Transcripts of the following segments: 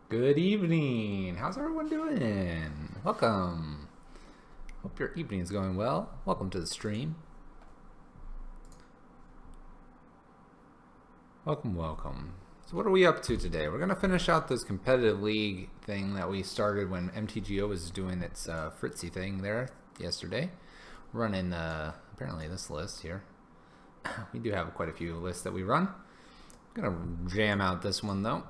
Good evening. How's everyone doing? Welcome. Hope your evening is going well. Welcome to the stream. Welcome. So what are we up to today? We're going to finish out this competitive league thing that we started when MTGO was doing its Fritzy thing there yesterday. Running apparently this list here. We do have quite a few lists that we run. Gonna jam out this one though.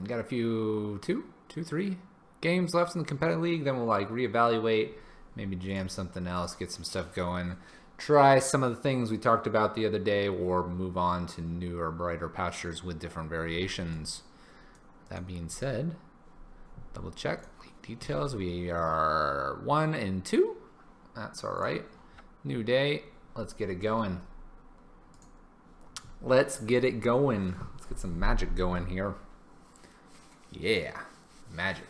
Got a few two, three games left in the competitive league. Then we'll like reevaluate, maybe jam something else, get some stuff going, try some of the things we talked about the other day, or move on to newer, brighter pastures with different variations. That being said, double check league details. We are 1 and 2. That's all right. New day. Let's get it going. Let's get it going. Let's get some magic going here. Yeah, magic.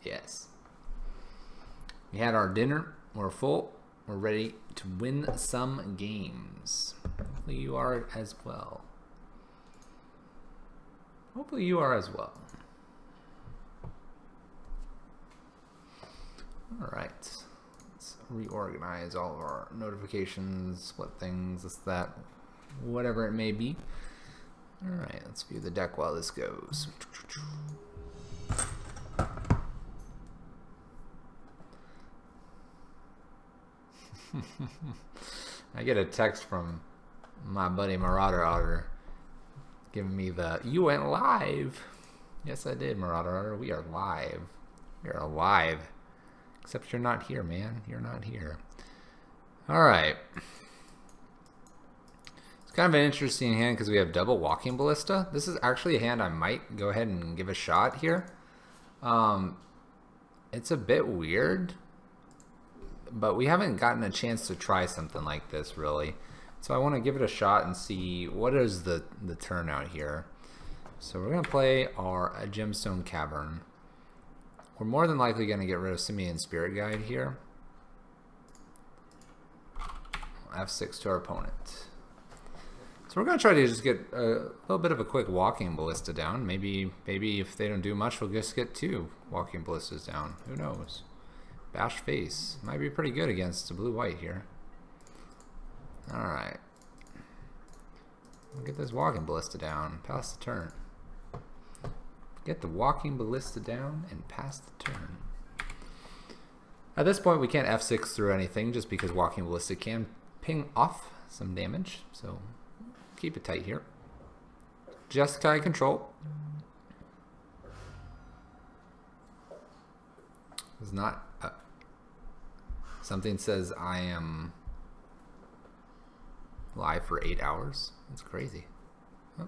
Yes. We had our dinner. We're full. We're ready to win some games. Hopefully you are as well. Hopefully you are as well. All right. Reorganize all of our notifications, what things, this, that, whatever it may be. All right, let's view the deck while this goes. I get a text from my buddy Marauder Otter giving me the, "You went live." Yes, I did, Marauder Otter. We are live. We are alive. Except you're not here, man. You're not here. All right. It's kind of an interesting hand because we have double Walking Ballista. This is actually a hand I might go ahead and give a shot here. It's a bit weird, but we haven't gotten a chance to try something like this, really. So I want to give it a shot and see what is the turnout here. So we're going to play our Gemstone Cavern. We're more than likely going to get rid of Simian Spirit Guide here. F6 to our opponent. So we're going to try to just get a little bit of a quick Walking Ballista down. Maybe if they don't do much, we'll just get 2 Walking Ballistas down. Who knows? Bash Face. Might be pretty good against the blue-white here. Alright. We'll get this Walking Ballista down. Pass the turn. Get the Walking Ballista down and pass the turn. At this point, we can't F6 through anything just because Walking Ballista can ping off some damage. So keep it tight here. Jeskai control. It's not... something says I am live for 8 hours. That's crazy. Oh.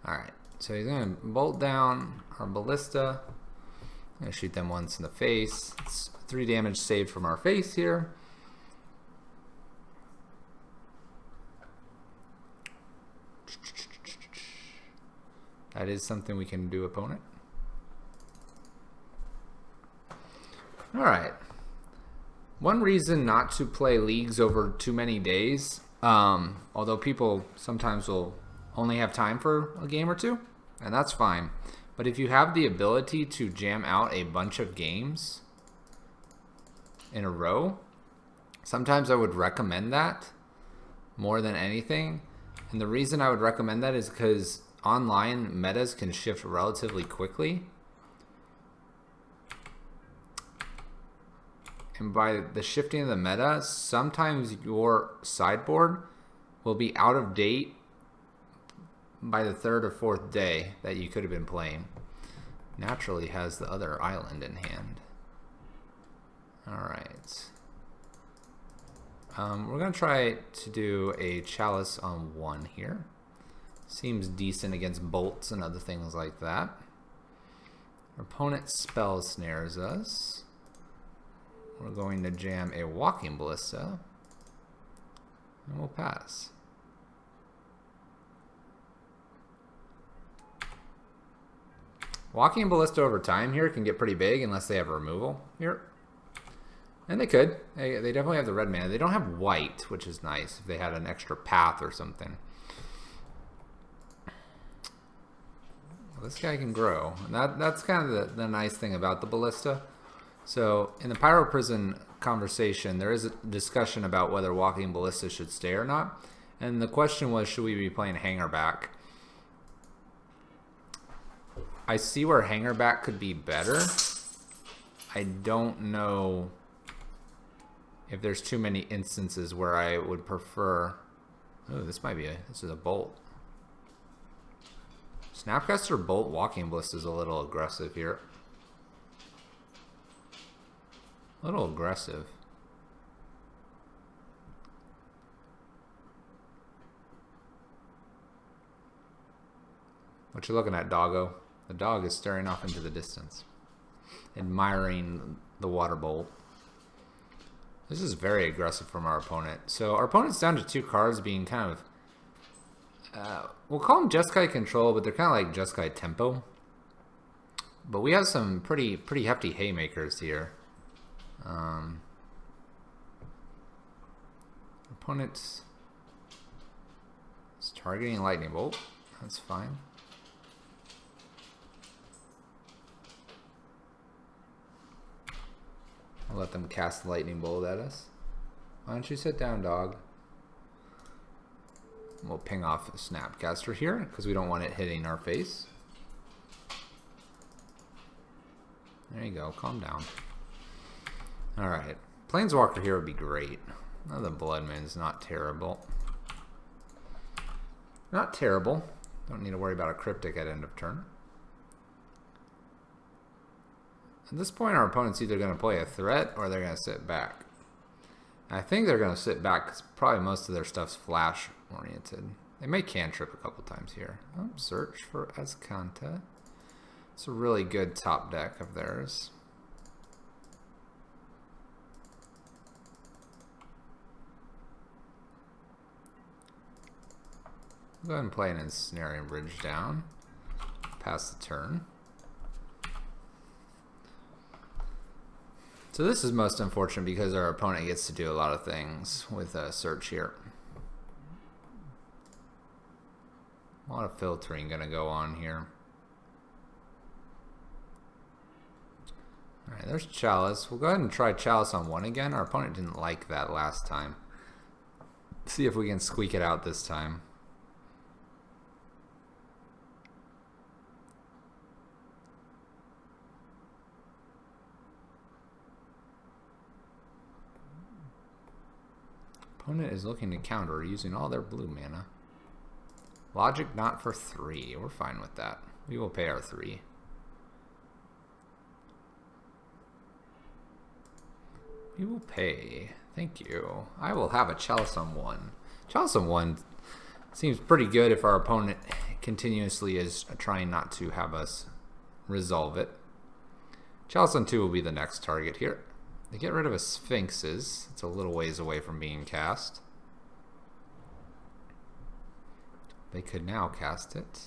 Alright. So he's going to bolt down our Ballista. I'm going to shoot them once in the face. It's 3 damage saved from our face here. That is something we can do, opponent. Alright. One reason not to play leagues over too many days, although people sometimes will only have time for a game or two, and that's fine. But if you have the ability to jam out a bunch of games in a row, sometimes I would recommend that more than anything. And the reason I would recommend that is because online metas can shift relatively quickly. And by the shifting of the meta, sometimes your sideboard will be out of date by the 3rd or 4th day that you could have been playing. Naturally has the other island in hand. Alright. We're going to try to do a Chalice on 1 here. Seems decent against bolts and other things like that. Our opponent spell snares us. We're going to jam a Walking Ballista. And we'll pass. Walking Ballista over time here can get pretty big unless they have removal here. And they could. They definitely have the red mana. They don't have white, which is nice if they had an extra path or something. this guy can grow. And that's kind of the nice thing about the Ballista. So in the Pyro Prison conversation, there is a discussion about whether Walking Ballista should stay or not. And the question was, should we be playing Hanger Back? I see where Hanger Back could be better. I don't know if there's too many instances where I would prefer... Oh, this is a Bolt. Snapcaster Bolt Walking Ballista is a little aggressive here. A little aggressive. What you looking at, doggo? The dog is staring off into the distance, admiring the water bolt. This is very aggressive from our opponent. So our opponent's down to 2 cards, being kind of... we'll call them Jeskai Control, but they're kind of like Jeskai Tempo. But we have some pretty hefty haymakers here. Opponent is targeting Lightning Bolt. That's fine. I'll let them cast Lightning Bolt at us. Why don't you sit down, dog? We'll ping off the Snapcaster here because we don't want it hitting our face. There you go. Calm down. Alright. Planeswalker here would be great. Oh, the Bloodmoon's not terrible. Not terrible. Don't need to worry about a Cryptic at end of turn. At this point, our opponent's either going to play a threat or they're going to sit back. And I think they're going to sit back because probably most of their stuff's flash oriented. They may cantrip a couple times here. Oh, search for Azcanta. It's a really good top deck of theirs. Go ahead and play an Ensnaring Bridge down. Pass the turn. So this is most unfortunate because our opponent gets to do a lot of things with a search here. A lot of filtering going to go on here. Alright, there's Chalice. We'll go ahead and try Chalice on 1 again. Our opponent didn't like that last time. See if we can squeak it out this time. Opponent is looking to counter using all their blue mana. Logic not for 3. We're fine with that. We will pay our 3. We will pay. Thank you. I will have a Chalice on 1. Chalice on 1 seems pretty good if our opponent continuously is trying not to have us resolve it. Chalice on 2 will be the next target here. They get rid of a Sphinxes. It's a little ways away from being cast. They could now cast it.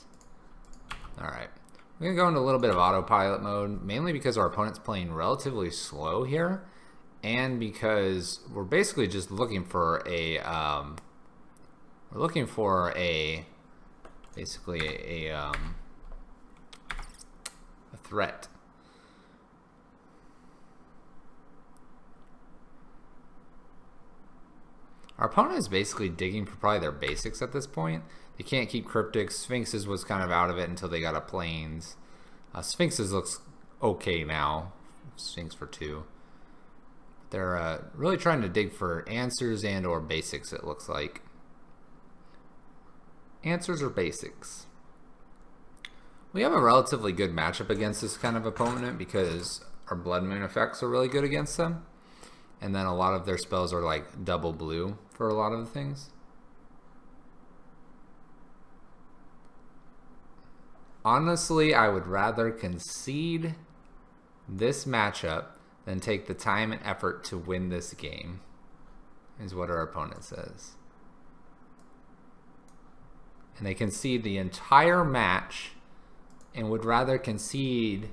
Alright. We're going to go into a little bit of autopilot mode, mainly because our opponent's playing relatively slow here, and because we're basically just looking for a basically a threat. Our opponent is basically digging for probably their basics at this point. They can't keep Cryptics. Sphinxes was kind of out of it until they got a Plains. Sphinxes looks okay now. Sphinx for 2. They're really trying to dig for answers and or basics, it looks like. Answers or basics. We have a relatively good matchup against this kind of opponent because our Blood Moon effects are really good against them. And then a lot of their spells are like double blue for a lot of the things. Honestly, I would rather concede this matchup than take the time and effort to win this game, is what our opponent says. And they concede the entire match and would rather concede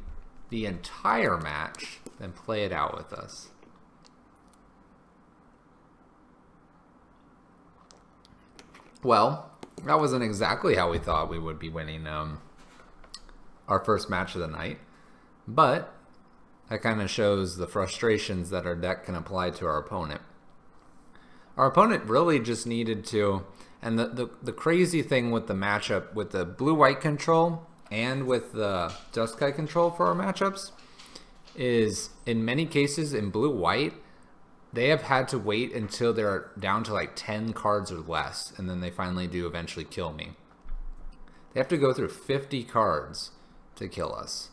the entire match than play it out with us. Well, that wasn't exactly how we thought we would be winning our our first match of the night. But that kind of shows the frustrations that our deck can apply to our opponent. Our opponent really just needed to, and the crazy thing with the matchup with the blue-white control and with the Jeskai control for our matchups is in many cases in blue-white, they have had to wait until they're down to like 10 cards or less, and then they finally do eventually kill me. They have to go through 50 cards to kill us.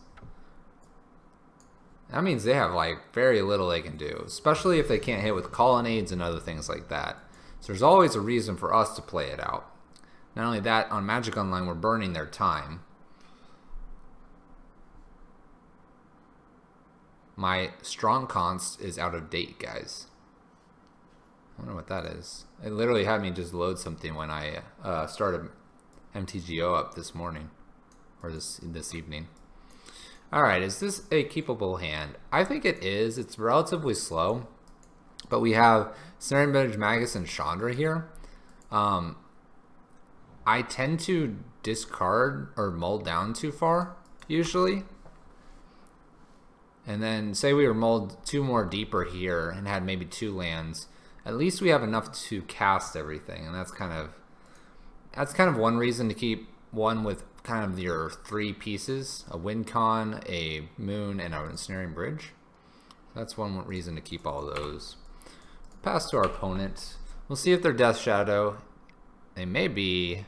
That means they have like very little they can do, especially if they can't hit with colonnades and other things like that. So there's always a reason for us to play it out. Not only that, on Magic Online, we're burning their time. My strong const is out of date, guys. I wonder what that is. It literally had me just load something when I started MTGO up this morning, or this evening. Alright, is this a keepable hand? I think it is. It's relatively slow, but we have Ensnaring Bridge, Magus, and Chandra here. I tend to discard or mull down too far, usually. And then say we were mulled 2 more deeper here and had maybe 2 lands. At least we have enough to cast everything, and that's kind of one reason to keep one with kind of your 3 pieces: a win con, a moon, and an Ensnaring Bridge. That's one reason to keep all those. Pass to our opponent. We'll see if they're Death Shadow. They may be.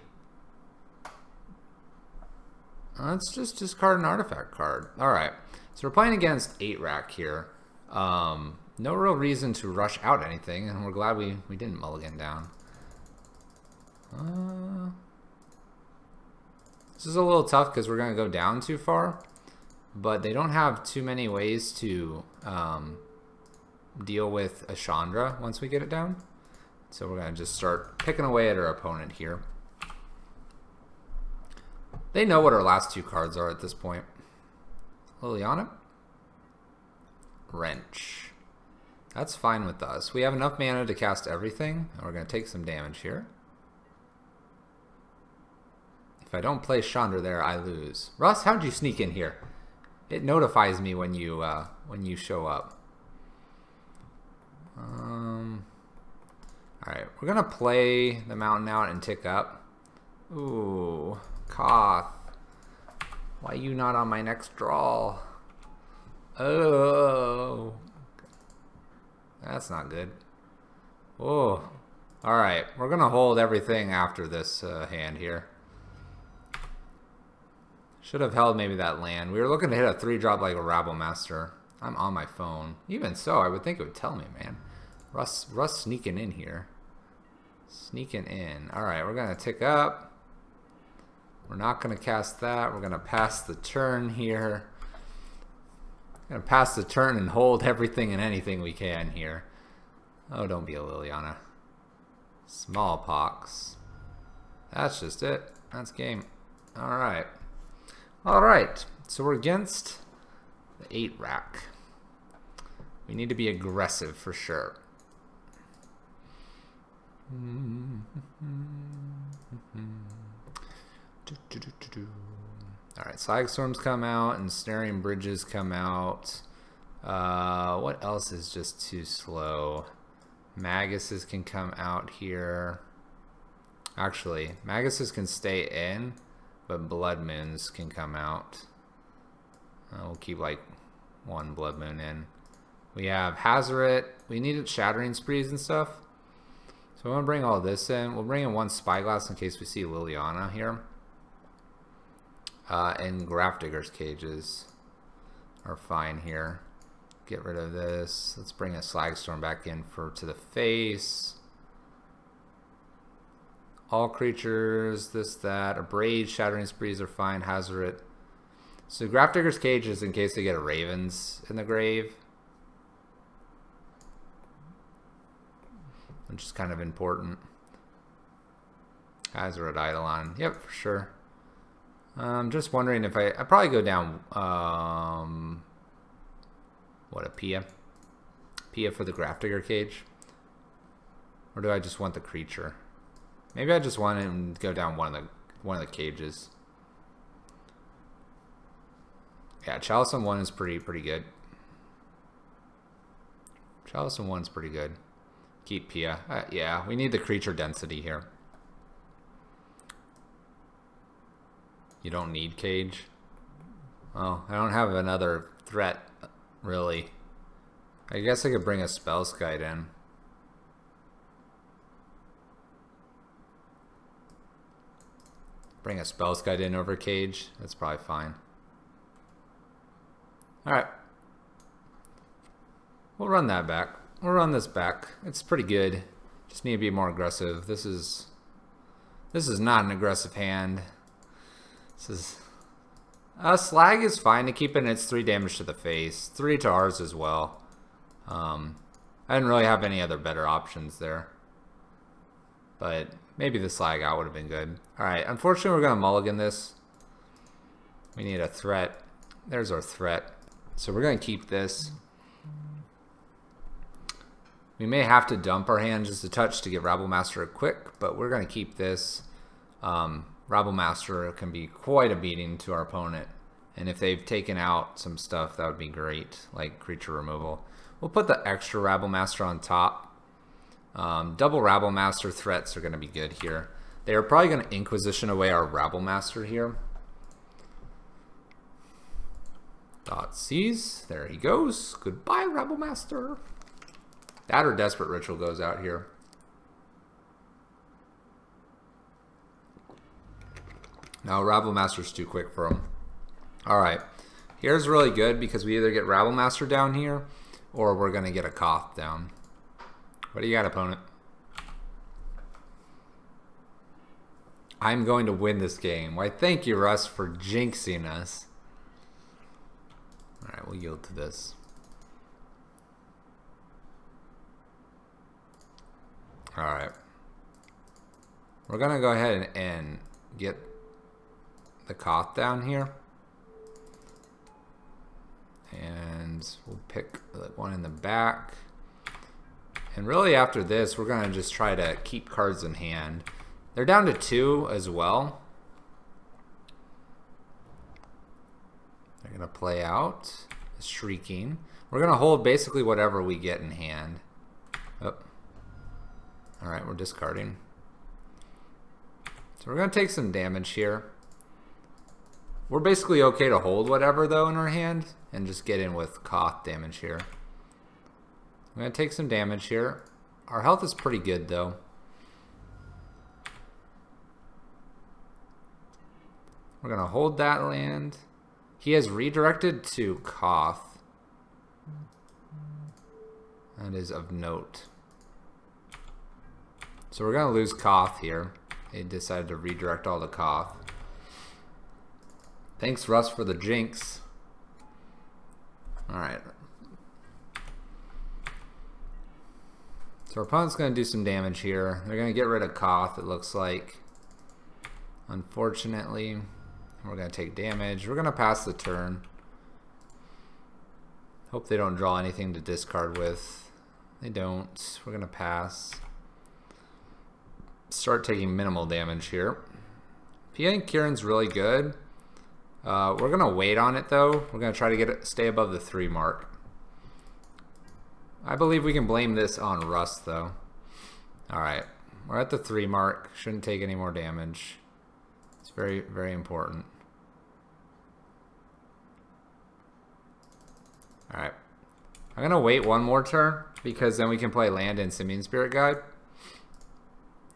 Let's just discard an artifact card. Alright, so we're playing against 8-Rack here. No real reason to rush out anything, and we're glad we didn't mulligan down. This is a little tough because we're going to go down too far, but they don't have too many ways to deal with a Chandra once we get it down. So we're going to just start picking away at our opponent here. They know what our last 2 cards are at this point. Liliana. Wrench. That's fine with us. We have enough mana to cast everything, and we're going to take some damage here. If I don't play Chandra there, I lose. Russ, how'd you sneak in here? It notifies me when you show up. Alright, we're going to play the Mountain out and tick up. Ooh, Koth. Why you not on my next draw? Oh. That's not good. Oh. Alright, we're going to hold everything after this hand here. Should have held maybe that land. We were looking to hit a 3-drop like a Rabblemaster. I'm on my phone. Even so, I would think it would tell me, man. Russ sneaking in here. Sneaking in. Alright, we're going to tick up. We're not going to cast that. We're going to pass the turn here. Going to pass the turn and hold everything and anything we can here. Oh, don't be a Liliana. Smallpox. That's just it. That's game. Alright. Alright. So we're against the 8-Rack. We need to be aggressive for sure. Alright, Psychic Storms come out, and Ensnaring Bridges come out. What else is just too slow? Maguses can come out here. Actually, Maguses can stay in, but Blood Moons can come out. We'll keep like 1 Blood Moon in. We have Hazoret. We needed Shattering Sprees and stuff. So we want to bring all this in. We'll bring in 1 Spyglass in case we see Liliana here. And Grafdigger's Cages are fine here. Get rid of this. Let's bring a Slagstorm back in to the face. All creatures, this, that. Abrade, Shattering Sprees are fine. Hazoret. So Grafdigger's Cages in case they get a Ravens in the grave, which is kind of important. Hazoret Eidolon. Yep, for sure. I'm just wondering if I'd probably go down, what, a Pia? Pia for the Grafdigger Cage? Or do I just want the creature? Maybe I just want to go down one of the cages. Yeah, Chalice on 1 is pretty good. Chalice on 1's pretty good. Keep Pia. Yeah, we need the creature density here. You don't need Cage. Oh, I don't have another threat, really. I guess I could bring a Spellskite in. Bring a Spellskite in over Cage. That's probably fine. Alright. We'll run that back. We'll run this back. It's pretty good. Just need to be more aggressive. This is not an aggressive hand. This is... Slag is fine to keep it, and it's 3 damage to the face. 3 to ours as well. I didn't really have any other better options there. But maybe the Slag out would have been good. Alright, unfortunately we're going to mulligan this. We need a threat. There's our threat. So we're going to keep this. We may have to dump our hand just a touch to get Rabblemaster quick, but we're going to keep this. Rabblemaster can be quite a beating to our opponent. And if they've taken out some stuff, that would be great, like creature removal. We'll put the extra Rabblemaster on top. Double Rabblemaster threats are going to be good here. They are probably going to Inquisition away our Rabblemaster here. Dot C's. There he goes. Goodbye, Rabblemaster. That or Desperate Ritual goes out here. No, Rabblemaster's too quick for him. Alright. Here's really good because we either get Rabblemaster down here or we're going to get a Koth down. What do you got, opponent? I'm going to win this game. Why, thank you, Russ, for jinxing us. Alright, we'll yield to this. Alright. We're going to go ahead and get the Koth down here. And we'll pick the one in the back. And really after this, we're going to just try to keep cards in hand. They're down to 2 as well. They're going to play out Shrieking. We're going to hold basically whatever we get in hand. Oh. Alright, we're discarding. So we're going to take some damage here. We're basically okay to hold whatever, though, in our hand. And just get in with Koth damage here. I'm going to take some damage here. Our health is pretty good, though. We're going to hold that land. He has redirected to Koth. That is of note. So we're going to lose Koth here. They decided to redirect all the Koth. Thanks, Russ, for the jinx. Alright. So our opponent's going to do some damage here. They're going to get rid of Koth, it looks like. Unfortunately. We're going to take damage. We're going to pass the turn. Hope they don't draw anything to discard with. They don't. We're going to pass. Start taking minimal damage here. Pia and Kieran's really good. We're going to wait on it, though. We're going to try to get it, stay above the 3 mark. I believe we can blame this on Russ, though. Alright. We're at the 3 mark. Shouldn't take any more damage. It's very, very important. Alright. I'm going to wait one more turn, because then we can play land and Simian Spirit Guide.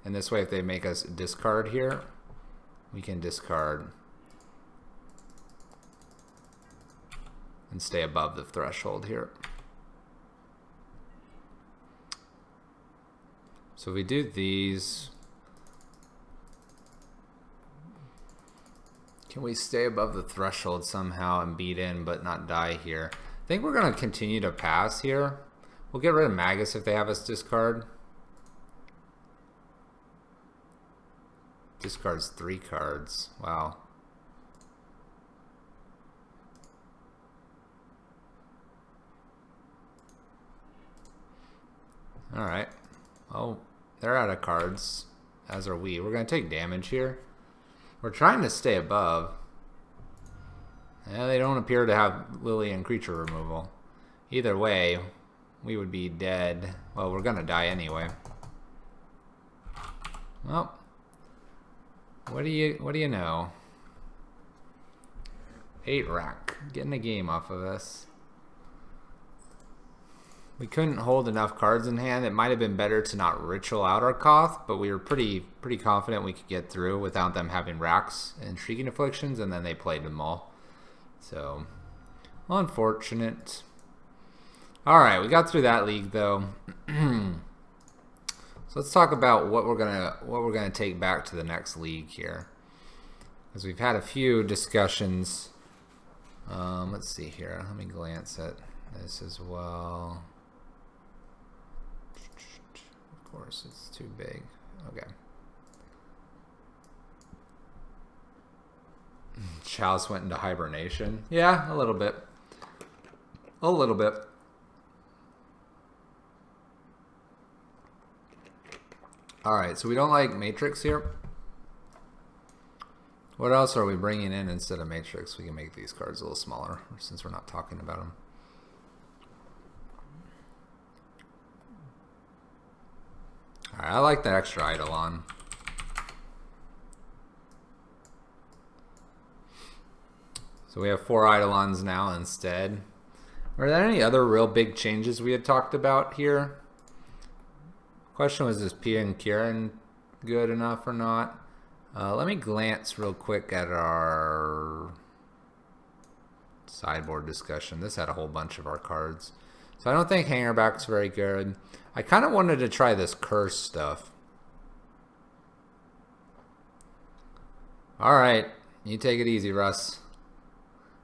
And this way, if they make us discard here, we can discard and stay above the threshold here. So if we do these, can we stay above the threshold somehow and beat in but not die here? I think we're going to continue to pass here. We'll get rid of Magus if they have us discard. Discards 3 cards. Wow. Alright. Oh, they're out of cards, as are we. We're going to take damage here. We're trying to stay above. Yeah, they don't appear to have Lillian creature removal. Either way, we would be dead. Well, we're gonna die anyway. Well, what do you know? 8 rack, getting a game off of us. We couldn't hold enough cards in hand. It might have been better to not ritual out our Koth, but we were pretty confident we could get through without them having racks and Shrieking Afflictions, and then they played them all. So, unfortunate. All right, we got through that league though. So let's talk about what we're gonna take back to the next league here, because we've had a few discussions. Let's see here. Let me glance at this as well. Of course, it's too big. Okay. Chalice went into hibernation. Yeah, a little bit. A little bit. Alright, so we don't like Matrix here. What else are we bringing in instead of Matrix? We can make these cards a little smaller since we're not talking about them. Alright, I like that extra Eidolon. So we have 4 Eidolons now instead. Were there any other real big changes we had talked about here? Question was, is Pia and Kieran good enough or not? Let me glance real quick at our sideboard discussion. This had a whole bunch of our cards. So I don't think Hangerback's very good. I kind of wanted to try this curse stuff. Alright, you take it easy, Russ.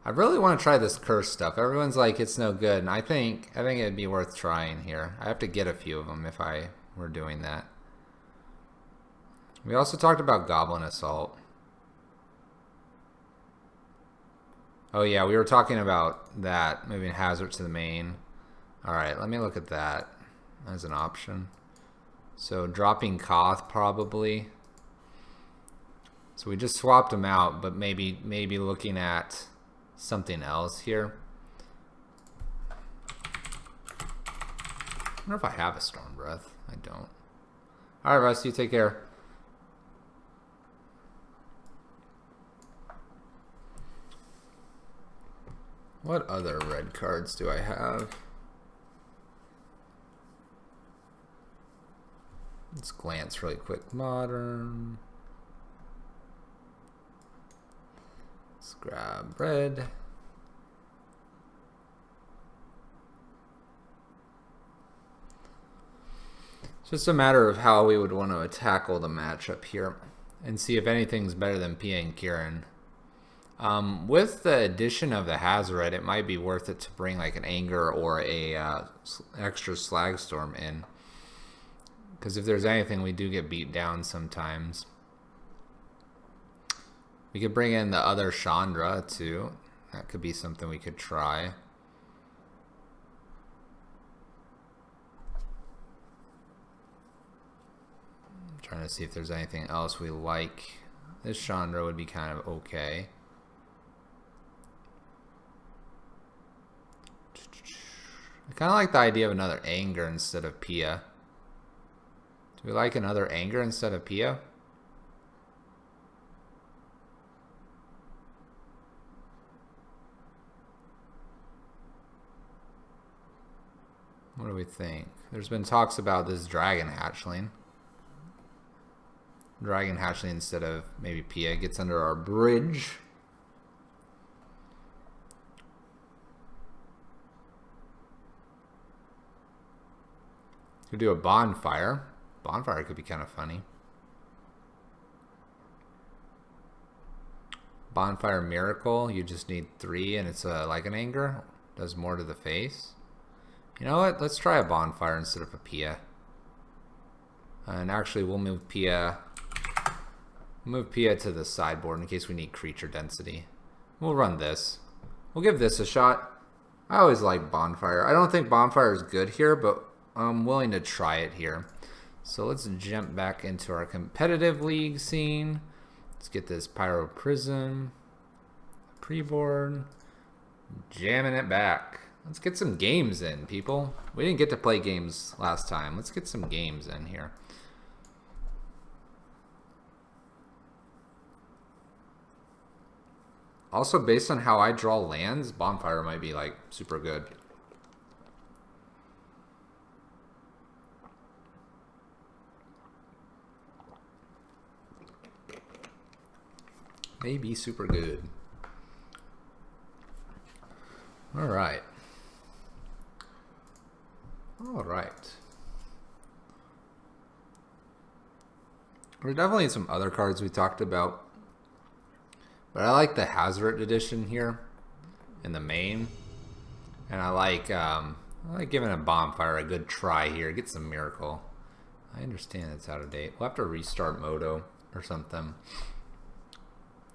I really want to try this curse stuff. Everyone's like, it's no good. And I think it'd be worth trying here. I have to get a few of them if I were doing that. We also talked about Goblin Assault. Oh yeah, we were talking about that, moving Hazard to the main. Alright, let me look at that as an option. So dropping Koth probably. So we just swapped them out, but maybe looking at something else here. I wonder if I have a Storm Breath. I don't. Alright, Russ, you take care. What other red cards do I have? Let's glance really quick. Modern. Let's grab red. It's just a matter of how we would want to tackle the matchup here and see if anything's better than Pia and Kieran. With the addition of the Hazoret, it might be worth it to bring like an Anger or a extra Slagstorm in. Because if there's anything, we do get beat down sometimes. We could bring in the other Chandra too. That could be something we could try. I'm trying to see if there's anything else we like. This Chandra would be kind of okay. I kind of like the idea of another Anger instead of Pia. Do we like another Anger instead of Pia? What do we think? There's been talks about this Dragon Hatchling. Dragon Hatchling instead of maybe Pia gets under our bridge. Could do a Bonfire. Bonfire could be kind of funny. Bonfire Miracle, you just need 3 and it's like an Anger. Does more to the face. You know what? Let's try a Bonfire instead of a Pia. And actually we'll move Pia to the sideboard in case we need creature density. We'll run this. We'll give this a shot. I always like Bonfire. I don't think Bonfire is good here, but I'm willing to try it here. So let's jump back into our competitive league scene. Let's get this Pyro Prism. Pre-board. Jamming it back. Let's get some games in, people. We didn't get to play games last time. Let's get some games in here. Also, based on how I draw lands, Bonfire might be like super good. Maybe super good. All right. All right. There's definitely some other cards we talked about. But I like the Hazoret edition here in the main. And I like giving a Bonfire a good try here. Get some Miracle. I understand it's out of date. We'll have to restart Moto or something.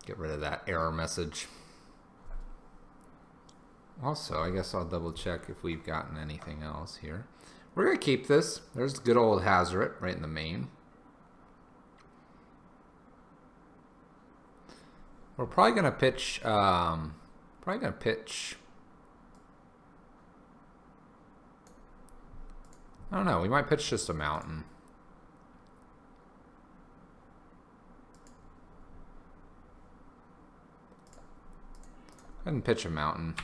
Get rid of that error message. Also, I guess I'll double check if we've gotten anything else here. We're going to keep this. There's good old Hazoret right in the main. We're probably going to pitch, I don't know, we might pitch just a Mountain. Go ahead and pitch a Mountain.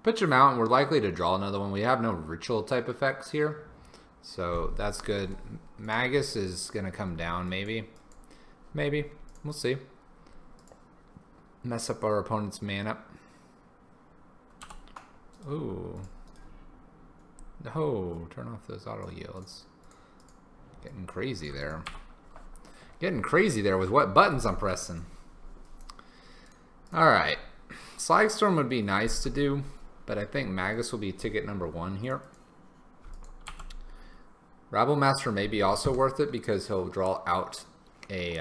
Pitch a Mountain, we're likely to draw another one. We have no ritual type effects here, so that's good. Magus is going to come down, maybe. Maybe. We'll see. Mess up our opponent's mana. Ooh. No, turn off those auto yields. Getting crazy there. Getting crazy there with what buttons I'm pressing. Alright. Slagstorm would be nice to do, but I think Magus will be ticket number 1 here. Rabblemaster may be also worth it because he'll draw out a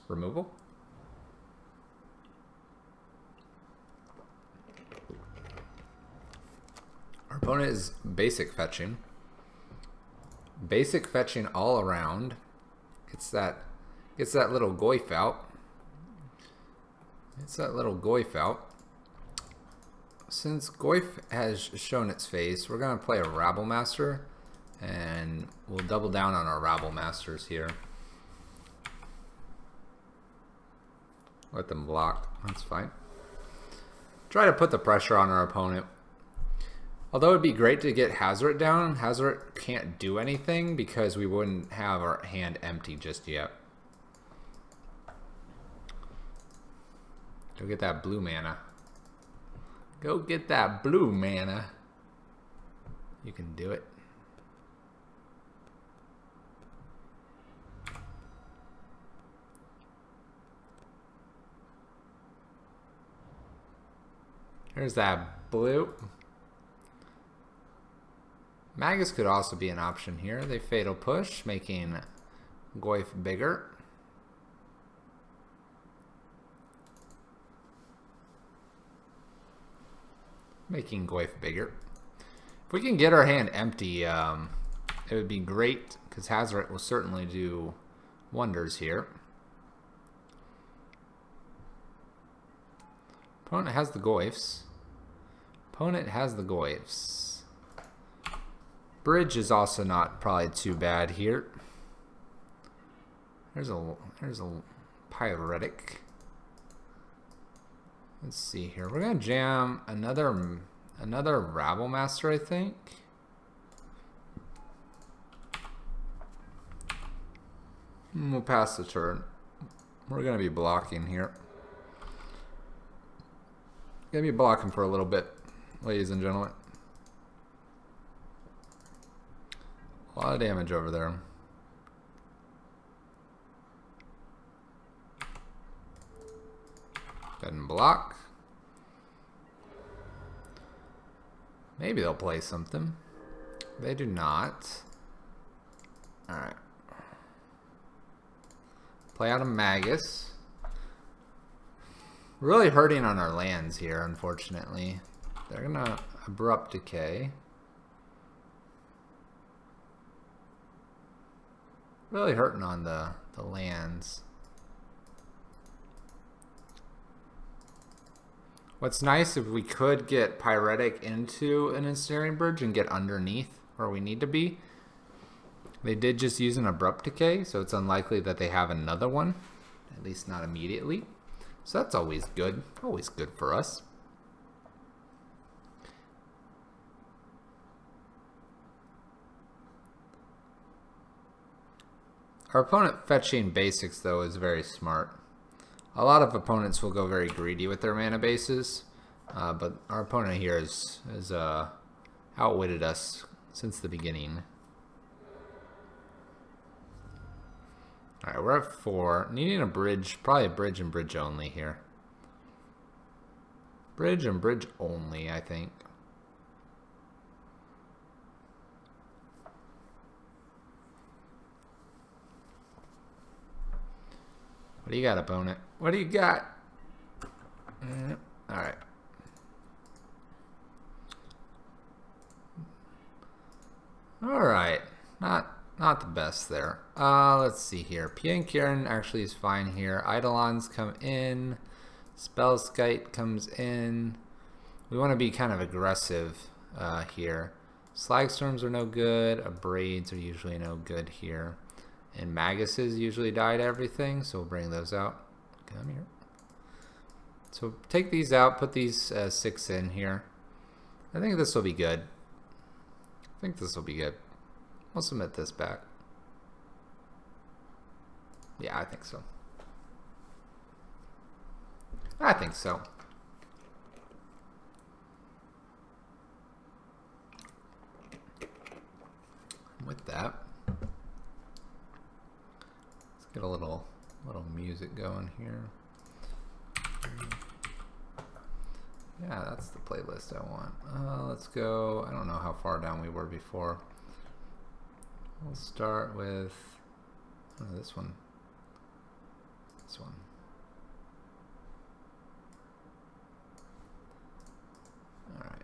removal. Our opponent is basic fetching. Basic fetching all around. Gets that little Goyf out. It's that little Goyf out. Since Goyf has shown its face, we're going to play a Rabblemaster, and we'll double down on our Rabblmasters here. Let them block. That's fine. Try to put the pressure on our opponent. Although it'd be great to get Hazoret down, Hazoret can't do anything because we wouldn't have our hand empty just yet. Go get that blue mana. Go get that blue mana. You can do it. There's that blue. Magus could also be an option here. They Fatal Push, making Goyf bigger. Making Goyf bigger. If we can get our hand empty, it would be great, because Hazoret will certainly do wonders here. Opponent has the Goyfs. Opponent has the Goyfs. Bridge is also not probably too bad here. There's a Pyretic. Let's see here. We're gonna jam another Rabblemaster, I think. We'll pass the turn. We're gonna be blocking here. Gonna be blocking for a little bit, ladies and gentlemen. A lot of damage over there. Go ahead and block. Maybe they'll play something. They do not. Alright. Play out a Magus. Really hurting on our lands here, unfortunately. They're gonna Abrupt Decay. Really hurting on the the lands. What's nice if we could get Pyretic into an Ensnaring Bridge and get underneath where we need to be. They did just use an Abrupt Decay, so it's unlikely that they have another one, at least not immediately. So that's always good for us. Our opponent fetching basics, though, is very smart. A lot of opponents will go very greedy with their mana bases, but our opponent here has outwitted us since the beginning. Alright, we're at 4. Needing a bridge, probably a bridge and bridge only here. Bridge and bridge only, I think. What do you got, opponent? What do you got? Alright. Alright. Not the best there. Let's see here. Piankiran actually is fine here. Eidolons come in. Spellskite comes in. We want to be kind of aggressive here. Slagstorms are no good. Abrades are usually no good here. And Maguses usually die to everything, so we'll bring those out. Come here. So take these out, put these 6 in here. I think this will be good. We'll submit this back. Yeah, I think so. With that, let's get a little music going here. Yeah, that's the playlist I want. Let's go. I don't know how far down we were before. We'll start with this one. All right.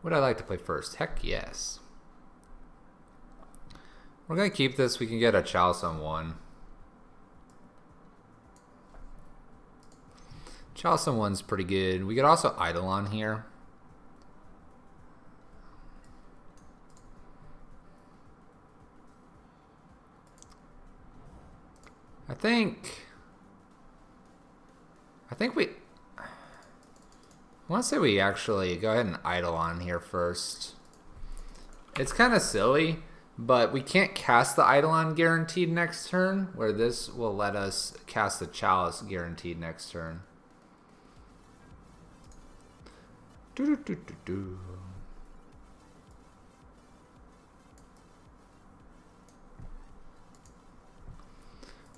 Would I like to play first? Heck yes. We're going to keep this. We can get a Chalice on 1. Chalice on 1's pretty good. We could also Eidolon here. I think we... I want to say we actually go ahead and Eidolon here first. It's kind of silly, but we can't cast the Eidolon guaranteed next turn, where this will let us cast the Chalice guaranteed next turn.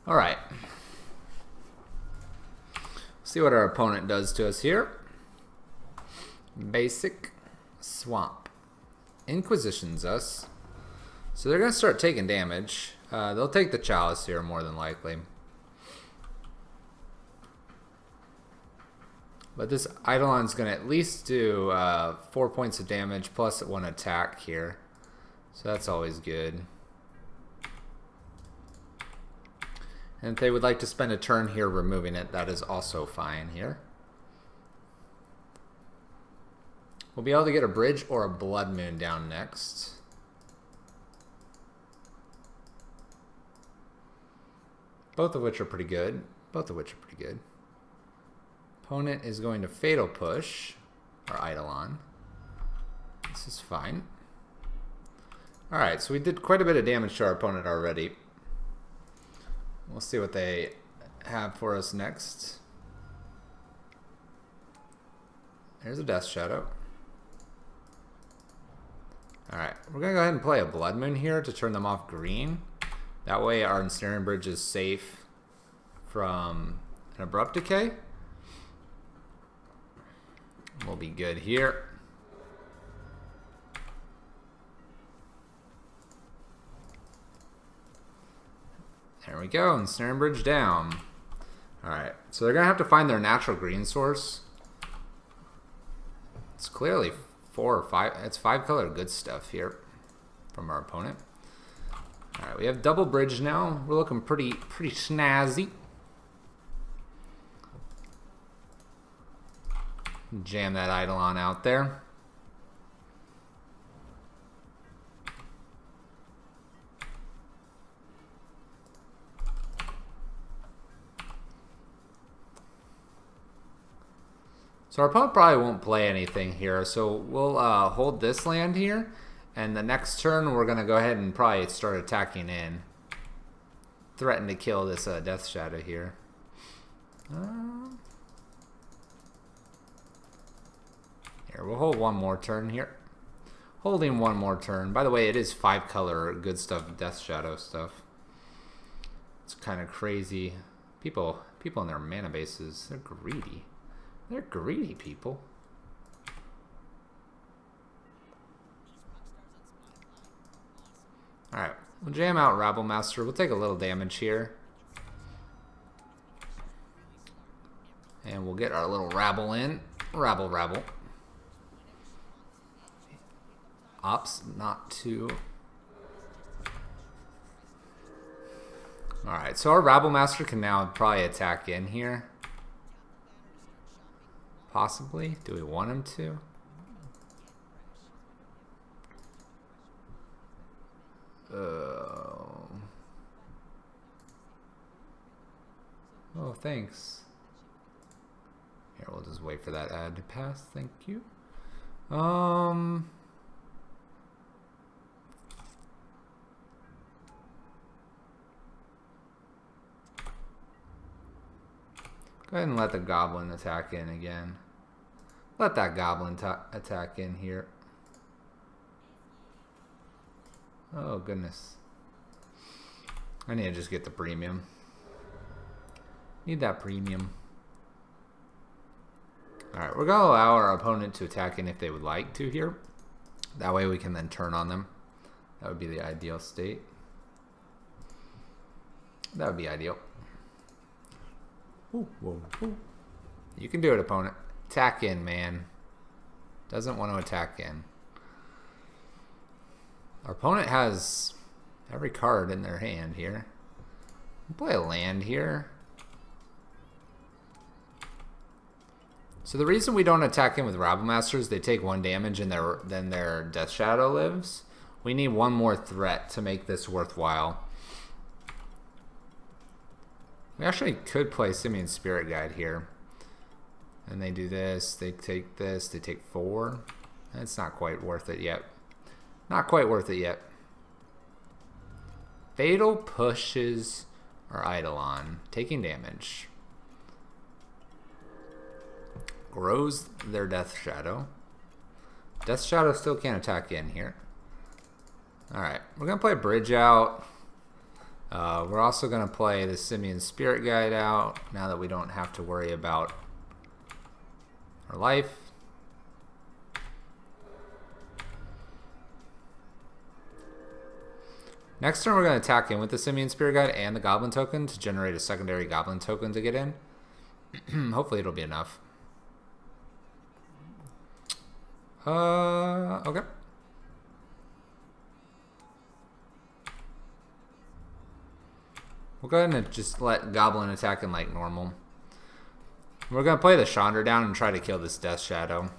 All right. See what our opponent does to us here. Basic Swamp. Inquisitions us. So they're going to start taking damage. They'll take the Chalice here more than likely. But this Eidolon's going to at least do 4 points of damage plus 1 attack here. So that's always good. And if they would like to spend a turn here removing it, that is also fine here. We'll be able to get a bridge or a Blood Moon down next. Both of which are pretty good. Opponent is going to Fatal Push our Eidolon. This is fine. Alright, so we did quite a bit of damage to our opponent already. We'll see what they have for us next. There's a Death Shadow. Alright, we're going to go ahead and play a Blood Moon here to turn them off green. That way our Ensnaring Bridge is safe from an Abrupt Decay. We'll be good here. There we go, Ensnaring Bridge down. Alright, so they're going to have to find their natural green source. It's clearly 4 or 5. It's 5 color good stuff here from our opponent. All right, we have double bridge now. We're looking pretty snazzy. Jam that Eidolon out there. So our opponent probably won't play anything here, so we'll hold this land here, and the next turn we're going to go ahead and probably start attacking in. Threaten to kill this Death Shadow here. Here, we'll hold one more turn here. Holding one more turn. By the way, it is 5 color good stuff, Death Shadow stuff. It's kind of crazy. People in their mana bases, they're greedy. They're greedy people. Alright, we'll jam out Rabble Master. We'll take a little damage here. And we'll get our little Rabble in. Rabble. Ops, not too. Alright, so our Rabble Master can now probably attack in here. Possibly. Do we want him to? Oh, thanks. Here, we'll just wait for that ad to pass. Thank you. Go ahead and let the goblin attack in again. Let that goblin attack in here. Oh, goodness. I need to just get the premium. Need that premium. Alright, we're going to allow our opponent to attack in if they would like to here. That way we can then turn on them. That would be the ideal state. That would be ideal. Ooh, whoa, ooh. You can do it, opponent. Attack in, man. Doesn't want to attack in. Our opponent has every card in their hand here. We'll play a land here. So the reason we don't attack in with Rabble Masters, they take 1 damage and then their Death Shadow lives. We need one more threat to make this worthwhile. We actually could play Simian Spirit Guide here. And they do this, they take this, they take 4. That's not quite worth it yet. Not quite worth it yet. Fatal pushes our Eidolon, taking damage. Grows their Death Shadow. Death Shadow still can't attack in here. Alright, we're going to play Bridge out. We're also going to play the Simian Spirit Guide out now that we don't have to worry about our life. Next turn we're going to attack in with the Simian Spirit Guide and the Goblin token to generate a secondary Goblin token to get in. Hopefully it'll be enough. Okay. We'll go ahead and just let Goblin attack in like normal. We're going to play the Chandra down and try to kill this Death Shadow.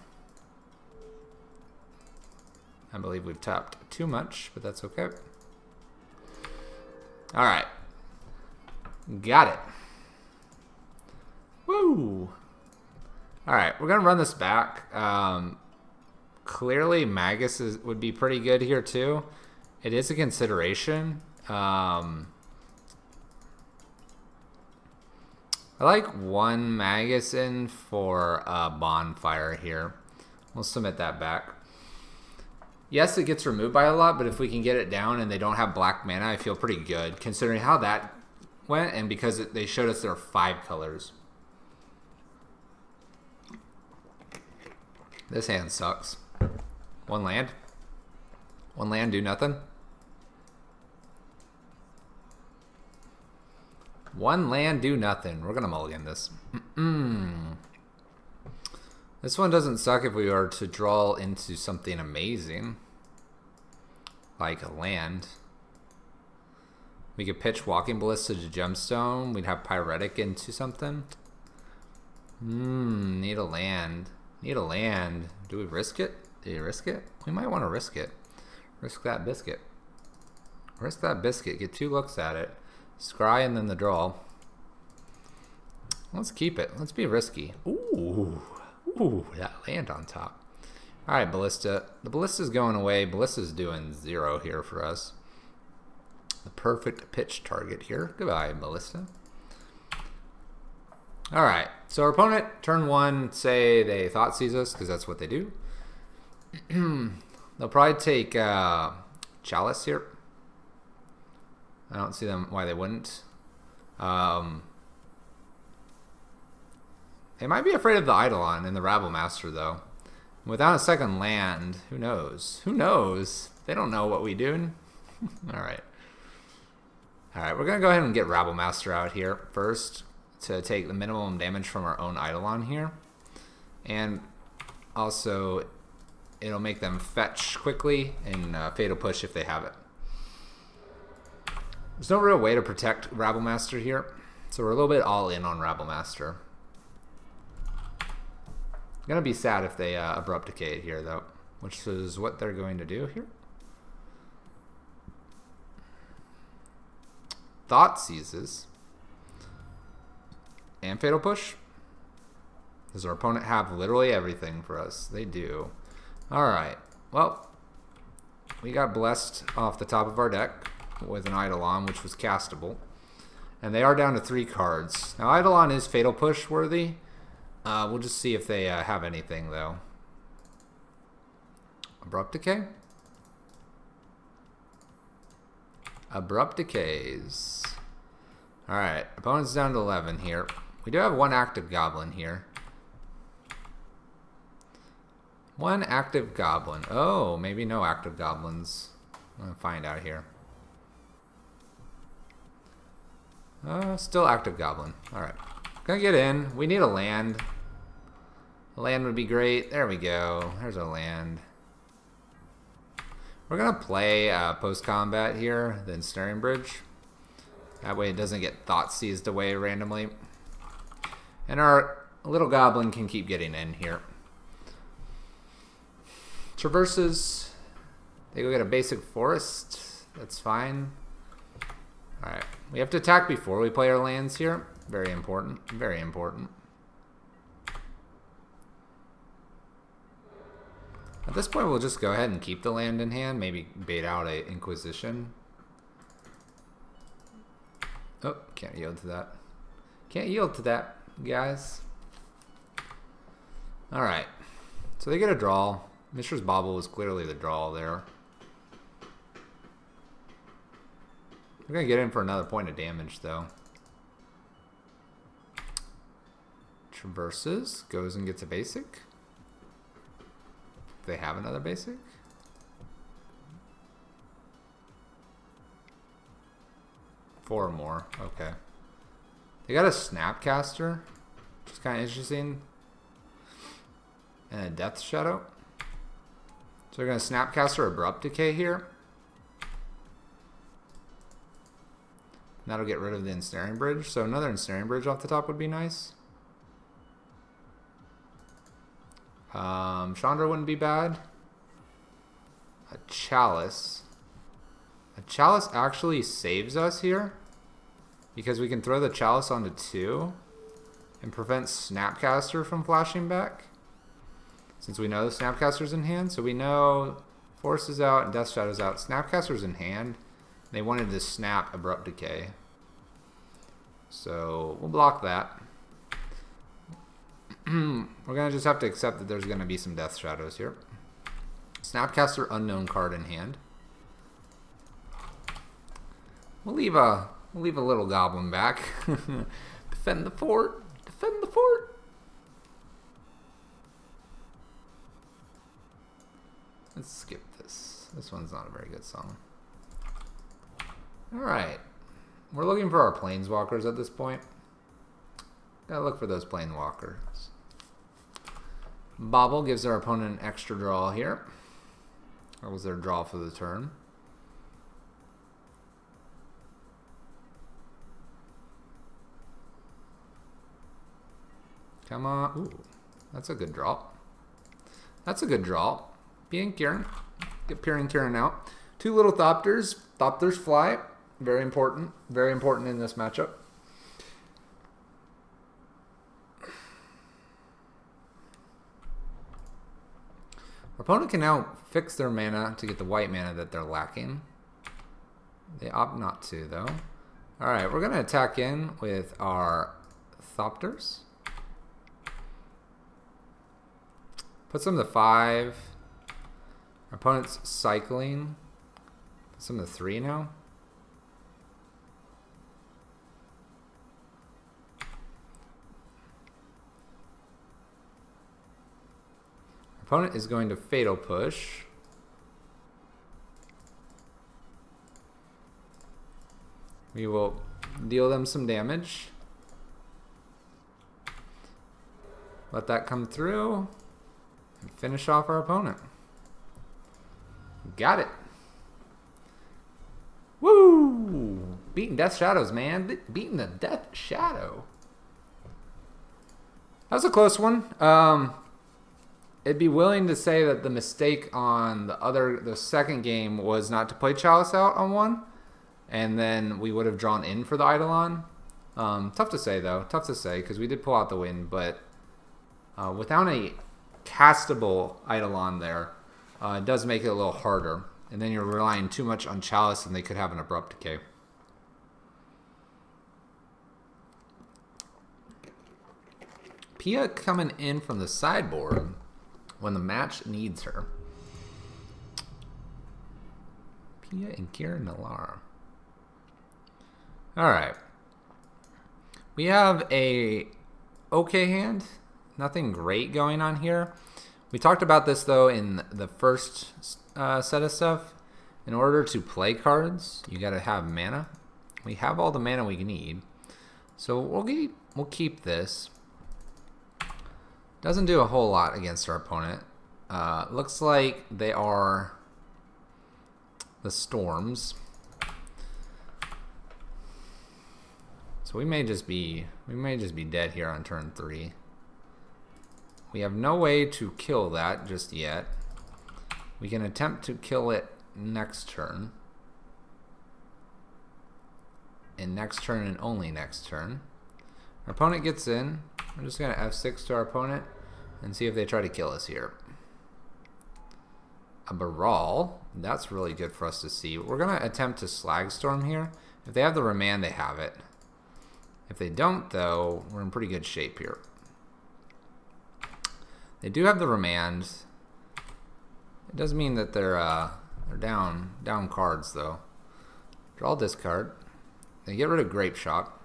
I believe we've tapped too much, but that's okay. Alright. Got it. Woo! Alright, we're going to run this back. Clearly, Magus would be pretty good here too. It is a consideration. I like 1 Magus in for a Bonfire here. We'll submit that back. Yes, it gets removed by a lot, but if we can get it down and they don't have black mana, I feel pretty good considering how that went and because they showed us there are 5 colors. This hand sucks. 1 land. 1 land, do nothing. 1 land, do nothing. We're going to mulligan this. This one doesn't suck if we are to draw into something amazing, like a land. We could pitch Walking Ballista to Gemstone. We'd have Pyretic into something. Need a land. Need a land. Do we risk it? Do you risk it? We might want to risk it. Risk that biscuit. Risk that biscuit. Get 2 looks at it. Scry and then the draw. Let's keep it. Let's be risky. Ooh. Ooh, that land on top. Alright, Ballista. The Ballista's going away. Ballista's doing 0 here for us. The perfect pitch target here. Goodbye, Ballista. Alright, so our opponent, turn 1, say they Thoughtseize us, because that's what they do. They'll probably take Chalice here. I don't see them why they wouldn't. They might be afraid of the Eidolon and the Rabblemaster, though. Without a second land, who knows? Who knows? They don't know what we doing. Alright. Alright, we're going to go ahead and get Rabblemaster out here first to take the minimum damage from our own Eidolon here. And also, it'll make them fetch quickly and Fatal Push if they have it. There's no real way to protect Rabblemaster here, so we're a little bit all in on Rabblemaster. Gonna be sad if they Abrupt Decay it here, though, which is what they're going to do here. Thoughtseizes and Fatal Push. Does our opponent have literally everything for us? They do. Alright, well, we got blessed off the top of our deck with an Eidolon, which was castable. And they are down to 3 cards. Now, Eidolon is Fatal Push worthy. We'll just see if they have anything, though. Abrupt Decay? Abrupt Decays. Alright, opponent's down to 11 here. We do have 1 active Goblin here. 1 active Goblin. Oh, maybe no active Goblins. I'm going to find out here. Still active Goblin. Alright. Gonna get in. We need a land. A land would be great. There we go. There's a land. We're gonna play post-combat here, the Ensnaring Bridge. That way it doesn't get Thoughtseized away randomly. And our little goblin can keep getting in here. Traverses. They go get a basic forest. That's fine. Alright. We have to attack before we play our lands here. Very important. Very important. At this point, we'll just go ahead and keep the land in hand. Maybe bait out a Inquisition. Oh, can't yield to that. Can't yield to that, guys. Alright. So they get a draw. Mishra's Bauble was clearly the draw there. We're going to get in for another point of damage, though. Traverses. Goes and gets a basic. They have another basic. Four more. Okay. They got a Snapcaster, which is kind of interesting. And a Death Shadow. So we're going to Snapcaster Abrupt Decay here. That'll get rid of the Ensnaring Bridge. So another Ensnaring Bridge off the top would be nice. Chandra wouldn't be bad. A Chalice. A Chalice actually saves us here, because we can throw the Chalice onto 2 and prevent Snapcaster from flashing back. Since we know the Snapcaster's in hand, so we know Force is out and Death Shadow's out. Snapcaster's in hand. They wanted to snap Abrupt Decay. So we'll block that. We're going to just have to accept that there's going to be some Death Shadows here. Snapcaster unknown card in hand. We'll leave a little goblin back. Defend the fort. Defend the fort. Let's skip this. This one's not a very good song. Alright. We're looking for our Planeswalkers at this point. Gotta look for those Planeswalkers. Bobble gives our opponent an extra draw here. That was their draw for the turn. Come on. Ooh, that's a good draw. That's a good draw. Being Kieran. Get Peering Kieran out. 2 little Thopters. Thopters fly. Very important. Very important in this matchup. Our opponent can now fix their mana to get the white mana that they're lacking. They opt not to, though. Alright, we're going to attack in with our Thopters. Put some to 5. Our opponent's cycling. Put some to 3 now. Opponent is going to Fatal Push. We will deal them some damage. Let that come through. And finish off our opponent. Got it. Woo! Beating Death Shadows, man. Beating the Death Shadow. That was a close one. I'd be willing to say that the mistake on the second game was not to play Chalice out on 1, and then we would have drawn in for the Eidolon. Tough to say though, tough to say because we did pull out the win, but without a castable Eidolon there, it does make it a little harder, and then you're relying too much on Chalice, and they could have an Abrupt Decay. Pia coming in from the sideboard when the match needs her. Pia and Kieran Nalaar. Alright. We have a okay hand. Nothing great going on here. We talked about this though in the first set of stuff. In order to play cards, you gotta have mana. We have all the mana we need. So we'll keep this. Doesn't do a whole lot against our opponent. Looks like they are the Storms. So we may just be dead here on turn 3. We have no way to kill that just yet. We can attempt to kill it next turn. And next turn and only next turn. Our opponent gets in. We're just going to F6 to our opponent and see if they try to kill us here. A Baral. That's really good for us to see. We're going to attempt to Slagstorm here. If they have the Remand, they have it. If they don't, though, we're in pretty good shape here. They do have the Remand. It does mean that they're down cards, though. Draw this card. They get rid of Grape Shot.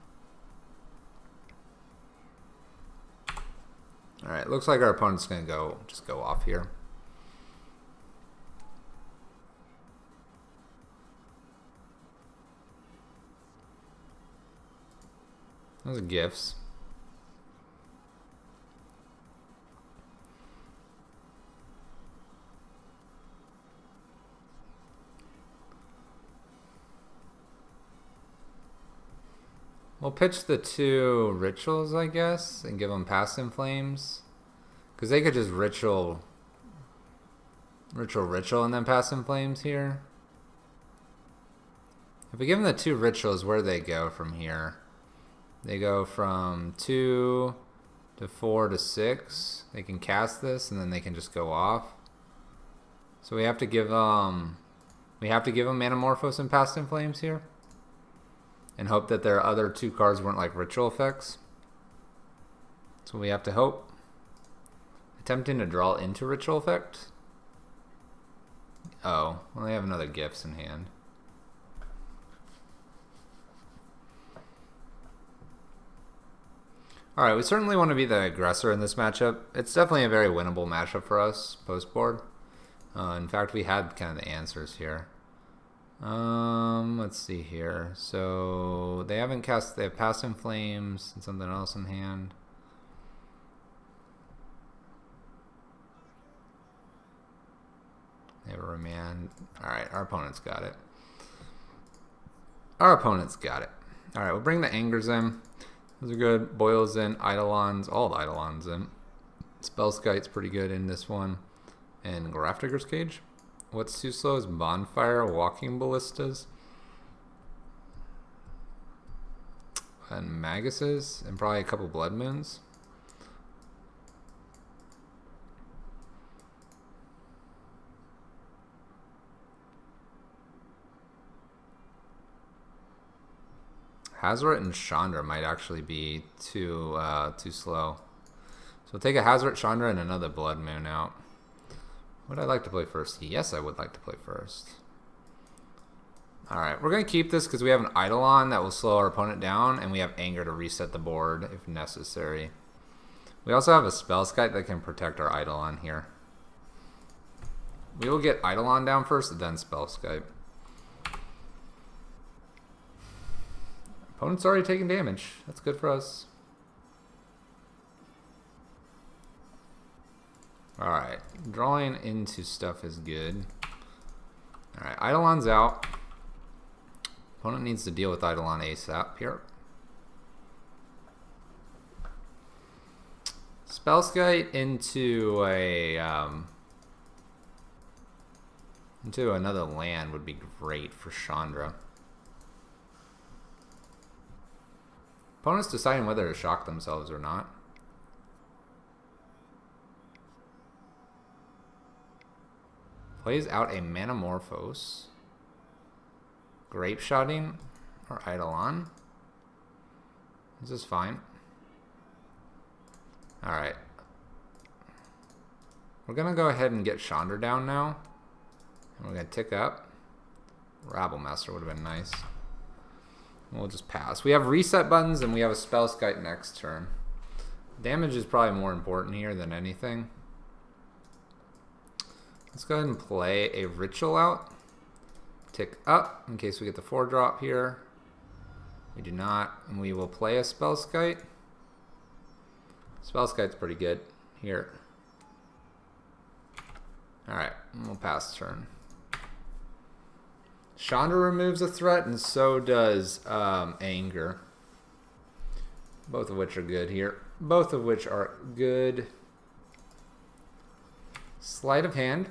Alright, looks like our opponent's going to just go off here. Those are gifts. We'll pitch the 2 Rituals, I guess, and give them Past in Flames. Because they could just Ritual, and then Past in Flames here. If we give them the 2 Rituals, where do they go from here? They go from 2 to 4 to 6. They can cast this, and then they can just go off. So we have to give them Manamorphose and Past in Flames here. And hope that their other 2 cards weren't like ritual effects. That's what we have to hope. Attempting to draw into ritual effect. Oh, well they have another gifts in hand. Alright, we certainly want to be the aggressor in this matchup. It's definitely a very winnable matchup for us, post-board. In fact, we had kind of the answers here. Let's see here. So they have Past in Flames and something else in hand. have a remand. Alright, our opponent's got it. Our opponent's got it. Alright, we'll bring the Angers in. Those are good. Boils in, Eidolons, all the Eidolons in. Spellskite's pretty good in this one. And Grafdigger's Cage. What's too slow is Bonfire, Walking Ballistas. And Maguses, and probably a couple Blood Moons. Hazoret and Chandra might actually be too slow. So we'll take a Hazoret, Chandra, and another Blood Moon out. Would I like to play first? Yes, I would like to play first. Alright, we're going to keep this because we have an Eidolon that will slow our opponent down, and we have Anger to reset the board if necessary. We also have a Spellskite that can protect our Eidolon here. We will get Eidolon down first, then Spellskite. Opponent's already taking damage. That's good for us. Alright, drawing into stuff is good. Alright, Eidolon's out. Opponent needs to deal with Eidolon ASAP here. Spellskite into another land would be great for Chandra. Opponent's deciding whether to shock themselves or not. Plays out a Manamorphose. Grape Shotting or Eidolon. This is fine. Alright. We're going to go ahead and get Chandra down now. And we're going to tick up. Rabblemaster would have been nice. We'll just pass. We have reset buttons and we have a Spellskite next turn. Damage is probably more important here than anything. Let's go ahead and play a Ritual out. Tick up in case we get the 4-drop here. We do not. And we will play a Spellskite. Spellskite's pretty good here. Alright, we'll pass turn. Chandra removes a threat, and so does Anger. Both of which are good here. Both of which are good. Sleight of hand.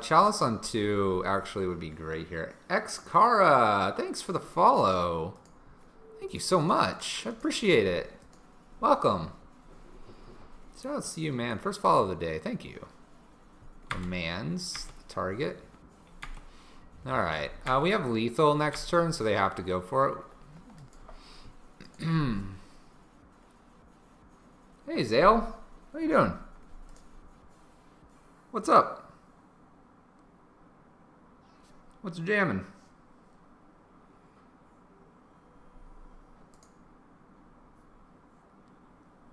Chalice on 2 actually would be great here. Xkara, thanks for the follow. Thank you so much. I appreciate it. Welcome. Shout out to you, man. First follow of the day. Thank you. Man's the target. Alright. We have lethal next turn, so they have to go for it. Hey, Zale. How you doing? What's up? What's jamming?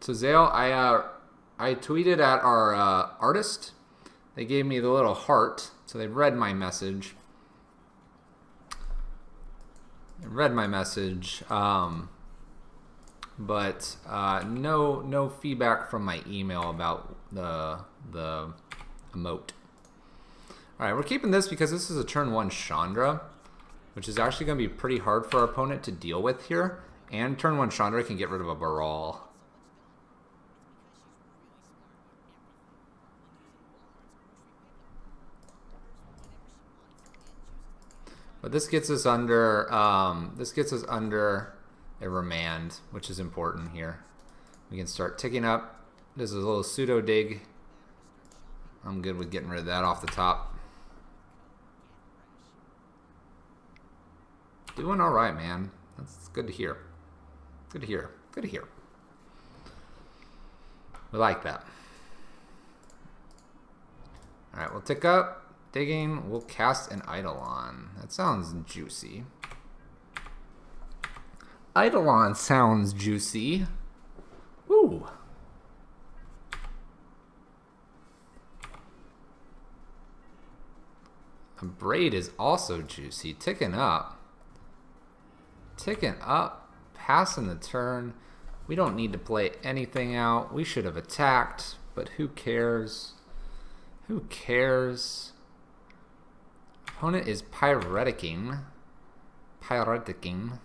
So Zale, I tweeted at our artist. They gave me the little heart, so they read my message. But no feedback from my email about the emote. All right, we're keeping this because this is a turn 1 Chandra, which is actually going to be pretty hard for our opponent to deal with here. And turn 1 Chandra can get rid of a Baral. But this gets us under a remand, which is important here. We can start ticking up. This is a little pseudo dig. I'm good with getting rid of that off the top. Doing all right, man. That's good to hear. Good to hear. Good to hear. We like that. All right, we'll tick up. Digging, we'll cast an Eidolon. That sounds juicy. Eidolon sounds juicy. Ooh. A Braid is also juicy. Ticking up. ticking up, passing the turn. We don't need to play anything out. We should have attacked, but who cares? Who cares? Opponent is pyreticking. Pyreticking.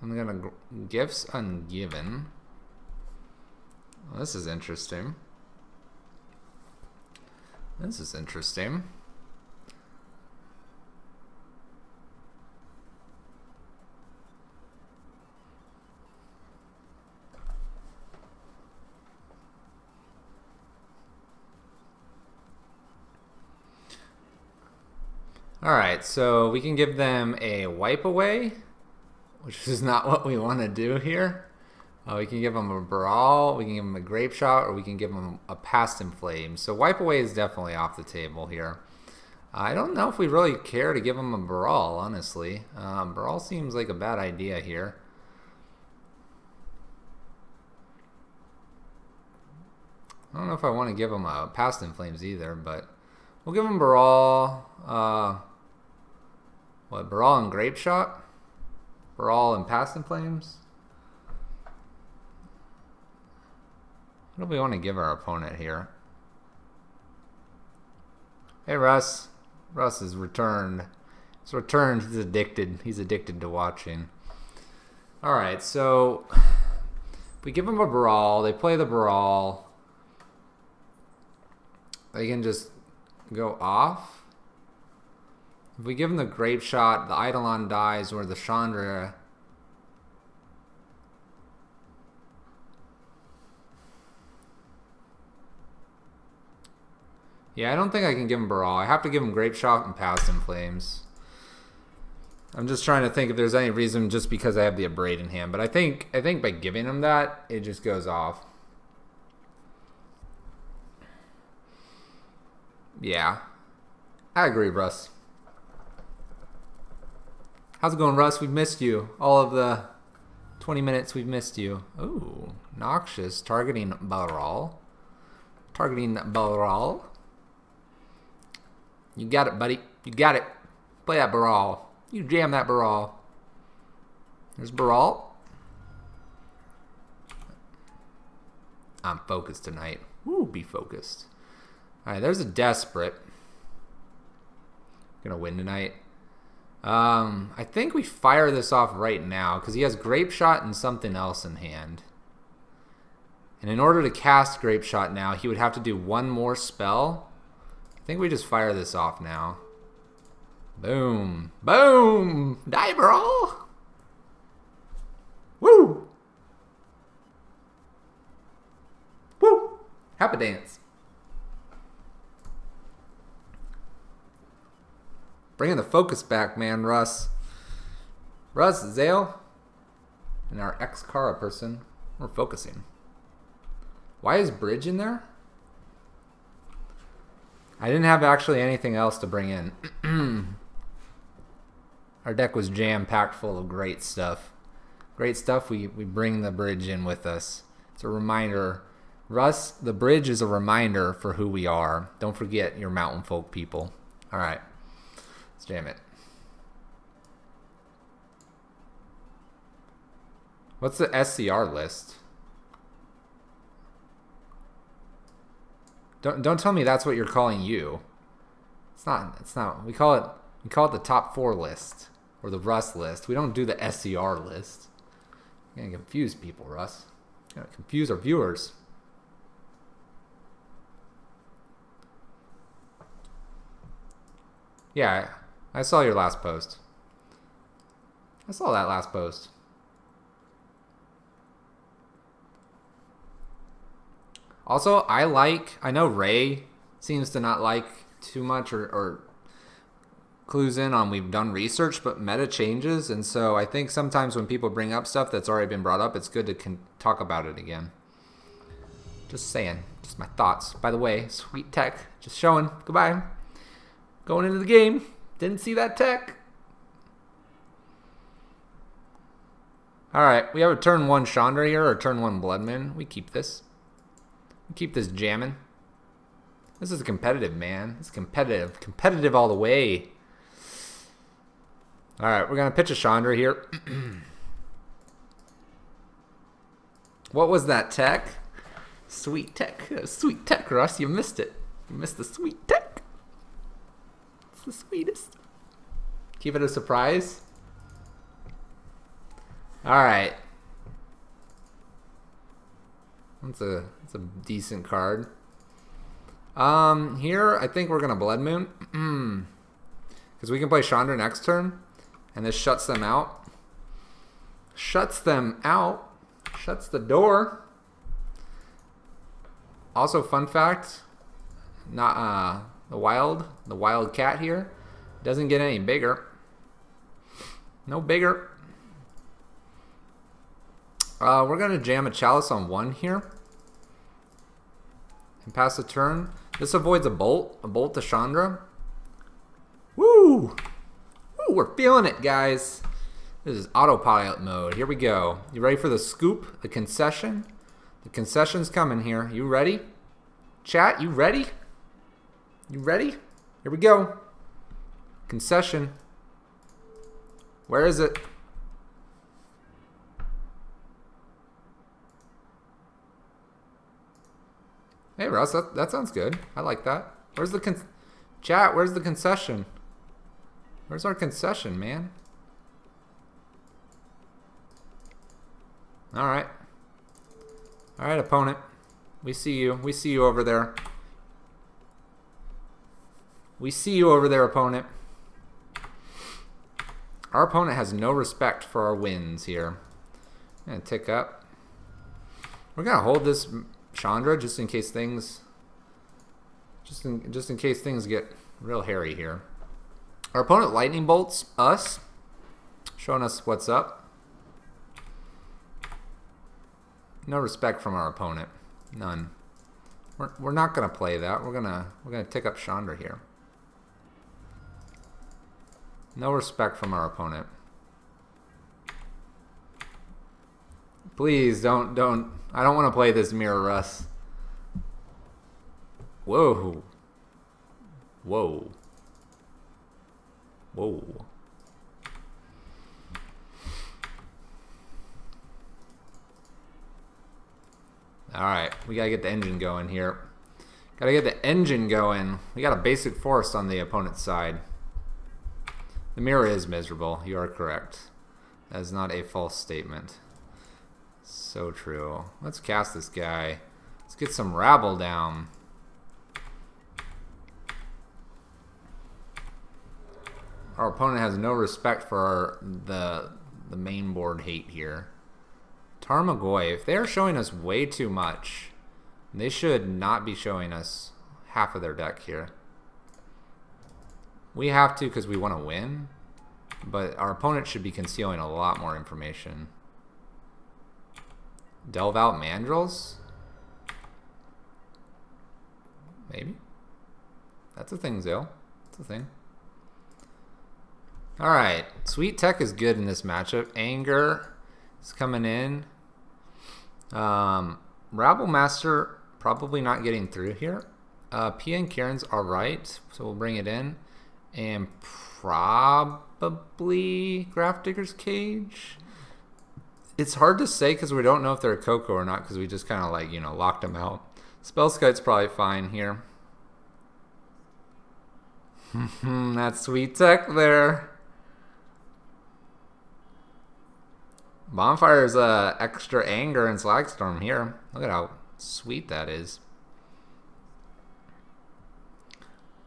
I'm gonna gifts ungiven. Well, this is interesting. This is interesting. Alright, so we can give them a wipe away, which is not what we want to do here. We can give them a brawl, we can give them a grape shot, or we can give them a past in flames. So wipe away is definitely off the table here. I don't know if we really care to give them a brawl, honestly. Brawl seems like a bad idea here. I don't know if I want to give them a past in flames either, but we'll give them brawl. What, brawl and grape shot? Brawl and past in flames? What do we want to give our opponent here? Hey, Russ. Russ is returned. He's returned. He's addicted. He's addicted to watching. Alright, so if we give them a brawl, they play the brawl. They can just go off. If we give them the grape shot, the Eidolon dies, or the Chandra. Yeah, I don't think I can give him brawl. I have to give him grape shot and past in flames. I'm just trying to think if there's any reason just because I have the abrade in hand, but I think by giving him that, it just goes off. Yeah, I agree, Russ. How's it going, Russ? We've missed you. All of the 20 minutes we've missed you. Ooh, Noxious targeting Balral. Targeting Balral. You got it, buddy. You got it. Play that Baral. You jam that Baral. There's Baral. I'm focused tonight. Woo, be focused. Alright, there's a Desperate. Gonna win tonight. I think we fire this off right now because he has Grape Shot and something else in hand. And in order to cast Grape Shot now, he would have to do one more spell. I think we just fire this off now. Boom. Boom! Die, brawl! Woo! Woo! Happy dance. Bringing the focus back, man, Russ. Russ, Zale, and our ex-Kara person, we're focusing. Why is Bridge in there? I didn't have actually anything else to bring in. Our deck was jam-packed full of great stuff. Great stuff, we bring the Bridge in with us. It's a reminder. Russ, the Bridge is a reminder for who we are. Don't forget your mountain folk people. Alright. Let's jam it. What's the SCR list? Don't tell me that's what you're calling you. It's not. We call it the top 4 list or the Russ list. We don't do the SCR list. You're gonna confuse people, Russ. You're gonna confuse our viewers. Yeah, I saw your last post. I saw that last post. Also, I know Ray seems to not like too much or clues in on we've done research, but meta changes. And so I think sometimes when people bring up stuff that's already been brought up, it's good to talk about it again. Just saying. Just my thoughts. By the way, sweet tech. Just showing. Goodbye. Going into the game. Didn't see that tech. Alright, we have a turn 1 Chandra here, or turn 1 Bloodman. We keep this. We keep this jamming. This is competitive, man. It's competitive. Competitive all the way. Alright, we're going to pitch a Chandra here. What was that tech? Sweet tech. Sweet tech, Russ. You missed it. You missed the sweet tech. It's the sweetest. Keep it a surprise. Alright. That's a decent card. Here, I think we're going to Blood Moon. Because we can play Chandra next turn. And this shuts them out. Shuts them out. Shuts the door. Also, fun fact. Not the wild cat here doesn't get any bigger. No bigger. We're going to jam a Chalice on 1 here. And pass the turn. This avoids a bolt to Chandra. Woo! Woo, we're feeling it, guys. This is autopilot mode. Here we go. You ready for the scoop? The concession? The concession's coming here. You ready? Chat, you ready? You ready? Here we go. Concession. Where is it? Hey, Russ, that sounds good. I like that. Where's the chat? Where's the concession? Where's our concession, man? All right. All right, opponent. We see you. We see you over there. We see you over there, opponent. Our opponent has no respect for our wins here. I'm gonna tick up. We're gonna hold this Chandra just in case things get real hairy here. Our opponent lightning bolts us, showing us what's up. No respect from our opponent. None. We're not gonna play that. We're gonna tick up Chandra here. No respect from our opponent. Please don't. I don't want to play this Mirror Russ. Whoa. Whoa. Whoa. Alright, we gotta get the engine going here. Gotta get the engine going. We got a basic forest on the opponent's side. The mirror is miserable. You are correct. That is not a false statement. So true. Let's cast this guy. Let's get some rabble down. Our opponent has no respect for the main board hate here. Tarmogoyf, if they're showing us way too much, they should not be showing us half of their deck here. We have to because we want to win, but our opponent should be concealing a lot more information. Delve out Mandrills? Maybe? That's a thing, Zale. That's a thing. Alright, Sweet Tech is good in this matchup. Anger is coming in. Rabble Master probably not getting through here. PN Kieran's alright, so we'll bring it in. And probably Grafdigger's Cage. It's hard to say because we don't know if they're a Coco or not because we just kind of like, locked them out. Spellskite's probably fine here. That's Sweet Tech there. Bonfire's extra anger and Slagstorm here. Look at how sweet that is.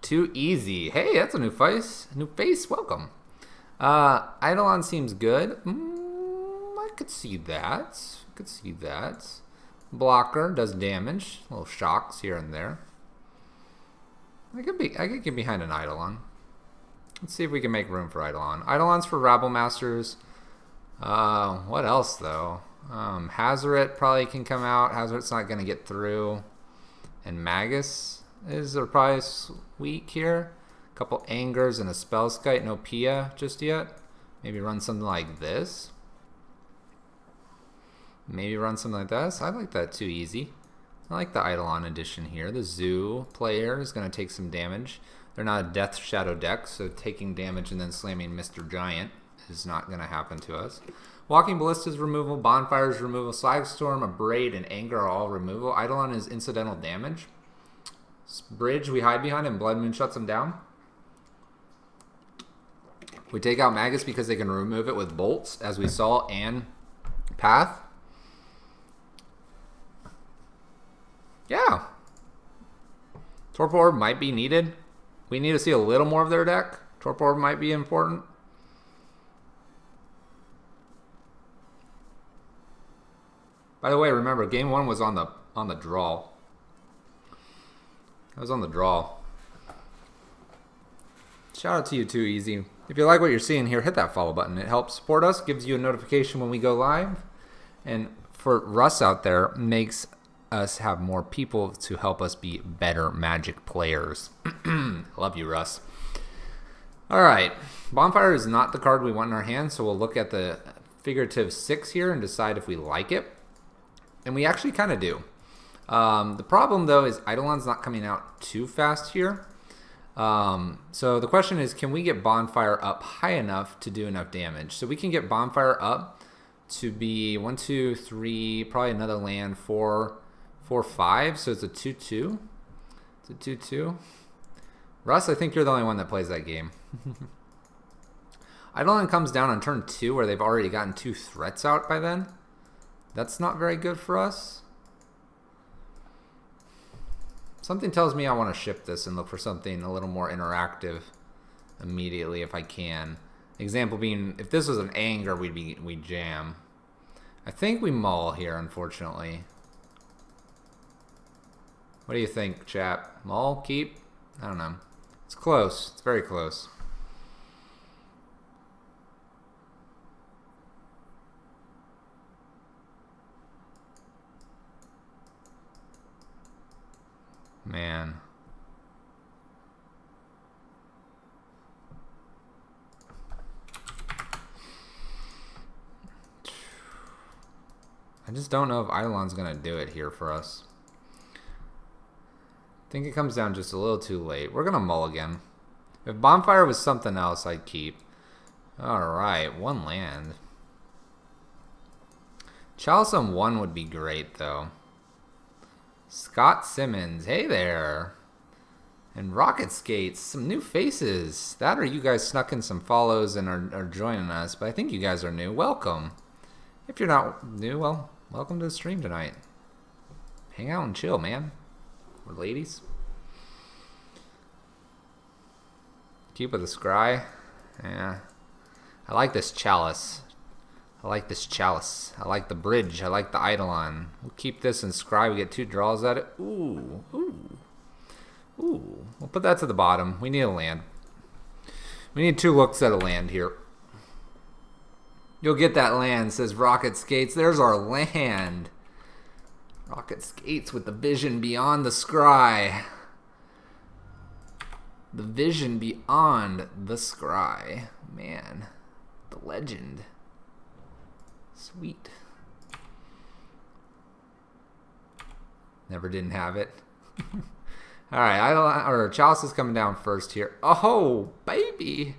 Too easy. Hey, that's a new face. New face. Welcome. Eidolon seems good. I could see that. Could see that. Blocker does damage. Little shocks here and there. I could get behind an Eidolon. Let's see if we can make room for Eidolon. Eidolon's for Rabble Masters. What else though? Hazoret probably can come out. Hazoret's not gonna get through. And Magus is probably weak here. A couple Angers and a Spellskite. No Pia just yet. Maybe run something like this. Maybe run something like this. I like that too easy. I like the Eidolon edition here. The Zoo player is going to take some damage. They're not a Death Shadow deck, so taking damage and then slamming Mr. Giant is not going to happen to us. Walking Ballista's removal, Bonfire's removal, Slagstorm, Abrade, and Anger are all removal. Eidolon is incidental damage. Bridge we hide behind and Blood Moon shuts them down. We take out Magus because they can remove it with bolts, as we saw, and Path. Yeah. Torpor Orb might be needed. We need to see a little more of their deck. Torpor Orb might be important. By the way, remember, game 1 was on the draw. It was on the draw. Shout out to you too, Easy. If you like what you're seeing here, hit that follow button. It helps support us, gives you a notification when we go live. And for Russ out there, makes us have more people to help us be better Magic players. Love you, Russ. All right. Bonfire is not the card we want in our hand, so we'll look at the figurative 6 here and decide if we like it. And we actually kind of do. The problem, though, is Eidolon's not coming out too fast here. So the question is, can we get Bonfire up high enough to do enough damage? So we can get Bonfire up to be 1, 2, 3, probably another land, 4, 5. So it's a 2-2. It's a 2-2. Russ, I think you're the only one that plays that game. Eidolon comes down on turn 2 where they've already gotten 2 threats out by then. That's not very good for us. Something tells me I want to ship this and look for something a little more interactive immediately if I can. Example being, if this was an Anger, we'd jam. I think we mull here, unfortunately. What do you think, chat? Mull? Keep? I don't know. It's close. It's very close. Man. I just don't know if Eidolon's going to do it here for us. I think it comes down just a little too late. We're going to mulligan. If Bonfire was something else, I'd keep. Alright, 1 land. Chalice on 1 would be great, though. Scott Simmons, hey there. And Rocket Skates, some new faces. That or you guys snuck in some follows and are joining us, but I think you guys are new. Welcome. If you're not new, well, welcome to the stream tonight. Hang out and chill, man. Or ladies. Keep with the scry. Yeah. I like this Chalice. I like this Chalice. I like the bridge. I like the Eidolon. We'll keep this in scry. We get 2 draws at it. Ooh. Ooh. Ooh. We'll put that to the bottom. We need a land. We need 2 looks at a land here. You'll get that land, says Rocket Skates. There's our land. Rocket Skates with the vision beyond the scry. The vision beyond the scry. Man. The legend. Sweet. Never didn't have it. Alright, Chalice is coming down first here. Oh, baby.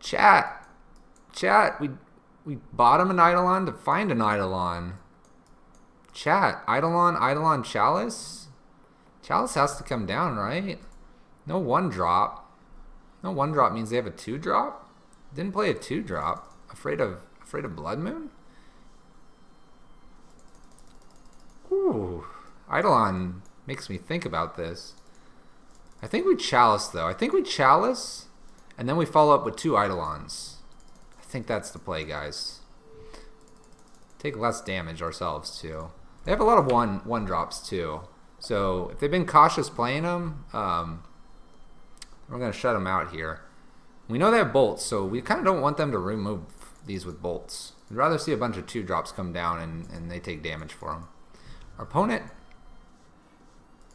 Chat, we bottom an Eidolon to find an Eidolon. Chat, Eidolon, Chalice? Chalice has to come down, right? No 1-drop. No 1-drop means they have a 2-drop? Didn't play a 2-drop. Afraid of Blood Moon? Ooh. Eidolon makes me think about this. I think we Chalice, though. I think we Chalice, and then we follow up with 2 Eidolons. I think that's the play, guys. Take less damage ourselves, too. They have a lot of 1-drops, too. So if they've been cautious playing them, we're going to shut them out here. We know they have bolts, so we kind of don't want them to remove these with bolts. We'd rather see a bunch of 2-drops come down and they take damage for them. Our opponent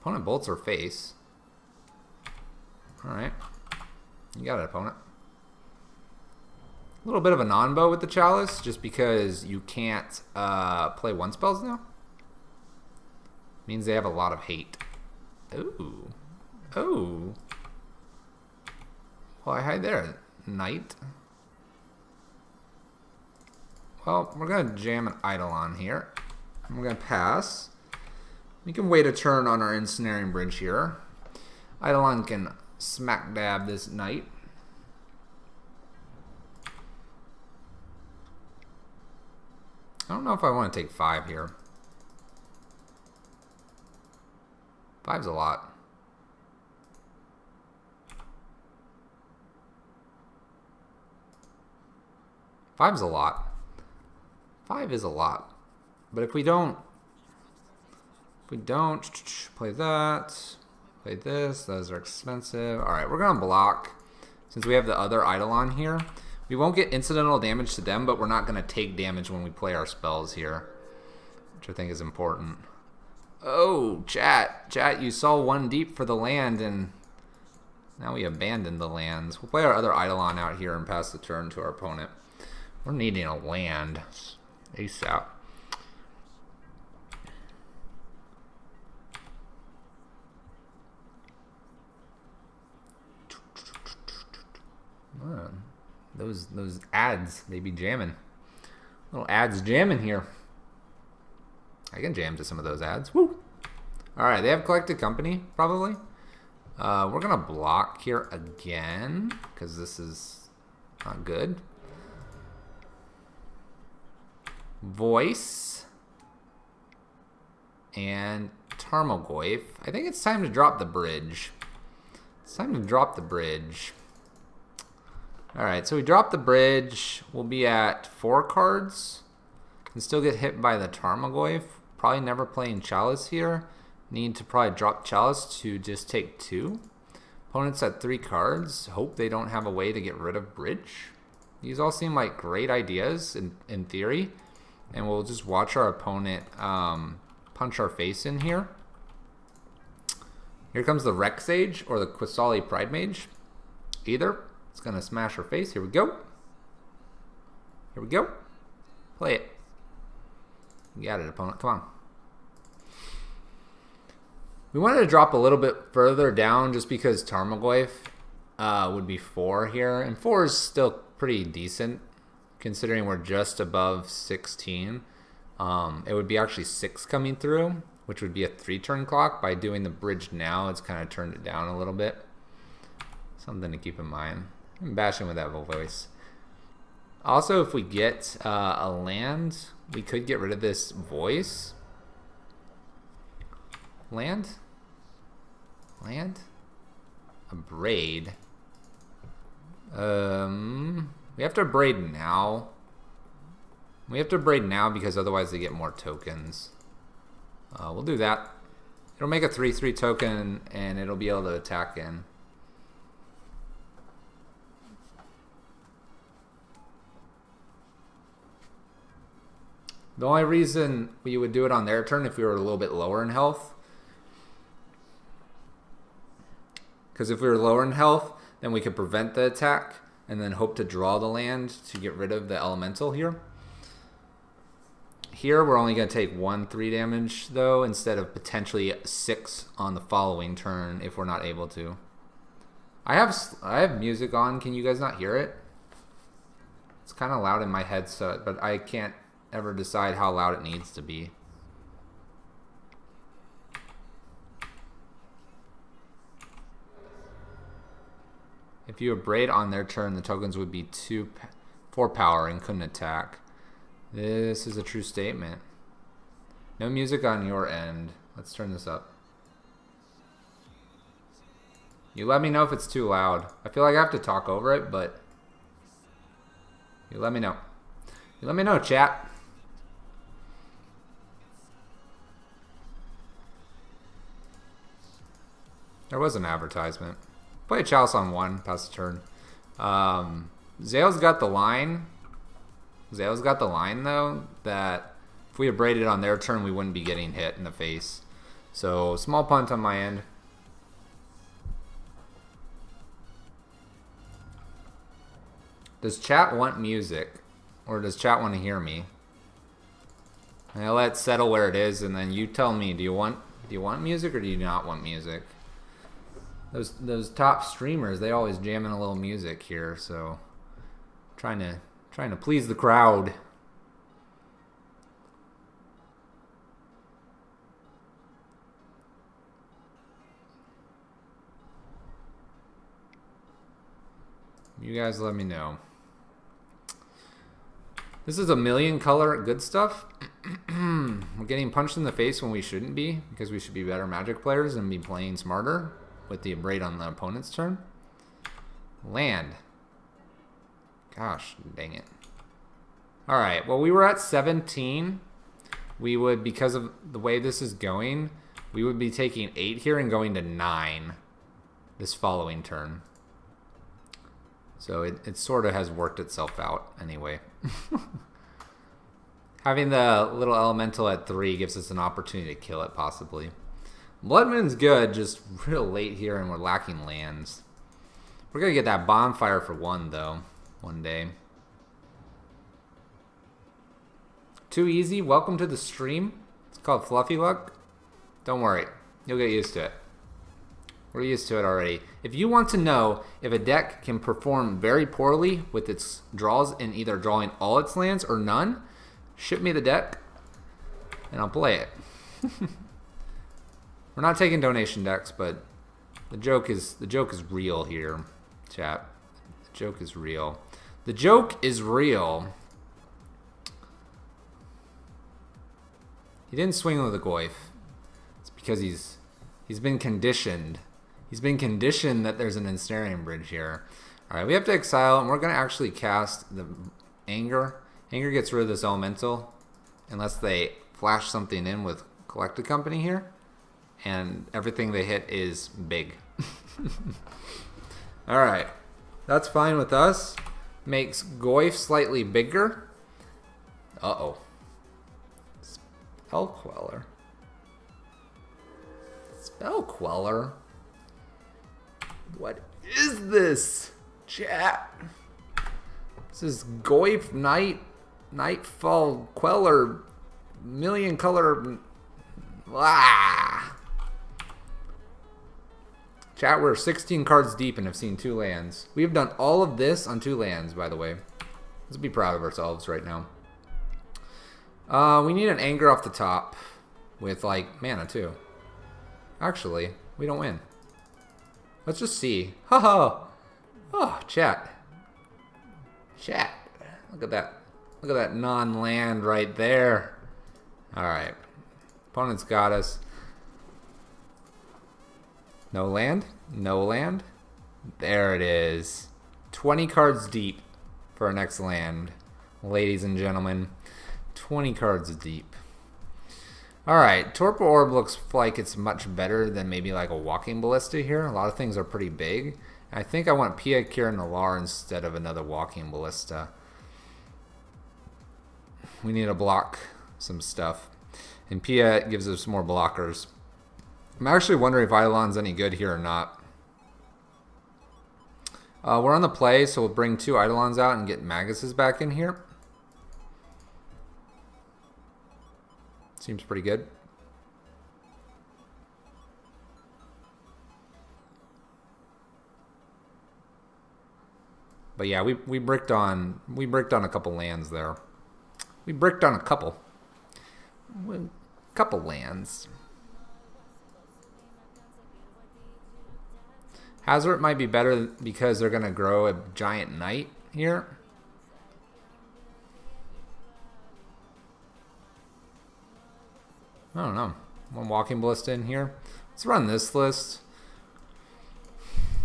bolts our face. Alright. You got it, opponent. A little bit of a non-bow with the Chalice, just because you can't play 1 spells now. Means they have a lot of hate. Ooh. Oh. Well, I hide there. Knight. Well, we're going to jam an Eidolon here. And we're going to pass. We can wait a turn on our Ensnaring Bridge here. Eidolon can smack dab this knight. I don't know if I want to take 5 here. 5's a lot. Five's a lot. 5 is a lot. But if we don't play that, play this, those are expensive. Alright, we're gonna block. Since we have the other Eidolon here, we won't get incidental damage to them, but we're not gonna take damage when we play our spells here, which I think is important. Oh, chat, you saw 1 deep for the land, and now we abandoned the lands. We'll play our other Eidolon out here and pass the turn to our opponent. We're needing a land ASAP. Those ads, they be jamming. Little ads jamming here. I can jam to some of those ads. Woo! Alright, they have Collected Company, probably. We're going to block here again, because this is not good. Voice. And Tarmogoyf. I think it's time to drop the bridge. It's time to drop the bridge. Alright, so we drop the bridge. We'll be at 4 cards. Can still get hit by the Tarmogoyf. Probably never playing Chalice here. Need to probably drop Chalice to just take 2. Opponents at 3 cards. Hope they don't have a way to get rid of bridge. These all seem like great ideas in theory. And we'll just watch our opponent punch our face in here. Here comes the Rexage or the Qasali Pridemage. Either. It's going to smash her face. Here we go. Here we go. Play it. You got it, opponent. Come on. We wanted to drop a little bit further down just because Tarmogoyf would be 4 here. And 4 is still pretty decent considering we're just above 16. It would be actually 6 coming through, which would be a 3-turn clock. By doing the bridge now, it's kind of turned it down a little bit. Something to keep in mind. I'm bashing with that voice. Also, if we get a land, we could get rid of this voice. Land? A braid. We have to braid now. We have to braid now because otherwise they get more tokens. We'll do that. It'll make a 3/3 token and it'll be able to attack in. The only reason we would do it on their turn if we were a little bit lower in health. Because if we were lower in health, then we could prevent the attack and then hope to draw the land to get rid of the elemental here. Here we're only going to take 1 3 damage though, instead of potentially 6 on the following turn if we're not able to. I have music on. Can you guys not hear it? It's kind of loud in my headset, but I can't ever decide how loud it needs to be. If you braid on their turn, the tokens would be 4 power and couldn't attack. This is a true statement. No music on your end. Let's turn this up. You let me know if it's too loud. I feel like I have to talk over it, but you let me know. You let me know, chat. There was an advertisement. Play a Chalice on 1, pass the turn. Zale's got the line. Zale's got the line, though, that if we had braided on their turn, we wouldn't be getting hit in the face. So, small punt on my end. Does chat want music? Or does chat want to hear me? I'll let it settle where it is, and then you tell me, do you want music or do you not want music? Those top streamers, they always jamming a little music here, so trying to please the crowd. You guys let me know. This is a million color good stuff. We're getting punched in the face when we shouldn't be, because we should be better Magic players and be playing smarter with the Abrade on the opponent's turn. Land. Gosh, dang it. Alright, well, we were at 17. We would, because of the way this is going, we would be taking 8 here and going to 9 this following turn. So it sort of has worked itself out anyway. Having the little elemental at 3 gives us an opportunity to kill it, possibly. Blood Moon's good, just real late here, and we're lacking lands. We're going to get that bonfire for 1, though, one day. Too easy. Welcome to the stream. It's called Fluffy Luck. Don't worry. You'll get used to it. We're used to it already. If you want to know if a deck can perform very poorly with its draws in either drawing all its lands or none, ship me the deck and I'll play it. We're not taking donation decks, but the joke is real here, chat. The joke is real. The joke is real. He didn't swing with a Goyf. It's because he's been conditioned. He's been conditioned that there's an Ensnaring Bridge here. Alright, we have to exile, and we're going to actually cast the Anger. Anger gets rid of this elemental, unless they flash something in with Collected Company here. And everything they hit is big. Alright, that's fine with us. Makes Goyf slightly bigger. Uh-oh. Spell Queller. Spell Queller? What is this? Chat. This is Goyf Nightfall Queller million color. Ah. Chat, we're 16 cards deep and have seen 2 lands. We have done all of this on 2 lands, by the way. Let's be proud of ourselves right now. We need an Anger off the top with, like, mana, too. Actually, we don't win. Let's just see. Haha! Oh, chat. Chat. Look at that. Look at that non-land right there. Alright. Opponent's got us. No land? No land? There it is. 20 cards deep for our next land. Ladies and gentlemen. 20 cards deep. Alright, Torpor Orb looks like it's much better than maybe like a Walking Ballista here. A lot of things are pretty big. I think I want Pia Kira Nalaar instead of another Walking Ballista. We need to block some stuff. And Pia gives us more blockers. I'm actually wondering if Eidolon's any good here or not. We're on the play, so we'll bring 2 Eidolons out and get Magus's back in here. Seems pretty good. But yeah, we bricked on a couple lands there. We bricked on a couple lands. Hazoret might be better because they're gonna grow a giant knight here. I don't know. One Walking Ballista in here. Let's run this list.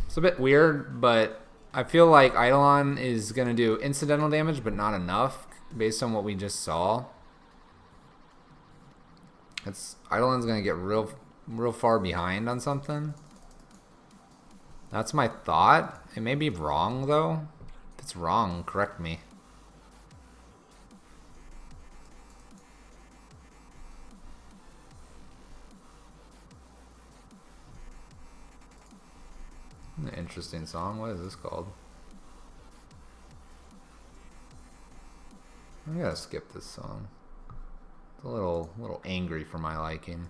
It's a bit weird, but I feel like Eidolon is going to do incidental damage, but not enough, based on what we just saw. Eidolon's going to get real far behind on something. That's my thought. It may be wrong, though. If it's wrong, correct me. An interesting song. What is this called? I gotta skip this song. It's a little angry for my liking.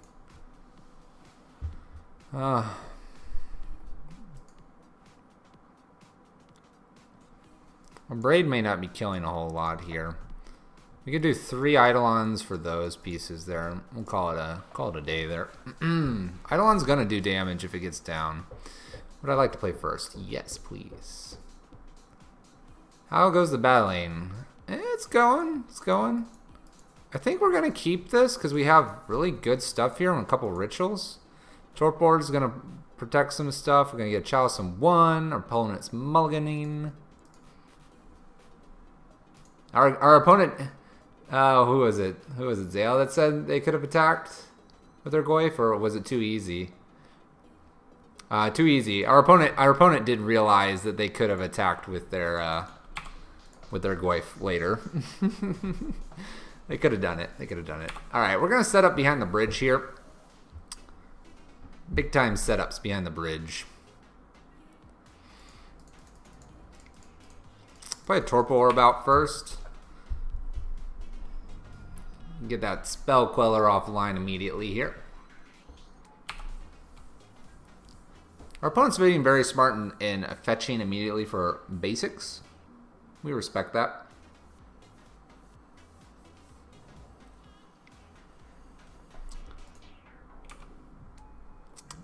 Abrade may not be killing a whole lot here. We could do 3 Eidolons for those pieces there. We'll call it a day there. Eidolon's gonna do damage if it gets down. Would I like to play first? Yes, please. How goes the battling? It's going. It's going. I think we're going to keep this because we have really good stuff here and a couple rituals. Torp board is going to protect some stuff. We're going to get Chalice on 1. Our opponent's mulliganing. Our opponent... who was it? Who was it? Zale that said they could have attacked with their Goyf, or was it too easy? Too easy. Our opponent did realize that they could have attacked with their Goyf later. They could have done it. They could have done it. All right, we're gonna set up behind the bridge here. Big time setups behind the bridge. Play a Torpor Orb out first. Get that Spell Queller offline immediately here. Our opponent's being very smart in fetching immediately for basics. We respect that.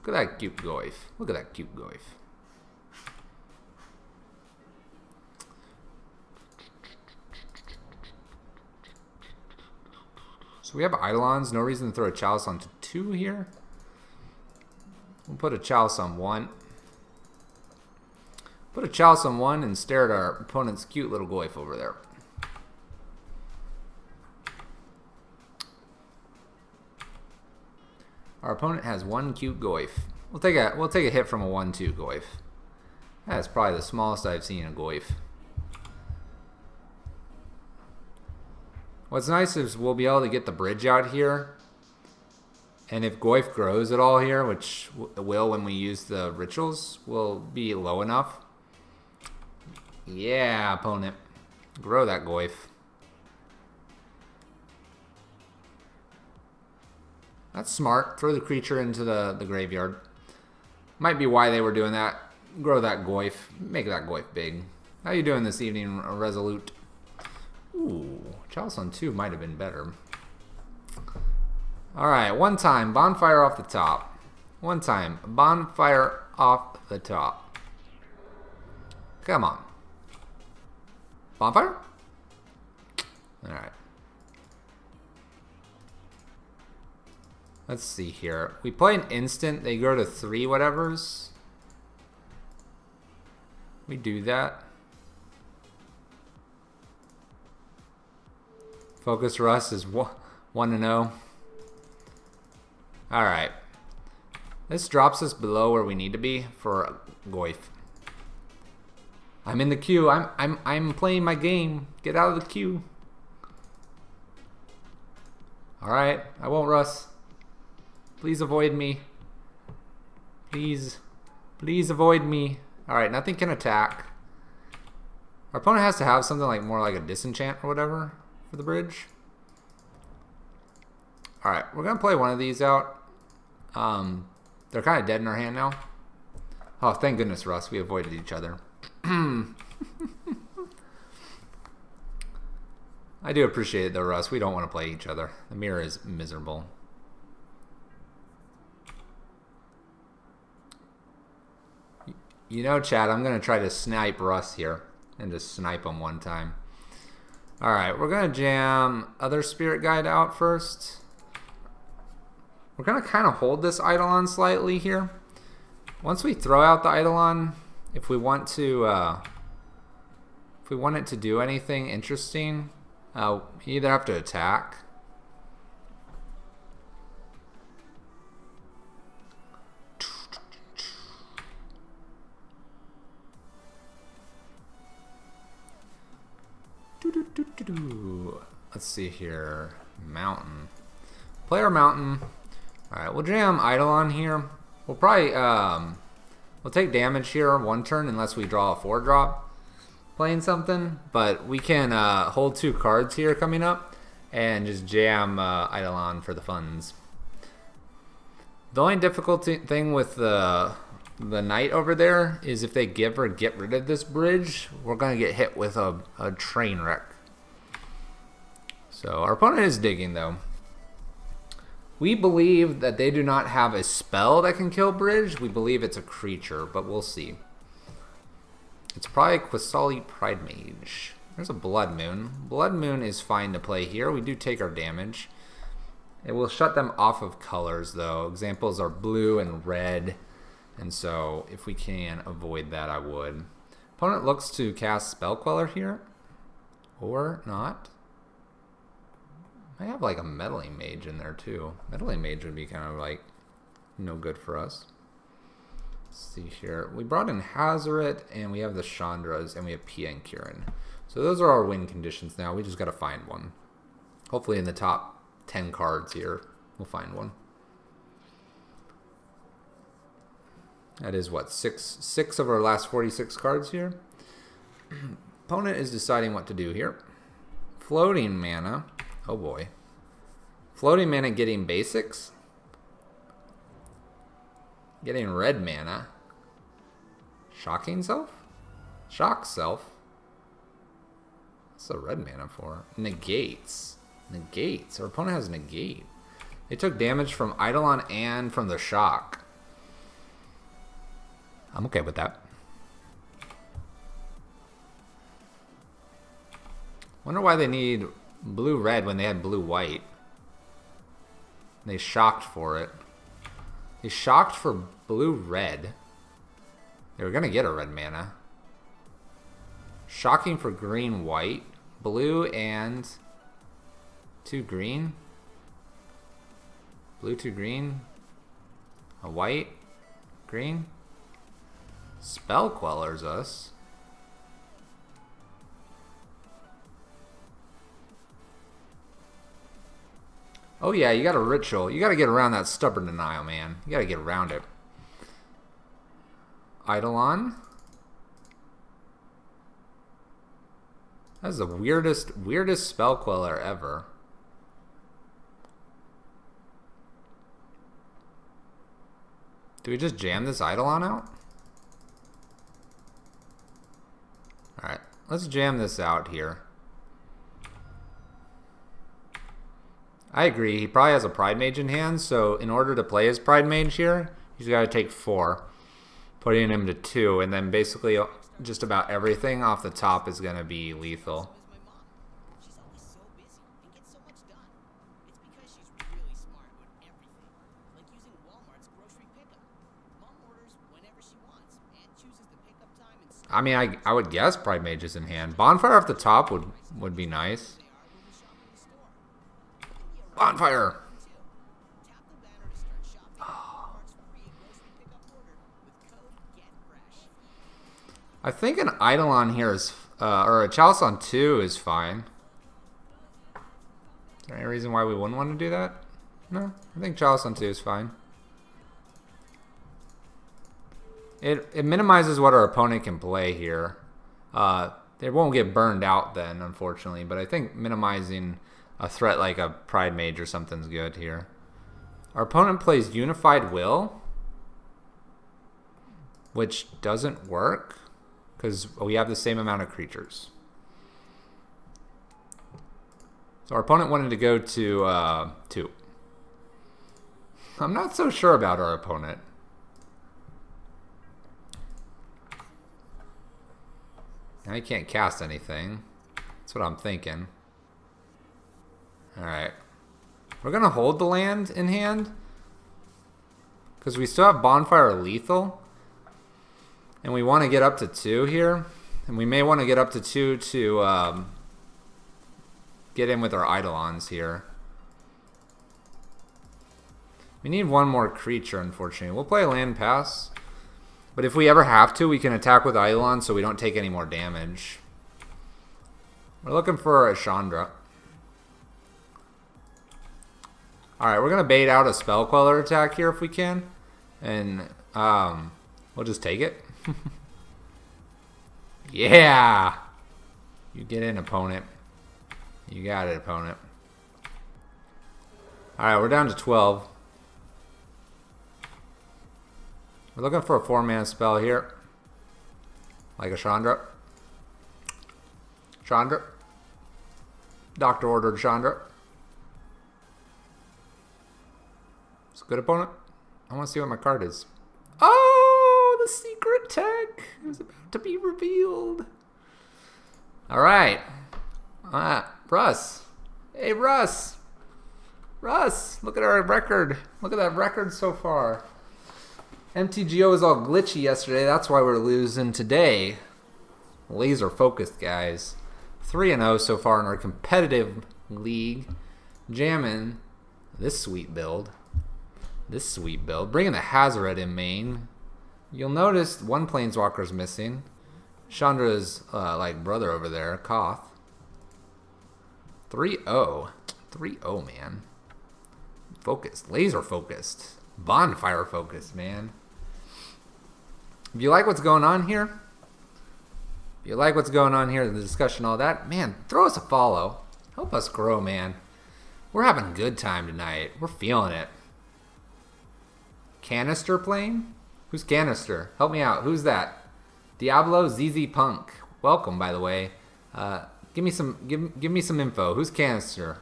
Look at that cute Goyf. Look at that cute Goyf. So we have Eidolons. No reason to throw a Chalice onto 2 here. We'll put a Chalice on 1. Put a Chalice on 1 and stare at our opponent's cute little Goyf over there. Our opponent has 1 cute Goyf. We'll take a hit from a 1/2 Goyf. That's probably the smallest I've seen a Goyf. What's nice is we'll be able to get the bridge out here. And if Goyf grows at all here, which will when we use the rituals, will be low enough. Yeah, opponent. Grow that Goyf. That's smart. Throw the creature into the graveyard. Might be why they were doing that. Grow that Goyf. Make that Goyf big. How you doing this evening, Resolute? Ooh, Chalice on 2 might have been better. Alright, one time. Bonfire off the top. One time. Bonfire off the top. Come on. Bonfire? Alright. Let's see here. We play an instant. They go to 3 whatevers. We do that. Focus Russ is 1-0. Alright. This drops us below where we need to be for Goyf. I'm in the queue. I'm playing my game. Get out of the queue. Alright. I won't Russ. Please avoid me. Please. Please avoid me. Alright, nothing can attack. Our opponent has to have something like more like a disenchant or whatever for the bridge. Alright, we're going to play one of these out. They're kind of dead in our hand now. Oh, thank goodness, Russ. We avoided each other. I do appreciate it, though, Russ. We don't want to play each other. The mirror is miserable. You know, Chad, I'm going to try to snipe Russ here. And just snipe him one time. Alright, we're going to jam Other Spirit Guide out first. We're going to kind of hold this Eidolon slightly here. Once we throw out the Eidolon, if we want it to do anything interesting, you either have to attack. Let's see here. Mountain. Player Mountain. Alright, we'll jam Eidolon here. We'll probably we'll take damage here one turn unless we draw a 4-drop playing something. But we can hold 2 cards here coming up and just jam Eidolon for the funds. The only difficulty thing with the knight over there is if they give or get rid of this bridge, we're going to get hit with a train wreck. So our opponent is digging though. We believe that they do not have a spell that can kill bridge. We believe it's a creature, but we'll see. It's probably Qasali Pridemage. There's a Blood Moon. Blood Moon is fine to play here. We do take our damage. It will shut them off of colors, though. Examples are blue and red. And so, if we can avoid that, I would. Opponent looks to cast Spell Queller here. Or not. I have like a Meddling Mage in there, too. Meddling Mage would be kind of like no good for us. Let's see here. We brought in Hazoret, and we have the Chandras, and we have Piankirin. So those are our win conditions now. We just got to find one. Hopefully in the top 10 cards here, we'll find one. That is what, six of our last 46 cards here. Opponent is deciding what to do here. Floating mana. Oh boy. Floating mana getting basics. Getting red mana. Shocking Self? Shock Self. What's the red mana for? Negates. Negates. Our opponent has negate. They took damage from Eidolon and from the shock. I'm okay with that. Wonder why they need blue-red when they had blue-white. They shocked for it. They shocked for blue-red. They were going to get a red mana. Shocking for green-white. Blue and 2 green. Blue 2 green. A white. Green. Spell Queller's us. Oh yeah, you got a ritual. You got to get around that stubborn denial, man. You got to get around it. Eidolon. That's the weirdest spell queller ever. Do we just jam this Eidolon out? Alright, let's jam this out here. I agree. He probably has a Pridemage in hand, so in order to play his Pridemage here, he's got to take 4, putting him to 2, and then basically just about everything off the top is going to be lethal. I mean, I would guess Pridemage is in hand. Bonfire off the top would be nice. Bonfire! Oh. I think an Eidolon here is, or a Chalice on 2 is fine. Is there any reason why we wouldn't want to do that? No, I think Chalice on 2 is fine. It minimizes what our opponent can play here. They won't get burned out then, unfortunately, but I think minimizing a threat like a Pridemage or something's good here. Our opponent plays Unified Will, which doesn't work because we have the same amount of creatures. So our opponent wanted to go to 2. I'm not so sure about our opponent. Now he can't cast anything. That's what I'm thinking. Alright. We're going to hold the land in hand. Because we still have Bonfire lethal. And we want to get up to 2 here. And we may want to get up to 2 to get in with our Eidolons here. We need one more creature, unfortunately. We'll play land pass. But if we ever have to, we can attack with Eidolon so we don't take any more damage. We're looking for a Chandra. Alright, we're going to bait out a Spell Queller attack here if we can. And we'll just take it. Yeah! You get in, opponent. You got it, opponent. Alright, we're down to 12. We're looking for a 4-mana spell here. Like a Chandra. Chandra. Doctor ordered Chandra. It's a good opponent. I want to see what my card is. Oh, the secret tag deck. It was about to be revealed. All right. Russ. Hey, Russ. Russ, look at our record. Look at that record so far. MTGO was all glitchy yesterday. That's why we're losing today. Laser focused, guys. 3-0 so far in our competitive league. Jamming this sweet build. Bringing the Hazoret in main. You'll notice one Planeswalker's missing. Chandra's like brother over there, Koth. 3-0. 3-0, man. Focused. Laser focused. Bonfire focused, man. If you like what's going on here, the discussion, all that, man, throw us a follow. Help us grow, man. We're having a good time tonight. We're feeling it. Canister playing? Who's Canister? Help me out. Who's that? Diablo ZZ Punk. Welcome, by the way. Give me some info. Who's Canister?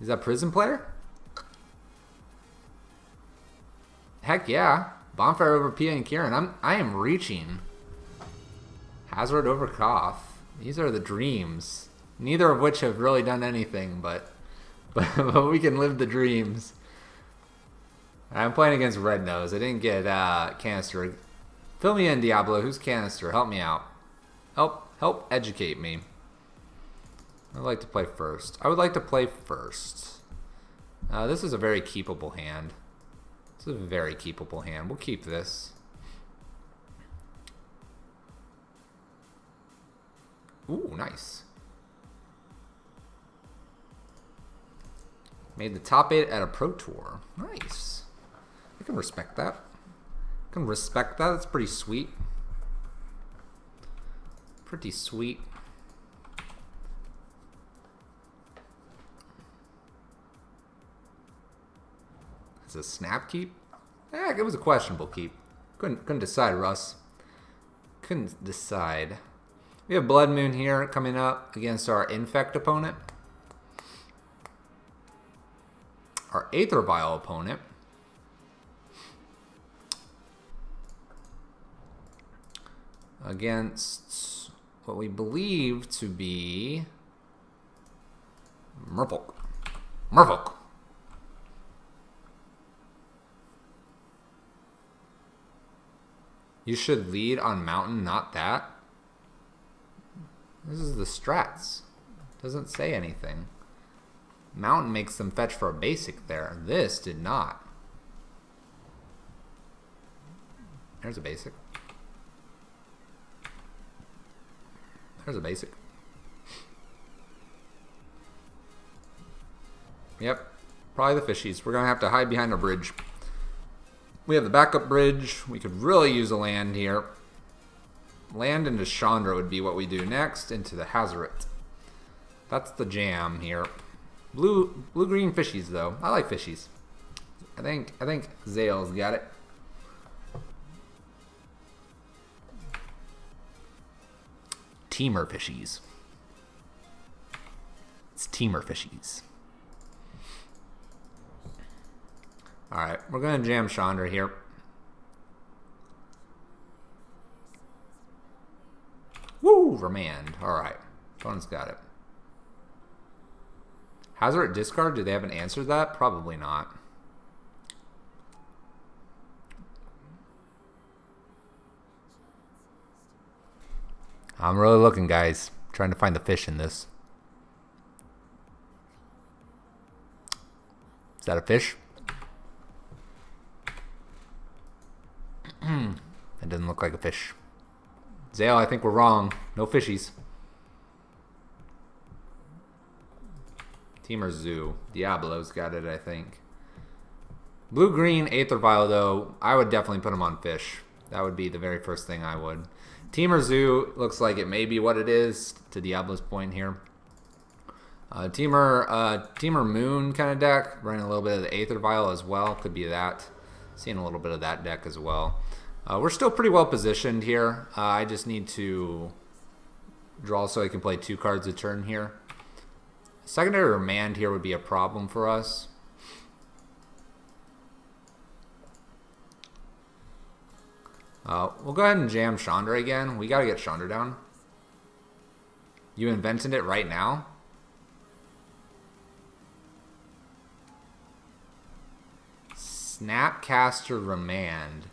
Is that Prison player? Heck yeah. Bonfire over Pia and Kieran. I am reaching. Hazoret over Koth. These are the dreams. Neither of which have really done anything, but we can live the dreams. I'm playing against Red Nose. I didn't get Canister. Fill me in, Diablo. Who's Canister? Help me out. Help educate me. I'd like to play first. This is a very keepable hand. We'll keep this. Ooh, nice. Made the top 8 at a Pro Tour. Nice. I can respect that. That's pretty sweet. It's a snap keep? It was a questionable keep. Couldn't decide, Russ. Couldn't decide. We have Blood Moon here coming up against our Infect opponent. Our Aether Vial opponent. Against what we believe to be Merfolk. You should lead on Mountain, not that. This is the strats. Doesn't say anything. Mountain makes them fetch for a basic there. This did not. There's a basic. Yep. Probably the fishies. We're going to have to hide behind a bridge. We have the backup bridge. We could really use a land here. Land into Chandra would be what we do next. Into the Hazoret. That's the jam here. Blue-green fishies, though. I like fishies. I think Zale's got it. Teamer fishies. It's Teamer fishies. Alright, we're going to jam Chandra here. Woo! Remand. Alright. Opponent's got it. Hazoret discard? Do they have an answer to that? Probably not. I'm really looking, guys. Trying to find the fish in this. Is that a fish? It doesn't look like a fish. Zale, I think we're wrong. No fishies. Teamer Zoo. Diablo's got it, I think. Blue-green Aether Vial, though, I would definitely put him on fish. That would be the very first thing I would. Teamer Zoo looks like it may be what it is, to Diablo's point here. Teamer Moon kind of deck, running a little bit of the Aether Vial as well. Could be that. Seeing a little bit of that deck as well. We're still pretty well positioned here. I just need to draw so I can play 2 cards a turn here. Secondary Remand here would be a problem for us. We'll go ahead and jam Chandra again. We gotta get Chandra down. You invented it right now? Snapcaster Remand.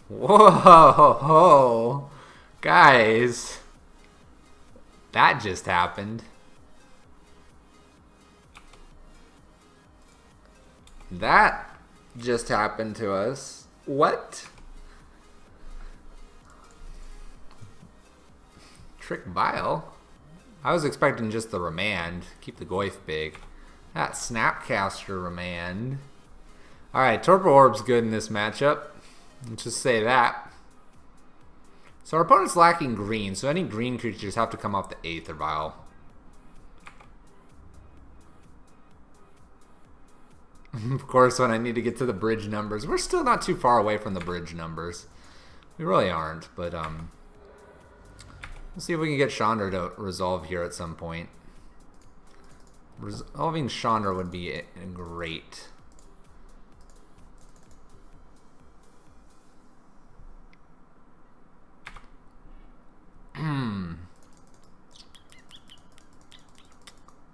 Whoa! Guys. That just happened. That just happened to us. What? Trick Bile? I was expecting just the Remand. Keep the Goyf big. That Snapcaster Remand. Alright, Torpor Orb's good in this matchup. Let's just say that. So our opponent's lacking green, so any green creatures have to come off the Aether Vial. Of course, when I need to get to the bridge numbers. We're still not too far away from the bridge numbers. We really aren't, but we'll see if we can get Chandra to resolve here at some point. Resolving Chandra would be great.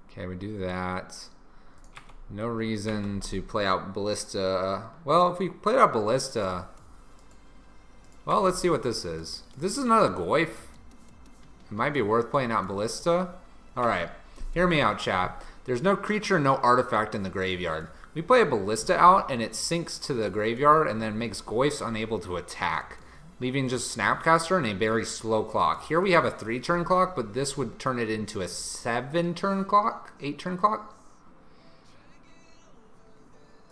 Okay, we do that. No reason to play out Ballista. Well, if we played out Ballista... Well, let's see what this is. If this is another Goyf, it might be worth playing out Ballista. Alright, hear me out, chat. There's no creature, no artifact in the graveyard. We play a Ballista out, and it sinks to the graveyard, and then makes Goyfs unable to attack, leaving just Snapcaster and a very slow clock. Here we have a 3-turn clock, but this would turn it into a 7-turn clock? 8-turn clock?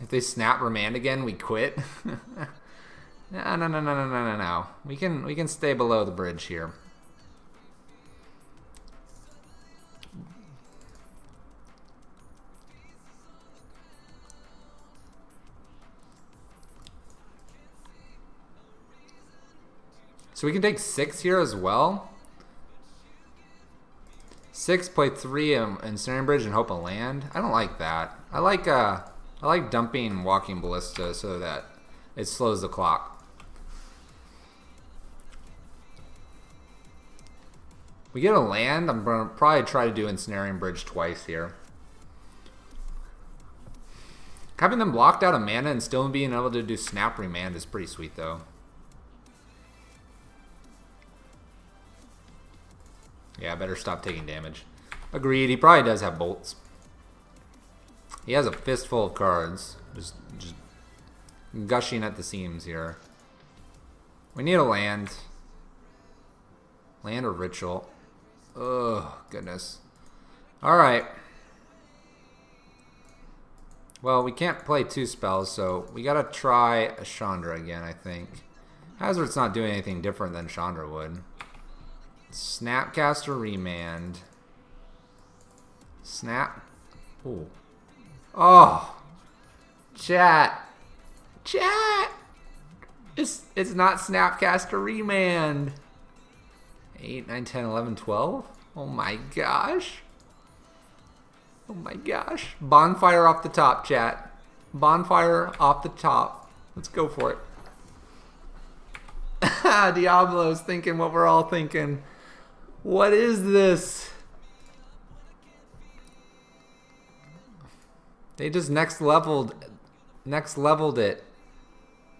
If they snap Remand again, we quit. No. We can stay below the bridge here. So we can take 6 here as well. 6, play 3 in Snaring Bridge and hope a land. I don't like that. I like dumping Walking Ballista so that it slows the clock. We get a land. I'm gonna probably try to do Ensnaring Bridge twice here. Having them blocked out of mana and still being able to do Snap Remand is pretty sweet though. Yeah, I better stop taking damage. Agreed, he probably does have bolts. He has a fistful of cards. Just gushing at the seams here. We need a land. Land or ritual. Oh, goodness. Alright. Well, we can't play 2 spells, so we gotta try a Chandra again, I think. Hazard's not doing anything different than Chandra would. Snapcaster Remand. Snap. Ooh. Oh. Chat. It's not Snapcaster Remand. 8, 9, 10, 11, 12? Oh my gosh. Oh my gosh. Bonfire off the top, chat. Bonfire off the top. Let's go for it. Diablo's thinking what we're all thinking. What is this? They just next leveled it.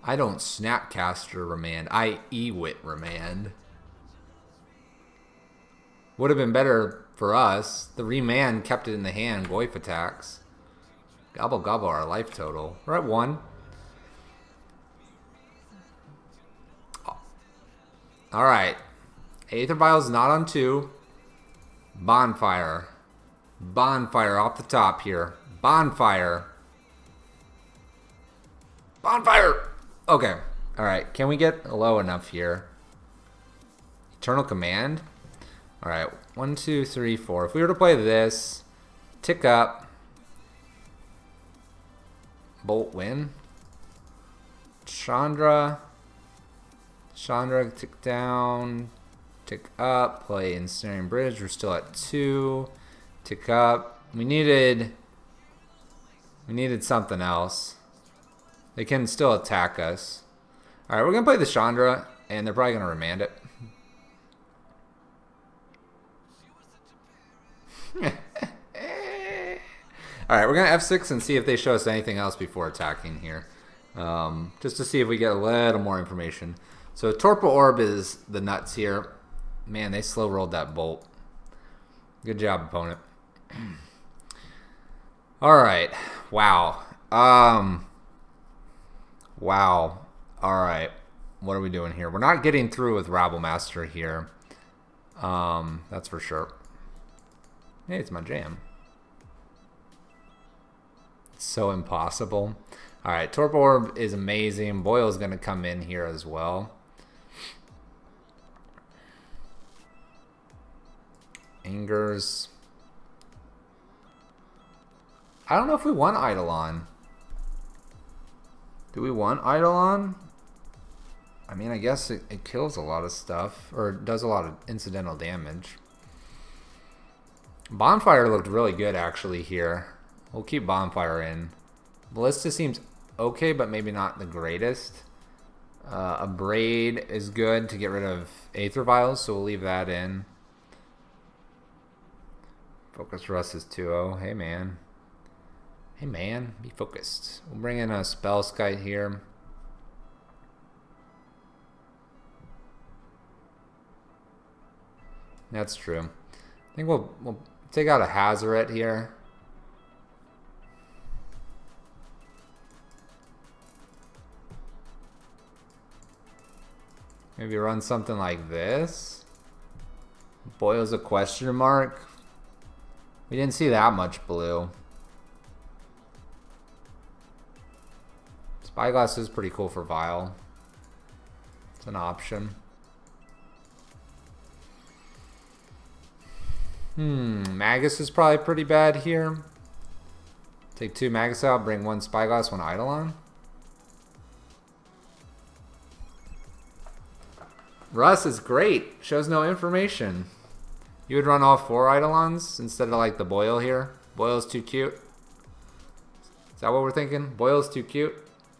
I don't Snapcaster Remand. I Ewit Remand. Would have been better for us. The Remand kept it in the hand. Goyf attacks. Gobble gobble our life total. We're at 1. Alright. Aether Vial's not on 2. Bonfire. Bonfire off the top here. Bonfire. Bonfire! Okay. Alright. Can we get low enough here? Eternal Command? Alright. 1, 2, 3, 4. If we were to play this, tick up. Bolt win. Chandra. Tick down. Tick up. Play Ensnaring Bridge. We're still at 2. Tick up. We needed something else. They can still attack us. All right, we're going to play the Chandra, and they're probably going to remand it. All right, we're going to F6 and see if they show us anything else before attacking here. Just to see if we get a little more information. So Torpor Orb is the nuts here. Man, they slow rolled that bolt. Good job, opponent. All right. Wow. Wow. All right. What are we doing here? We're not getting through with Rabblemaster here. That's for sure. Hey, it's my jam. It's so impossible. All right, Torpor Orb is amazing. Boyle's going to come in here as well. Angers. I don't know if we want Eidolon. Do we want Eidolon? I mean, I guess it kills a lot of stuff, or does a lot of incidental damage. Bonfire looked really good, actually, here. We'll keep Bonfire in. Ballista seems okay, but maybe not the greatest. A Braid is good to get rid of Aether Vials, so we'll leave that in. Focus Rust is 2-0. Hey, man. Hey, man. Be focused. We'll bring in a Spellskite here. That's true. I think we'll take out a Hazoret here. Maybe run something like this. Boyle's a question mark. We didn't see that much blue. Spyglass is pretty cool for Vial. It's an option. Magus is probably pretty bad here. Take 2 Magus out, bring 1 Spyglass, 1 Eidolon. Russ is great. Shows no information. You would run all 4 Eidolons instead of like the Boyle here. Boyle's too cute. Is that what we're thinking? Boyle's too cute.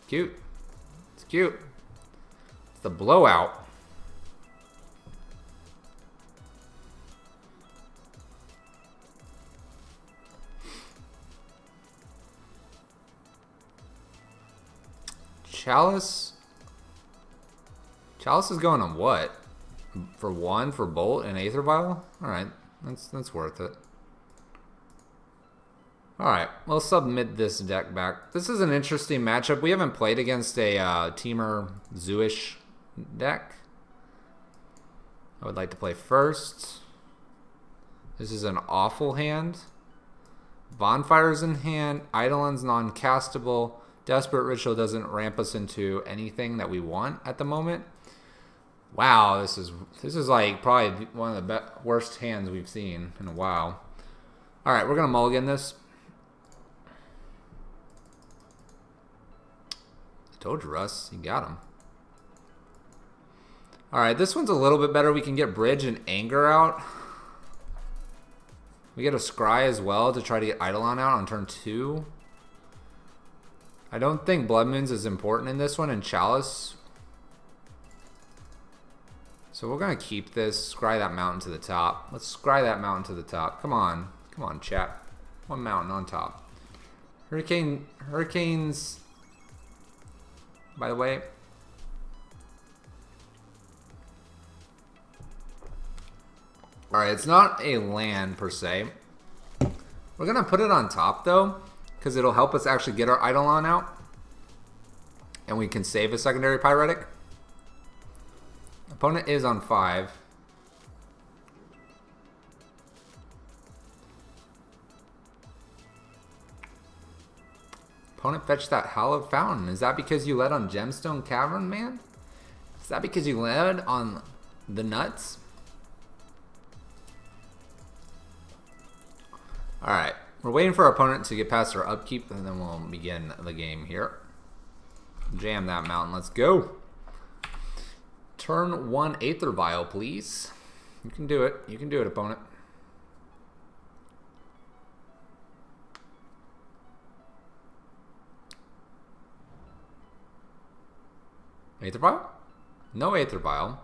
Cute. It's cute. It's the blowout. Chalice. Chalice is going on what? For 1 for Bolt and Aether Vial? Alright, that's worth it. Alright, we'll submit this deck back. This is an interesting matchup. We haven't played against a Temur Zoo-ish deck. I would like to play first. This is an awful hand. Bonfire's in hand. Eidolon's non-castable. Desperate Ritual doesn't ramp us into anything that we want at the moment. Wow, this is like probably one of the worst hands we've seen in a while. All right, we're gonna mulligan this. I told you, Russ, you got him. All right, this one's a little bit better. We can get Bridge and Anger out. We get a Scry as well to try to get Eidolon out on turn 2. I don't think Blood Moon's is important in this one, and Chalice. So we're going to keep this, scry that mountain to the top. Let's scry that mountain to the top. Come on. Come on, chat. 1 mountain on top. Hurricanes, by the way. Alright, it's not a land per se. We're going to put it on top, though, because it'll help us actually get our Eidolon out. And we can save a secondary Pyretic. Opponent is on 5. Opponent fetched that Hallowed Fountain. Is that because you led on Gemstone Cavern, man? Is that because you led on the nuts? Alright. We're waiting for our opponent to get past our upkeep, and then we'll begin the game here. Jam that mountain. Let's go. Turn 1 Aether Vial, please. You can do it. You can do it, opponent. Aether Vial? No Aether Vial.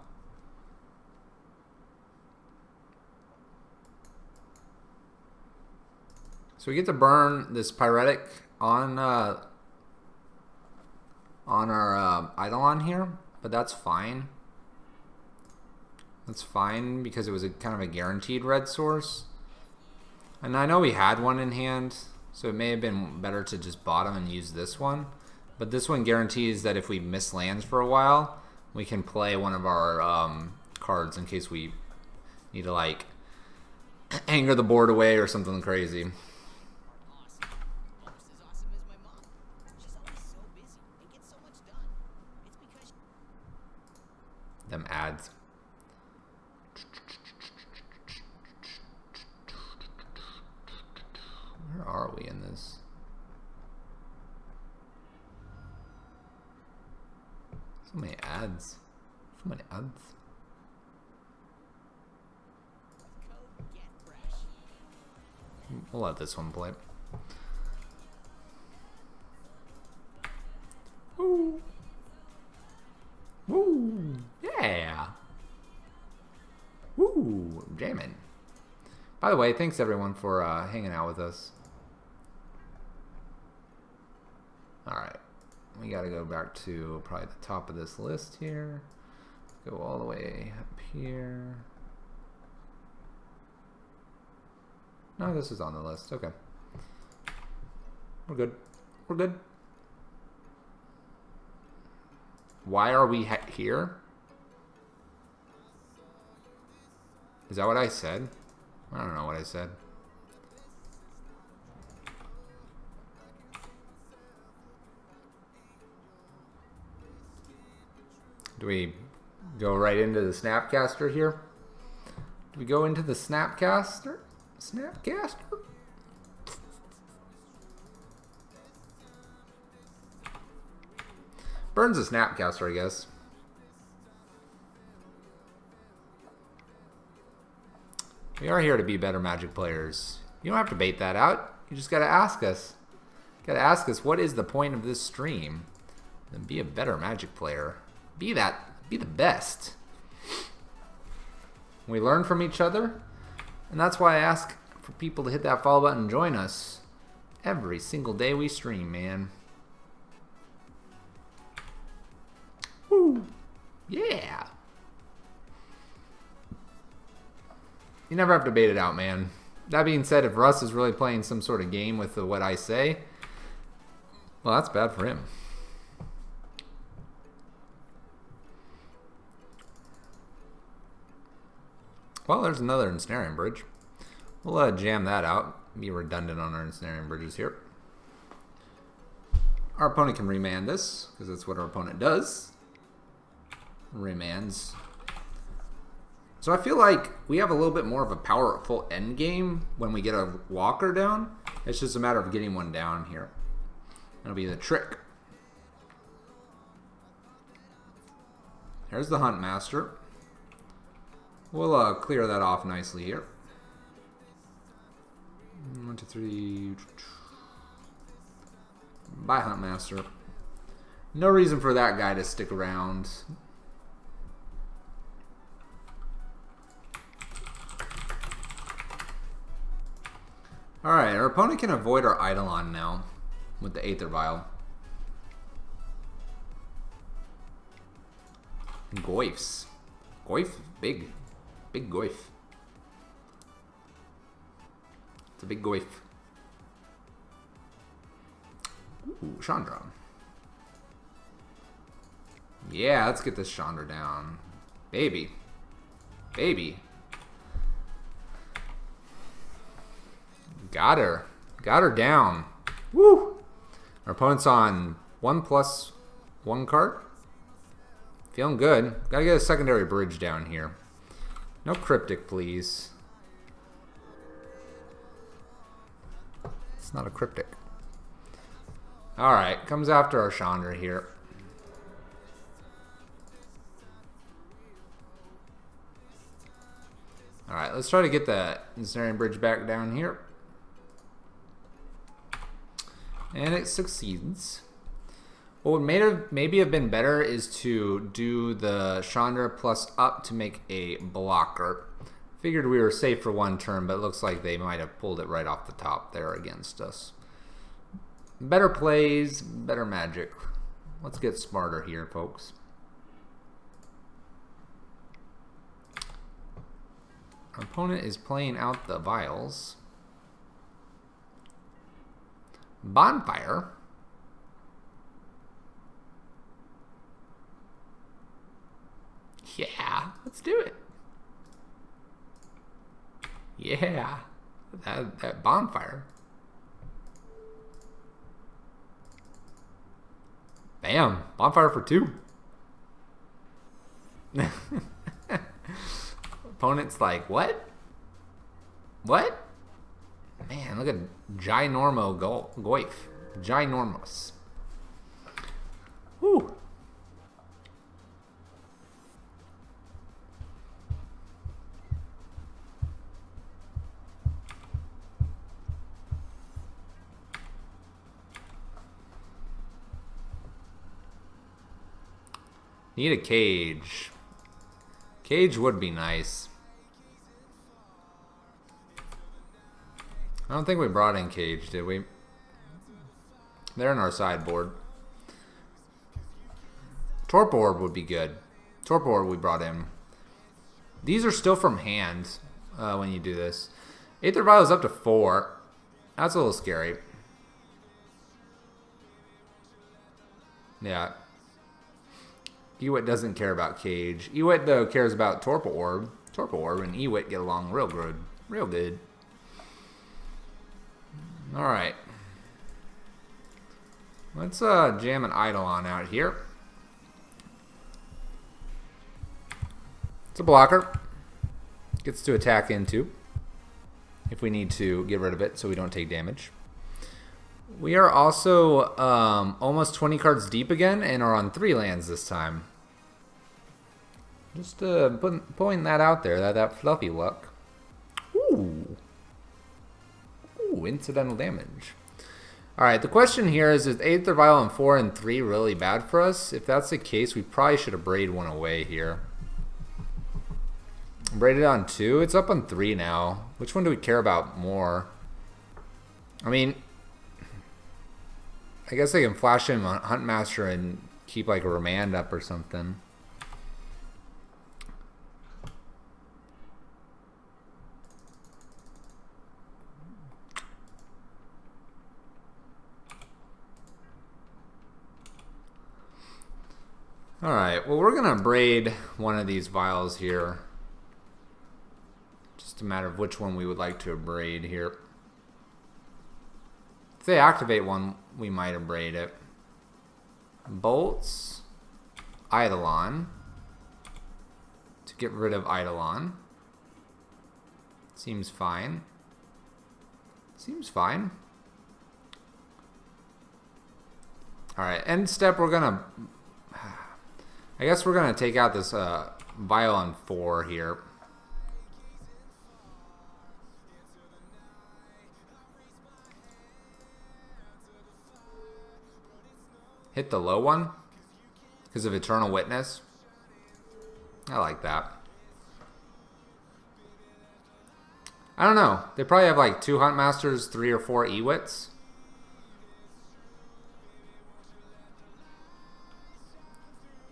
So we get to burn this Pyretic on our Eidolon here, but that's fine. That's fine because it was a kind of a guaranteed red source. And I know we had one in hand, so it may have been better to just bottom and use this one. But this one guarantees that if we miss lands for a while, we can play one of our cards in case we need to like anger the board away or something crazy. Them ads. Where are we in this? So many ads. So many ads. We'll let this one play. Woo! Woo! Yeah! Woo! Jamming. By the way, thanks everyone for hanging out with us. Alright. We gotta go back to probably the top of this list here. Go all the way up here. No, this is on the list. Okay. We're good. We're good. Why are we here? Is that what I said? I don't know what I said. Do we go right into the Snapcaster here? Do we go into the Snapcaster? Snapcaster? Burns a Snapcaster, I guess. We are here to be better Magic players. You don't have to bait that out. You just gotta ask us. You gotta ask us, what is the point of this stream? Then be a better Magic player. Be the best. We learn from each other, and that's why I ask for people to hit that follow button and join us every single day we stream, man. Woo! Yeah! You never have to bait it out, man. That being said, if Russ is really playing some sort of game with what I say, well, that's bad for him. Well, there's another ensnaring bridge. We'll jam that out. Be redundant on our ensnaring bridges here. Our opponent can remand this, because that's what our opponent does. Remands. So I feel like we have a little bit more of a powerful end game when we get a walker down. It's just a matter of getting one down here. That'll be the trick. Here's the Hunt Master. We'll clear that off nicely here. 1, 2, 3. Bye, Hunt Master. No reason for that guy to stick around. Alright, our opponent can avoid our Eidolon now with the Aether Vial. Goyfs. Goyf? Big. Big Goyf. It's a big Goyf. Ooh, Chandra. Yeah, let's get this Chandra down. Baby. Baby. Got her. Got her down. Woo! Our opponent's on 1+1 card. Feeling good. Gotta get a secondary bridge down here. No cryptic, please. It's not a cryptic. Alright, comes after our Chandra here. Alright, let's try to get that ensnaring bridge back down here. And it succeeds. What would maybe have been better is to do the Chandra plus up to make a blocker. Figured we were safe for one turn, but it looks like they might have pulled it right off the top there against us. Better plays, better magic. Let's get smarter here, folks. Our opponent is playing out the vials. Bonfire. Yeah, let's do it. Yeah, that bonfire. Bam, bonfire for 2. Opponent's like, what? What? Man, look at Ginormo Goif. Ginormous. Whew. Need a cage. Cage would be nice. I don't think we brought in cage, did we? They're in our sideboard. Torpor Orb would be good. Torpor Orb we brought in. These are still from hand when you do this. Aether Vial is up to 4. That's a little scary. Yeah. Ewit doesn't care about cage. Ewit, though, cares about Torpor Orb. Torpor Orb and Ewit get along real good. Real good. Alright. Let's jam an Eidolon out here. It's a blocker. Gets to attack into if we need to get rid of it so we don't take damage. We are also almost 20 cards deep again and are on 3 lands this time. Just pulling that out there, that fluffy luck. Ooh. Ooh, incidental damage. Alright, the question here is Aether Vial on 4 and 3 really bad for us? If that's the case, we probably should have braided one away here. Braided on 2? It's up on 3 now. Which one do we care about more? I mean, I guess I can flash him on Huntmaster and keep like a remand up or something. Alright, well we're going to braid one of these vials here. Just a matter of which one we would like to braid here. If they activate one, we might braid it. Bolts, Eidolon, to get rid of Eidolon. Seems fine. Seems fine. Alright, end step we're going to... I guess we're going to take out this Vial on 4 here. Hit the low one because of Eternal Witness. I like that. I don't know. They probably have like 2 Huntmasters, 3 or 4 Ewits.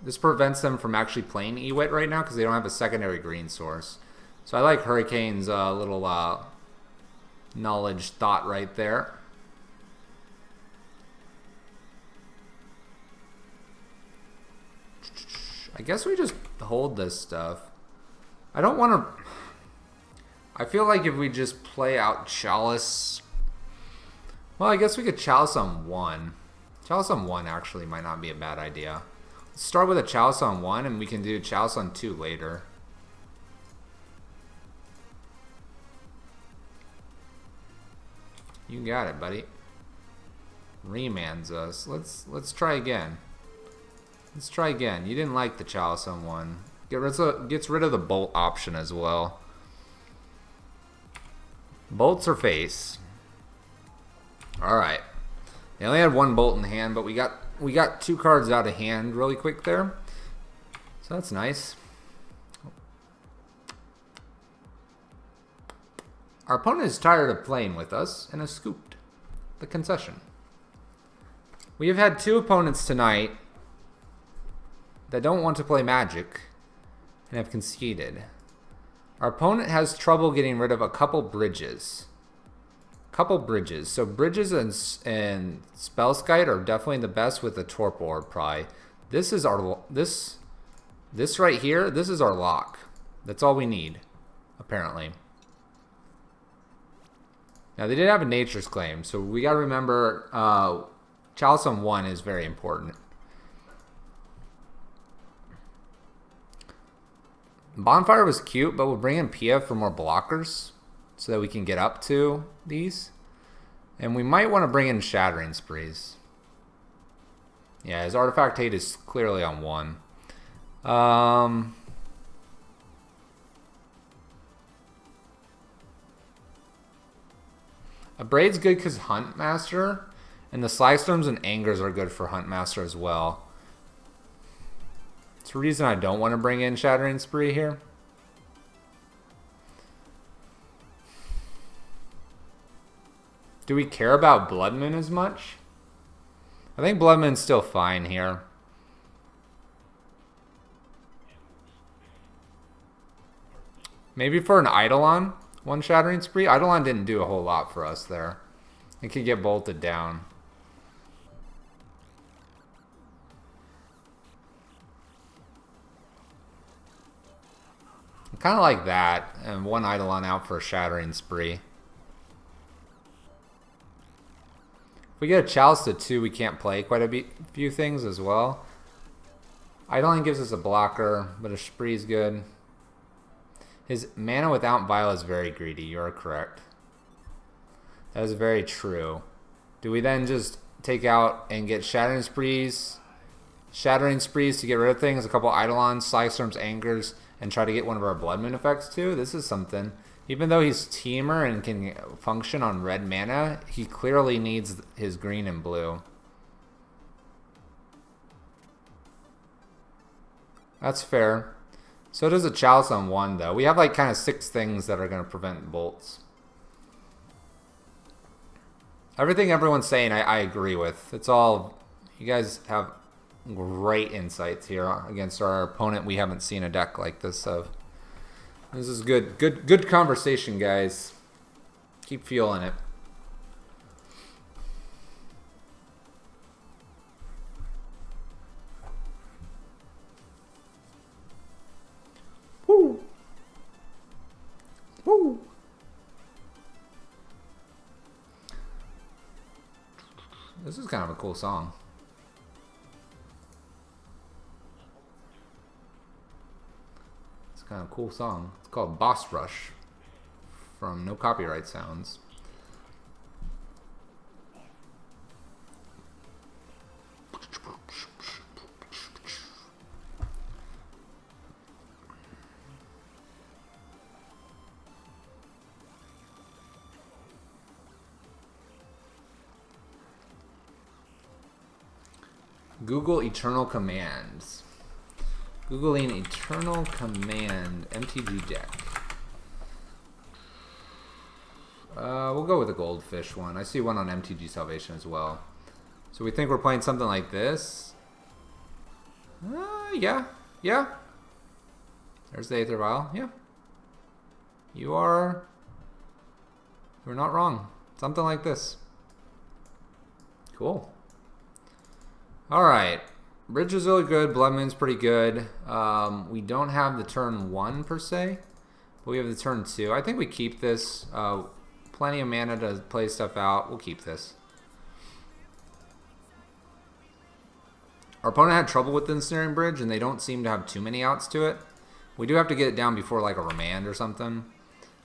This prevents them from actually playing Ewit right now because they don't have a secondary green source. So I like Hurricane's little knowledge thought right there. I guess we just hold this stuff. I don't want to... I feel like if we just play out Chalice... Well, I guess we could Chalice on 1. Chalice on 1 actually might not be a bad idea. Let's start with a Chalice on 1 and we can do Chalice on 2 later. You got it, buddy. Remands us. Let's try again. Let's try again. You didn't like the Chalice on 1. Gets rid of the bolt option as well. Bolts or face? Alright. They only had 1 bolt in hand, but we got we got 2 cards out of hand really quick there. So that's nice. Our opponent is tired of playing with us and has scooped the concession. We have had 2 opponents tonight that don't want to play Magic and have conceded. Our opponent has trouble getting rid of a couple bridges. So bridges and Spellskite are definitely the best with the Torpor probably. This is our this right here. This is our lock. That's all we need, apparently. Now they did have a Nature's Claim, so we got to remember Chalice on 1 is very important. Bonfire was cute, but we'll bring in Pia for more blockers so that we can get up to these. And we might want to bring in Shattering Sprees. Yeah, his Artifact Hate is clearly on 1. Abrade's good because Huntmaster, and the Slagstorms and Angers are good for Huntmaster as well. It's the reason I don't want to bring in Shattering Spree here. Do we care about Blood Moon as much? I think Blood Moon's still fine here. Maybe for an Eidolon, 1 Shattering Spree. Eidolon didn't do a whole lot for us there. It could get bolted down. Kind of like that, and 1 Eidolon out for a Shattering Spree. If we get a Chalice to 2, we can't play quite a few things as well. Eidolon gives us a blocker, but a Spree's good. His mana without Vial is very greedy, you are correct. That is very true. Do we then just take out and get Shattering Sprees to get rid of things, a couple Eidolons, Slagstorms, Angers, and try to get one of our Blood Moon effects too? This is something. Even though he's Teamer and can function on red mana, he clearly needs his green and blue. That's fair. So does a Chalice on 1 though. We have like kind of 6 things that are going to prevent bolts. Everything everyone's saying I agree with. It's all, you guys have great insights here against our opponent. We haven't seen a deck like this of. This is good conversation, guys. Keep feeling it. Woo! Woo! This is kind of a cool song. Kind of cool song. It's called Boss Rush from No Copyright Sounds. Google Eternal Commands. Googling Eternal Command MTG deck. We'll go with the Goldfish one. I see one on MTG Salvation as well. So we think we're playing something like this. Yeah. There's the Aether Vial. Yeah. You're not wrong. Something like this. Cool. Alright. Bridge is really good. Blood Moon's pretty good. We don't have the turn 1 per se, but we have the turn 2. I think we keep this. Plenty of mana to play stuff out. We'll keep this. Our opponent had trouble with the Ensnaring Bridge, and they don't seem to have too many outs to it. We do have to get it down before like a Remand or something.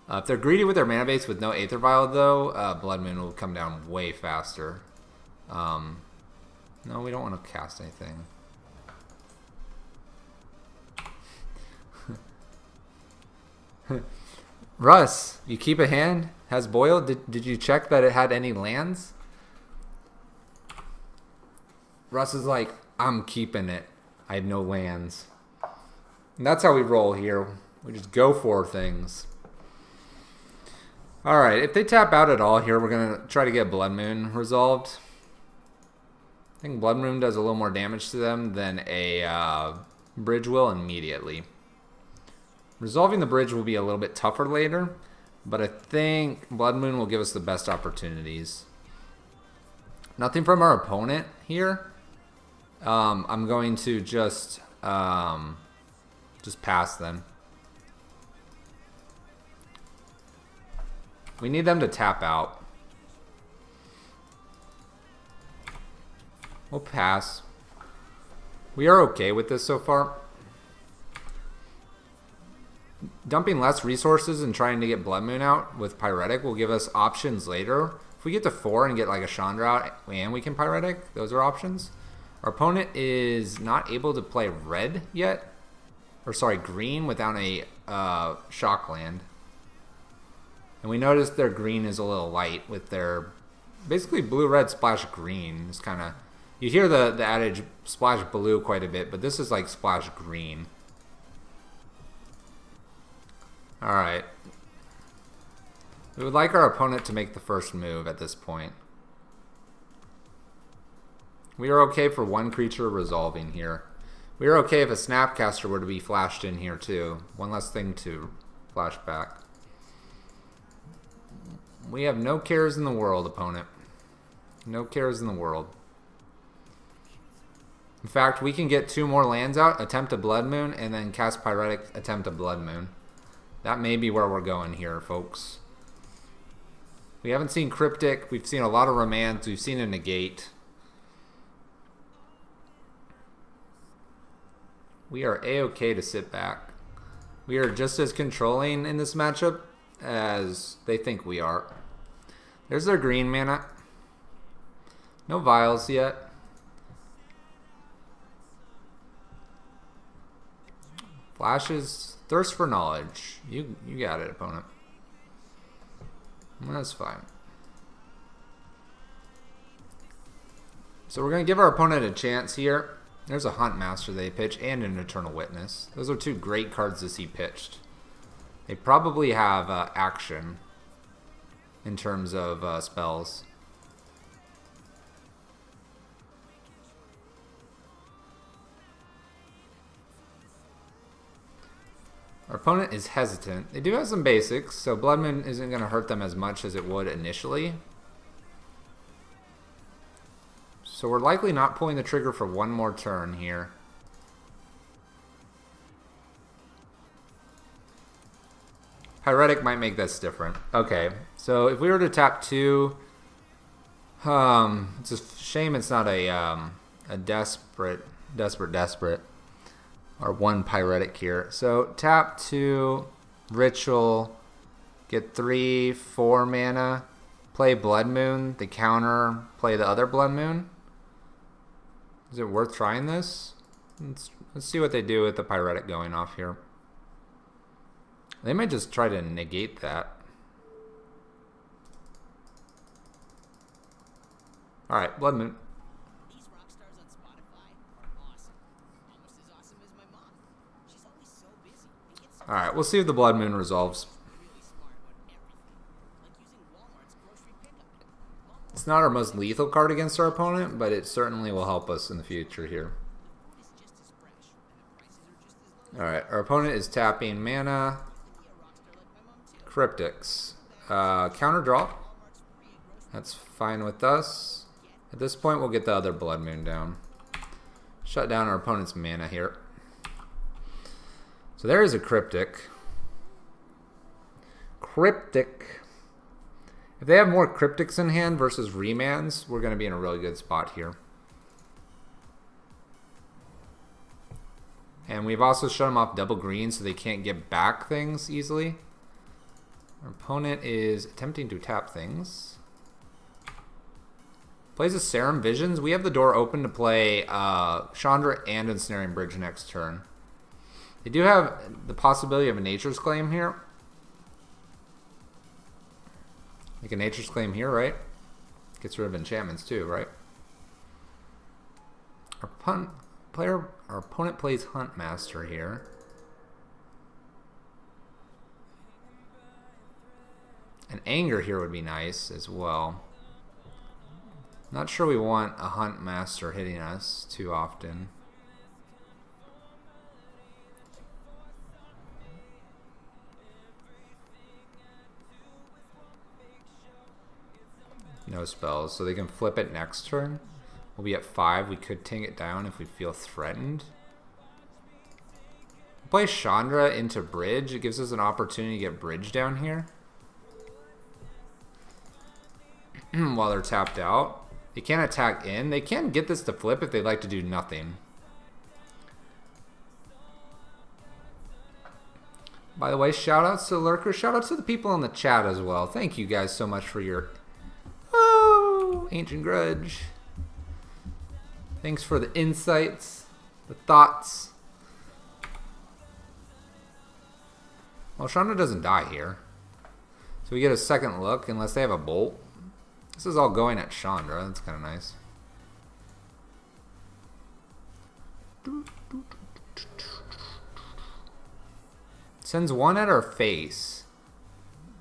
If they're greedy with their mana base with no Aether Vial, though, Blood Moon will come down way faster. No, we don't want to cast anything. Russ, you keep a hand? Has Boyle? Did you check that it had any lands? Russ is like, I'm keeping it. I have no lands. And that's how we roll here. We just go for things. Alright, if they tap out at all here, we're going to try to get Blood Moon resolved. I think Blood Moon does a little more damage to them than a bridge will immediately. Resolving the bridge will be a little bit tougher later, but I think Blood Moon will give us the best opportunities. Nothing from our opponent here. I'm going to just pass them. We need them to tap out. We'll pass. We are okay with this so far. Dumping less resources and trying to get Blood Moon out with Pyretic will give us options later. If we get to 4 and get like a Chandra out and we can Pyretic, those are options. Our opponent is not able to play red yet. Or sorry, green without a shock land. And we notice their green is a little light with their basically blue-red splash green. It's kind of, you hear the adage splash blue quite a bit, but this is like splash green. Alright. We would like our opponent to make the first move at this point. We are okay for one creature resolving here. We are okay if a Snapcaster were to be flashed in here too. One less thing to flash back. We have no cares in the world, opponent. No cares in the world. In fact, we can get 2 more lands out, attempt a Blood Moon, and then cast Pyretic, attempt a Blood Moon. That may be where we're going here, folks. We haven't seen Cryptic. We've seen a lot of Romance. We've seen a Negate. We are A-okay to sit back. We are just as controlling in this matchup as they think we are. There's their green mana. No vials yet. Flashes, thirst for knowledge. You got it, opponent. That's fine. So we're going to give our opponent a chance here. There's a Huntmaster they pitch and an Eternal Witness. Those are 2 great cards to see pitched. They probably have action in terms of spells. Our opponent is hesitant. They do have some basics, so Blood Moon isn't going to hurt them as much as it would initially. So we're likely not pulling the trigger for one more turn here. Pyretic might make this different. Okay, so if we were to tap 2, it's a shame it's not a desperate, or 1 Pyretic here. So tap 2, Ritual, get 3, 4 mana, play Blood Moon, the counter, play the other Blood Moon. Is it worth trying this? Let's see what they do with the Pyretic going off here. They might just try to negate that. Alright, Blood Moon. These rock stars on Spotify are awesome. Almost as awesome as my mom. She's always so busy and gets so Alright, we'll see if the Blood Moon resolves. really smart about everything. Like using Walmart's grocery pickup. Walmart It's not our most lethal card against our opponent, but it certainly will help us in the future here. is just as fresh, and the prices are just as low. Alright, our opponent is tapping mana, Be a rock star like my mom too. Cryptics. Counter draw. Walmart's free grocery. That's fine with us. At this point, we'll get the other Blood Moon down. Shut down our opponent's mana here. So there is a Cryptic. Cryptic. If they have more Cryptics in hand versus Remans, we're going to be in a really good spot here. And we've also shut them off double green so they can't get back things easily. Our opponent is attempting to tap things. Plays a Serum Visions. We have the door open to play Chandra and Ensnaring Bridge next turn. They do have the possibility of a Nature's Claim here. Like a Nature's Claim here, right? Gets rid of enchantments too, right? Our opponent plays Huntmaster here. An Anger here would be nice as well. Not sure we want a Huntmaster hitting us too often. No spells, so they can flip it next turn. We'll be at 5. We could take it down if we feel threatened. Play Chandra into bridge. It gives us an opportunity to get bridge down here. While they're tapped out. They can't attack in. They can get this to flip if they'd like to do nothing. By the way, shout outs to Lurker. Shout outs to the people in the chat as well. Thank you guys so much for your Ancient Grudge. Thanks for the insights, the thoughts. Well, Chandra doesn't die here. So we get a second look unless they have a bolt. This is all going at Chandra. That's kind of nice. Sends one at our face.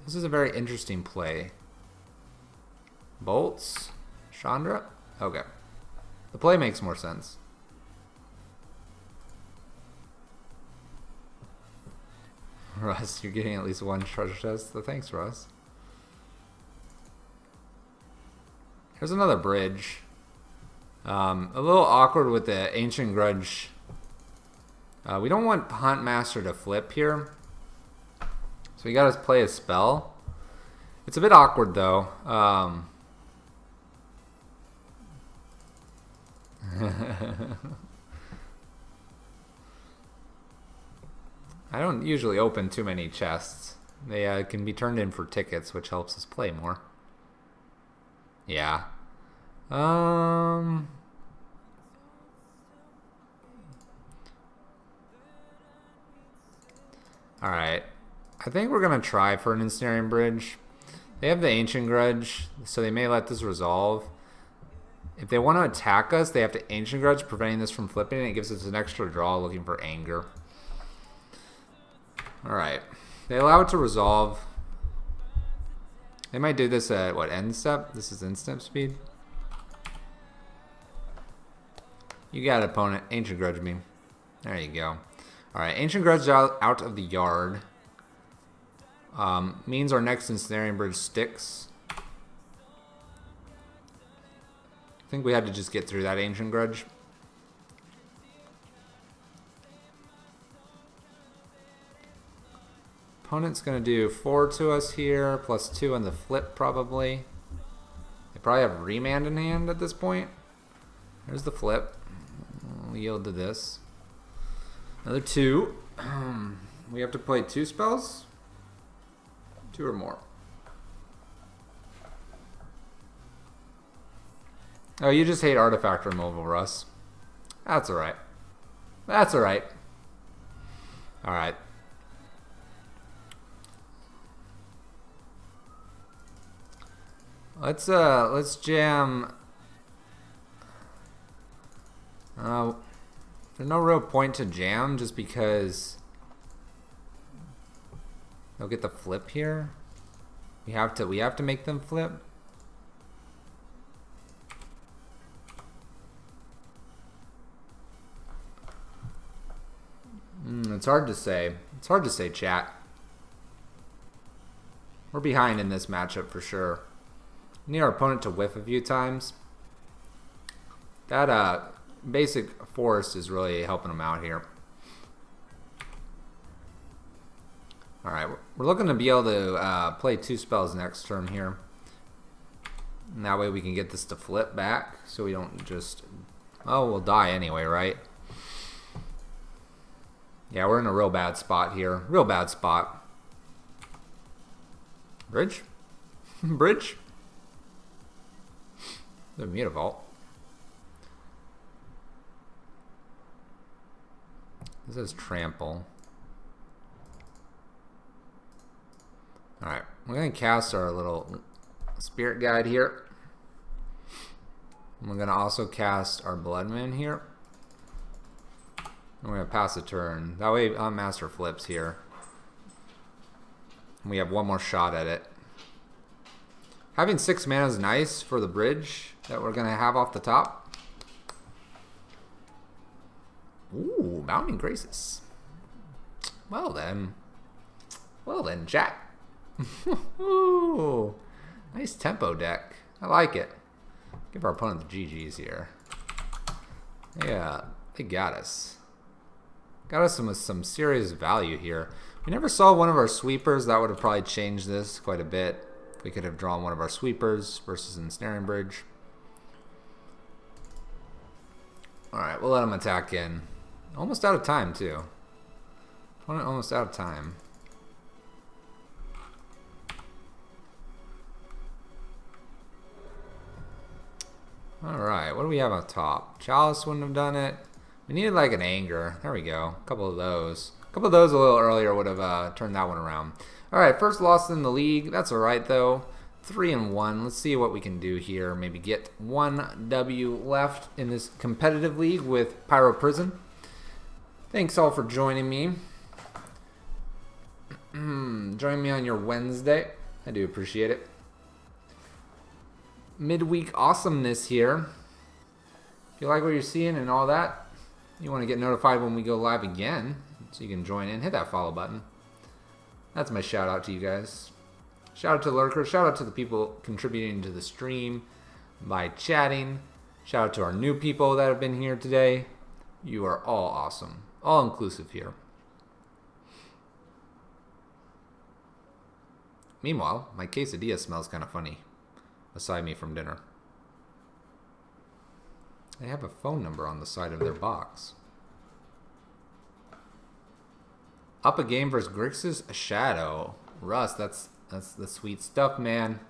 This is a very interesting play. Bolts? Chandra? Okay. The play makes more sense. Russ, you're getting at least one treasure chest. So thanks, Russ. Here's another bridge. A little awkward with the Ancient Grudge. We don't want Huntmaster to flip here. So we gotta play a spell. It's a bit awkward though. I don't usually open too many chests. They can be turned in for tickets, which helps us play more. Yeah. Alright. I think we're going to try for an Ensnaring Bridge. They have the Ancient Grudge, so they may let this resolve. If they want to attack us, they have to Ancient Grudge, preventing this from flipping. It gives us an extra draw looking for Anger. Alright. They allow it to resolve. They might do this at, what, end step? This is end step speed. You got it, opponent. Ancient Grudge me. There you go. Alright, Ancient Grudge out of the yard. Means our next Ensnaring Bridge sticks. I think we had to just get through that Ancient Grudge. Opponent's going to do 4 to us here, plus 2 on the flip probably. They probably have Remand in hand at this point. There's the flip. We'll yield to this. Another 2. We have to play 2 spells? 2 or more. Oh, you just hate artifact removal, Russ. That's alright. That's alright. Alright. Let's jam. There's no real point to jam just because they'll get the flip here. We have to make them flip. It's hard to say. It's hard to say, chat. We're behind in this matchup for sure. Need our opponent to whiff a few times. That basic forest is really helping them out here. Alright, we're looking to be able to play 2 spells next turn here. And that way we can get this to flip back so we don't just... Oh, we'll die anyway, right? Yeah, we're in a real bad spot here. Real bad spot. Bridge? Bridge? The Mutavault. This is Trample. Alright, we're going to cast our little Spirit Guide here. And we're going to also cast our Blood Moon here. And we're going to pass a turn. That way Master flips here. And we have one more shot at it. Having 6 mana is nice for the bridge that we're going to have off the top. Ooh, Mounting Graces. Well then. Well then, chat. Ooh, nice tempo deck. I like it. Give our opponent the GGs here. Yeah, they got us. Got us with some serious value here. We never saw one of our sweepers. That would have probably changed this quite a bit. We could have drawn one of our sweepers versus Ensnaring Bridge. Alright, we'll let him attack in. Almost out of time, too. Almost out of time. Alright, what do we have on top? Chalice wouldn't have done it. We needed like an Anger. There we go. A couple of those. A couple of those a little earlier would have turned that one around. Alright, first loss in the league. That's alright though. 3-1. Let's see what we can do here. Maybe get 1 W left in this competitive league with Pyro Prison. Thanks all for joining me. Join me on your Wednesday. I do appreciate it. Midweek awesomeness here. If you like what you're seeing and all that, you want to get notified when we go live again, so you can join in. Hit that follow button. That's my shout out to you guys. Shout out to lurkers. Shout out to the people contributing to the stream by chatting. Shout out to our new people that have been here today. You are all awesome. All inclusive here. Meanwhile, my quesadilla smells kind of funny beside me from dinner. They have a phone number on the side of their box. Up a game versus Grixis Shadow. Russ, that's the sweet stuff, man.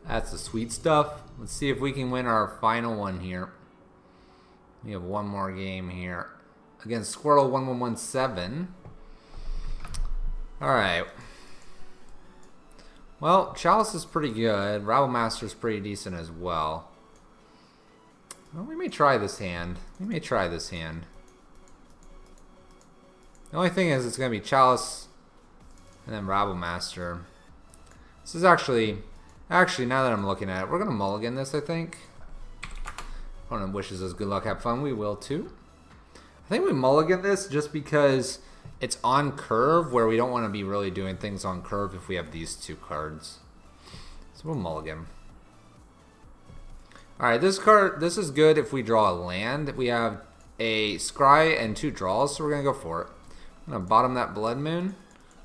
That's the sweet stuff. Let's see if we can win our final one here. We have one more game here against Squirrel 1117. All right. Well, Chalice is pretty good. Rabble Master is pretty decent as well. Well, we may try this hand. We may try this hand. The only thing is it's going to be Chalice and then Rabble Master. This is actually, now that I'm looking at it, we're going to mulligan this, I think. Opponent wishes us good luck, have fun. We will too. I think we mulligan this just because it's on curve where we don't want to be really doing things on curve if we have these two cards. So we'll mulligan. Alright, this is good if we draw a land. We have a scry and 2 draws, so we're going to go for it. I'm going to bottom that Blood Moon.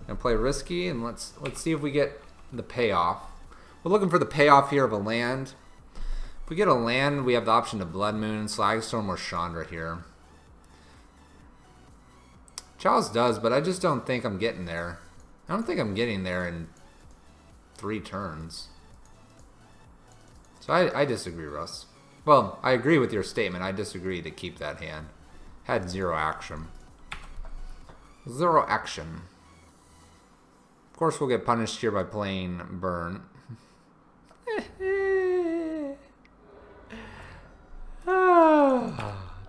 I'm going to play risky, and let's see if we get the payoff. We're looking for the payoff here of a land. If we get a land, we have the option to Blood Moon, Slagstorm, or Chandra here. Chalice does, but I just don't think I'm getting there. I don't think I'm getting there in 3 turns. So I disagree, Russ. Well, I agree with your statement. I disagree to keep that hand. Had 0 action. 0 action. Of course, we'll get punished here by playing Burn.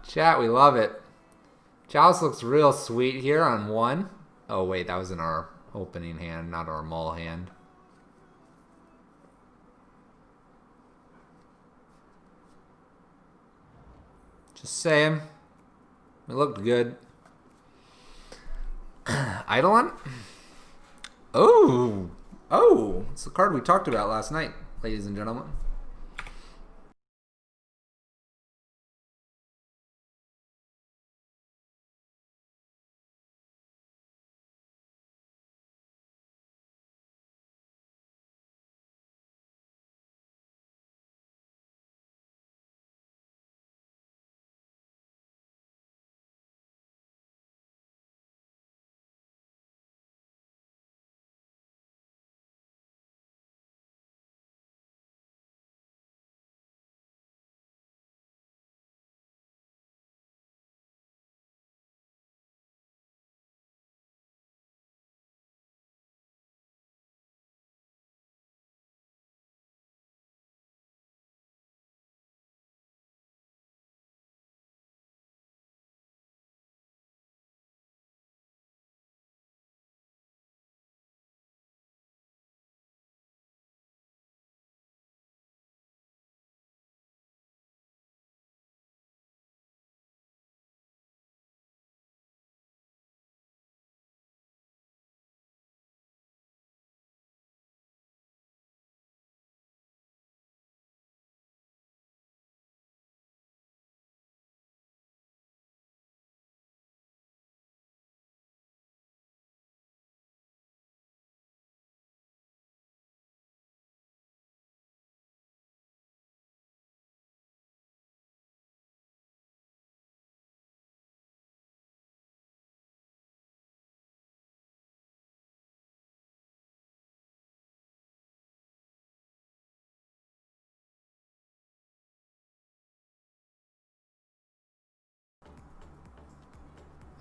Chat, we love it. Chalice looks real sweet here on 1. Oh, wait, that was in our opening hand, not our mull hand. Just saying. It looked good. Eidolon? Oh! Oh! It's the card we talked about last night, ladies and gentlemen.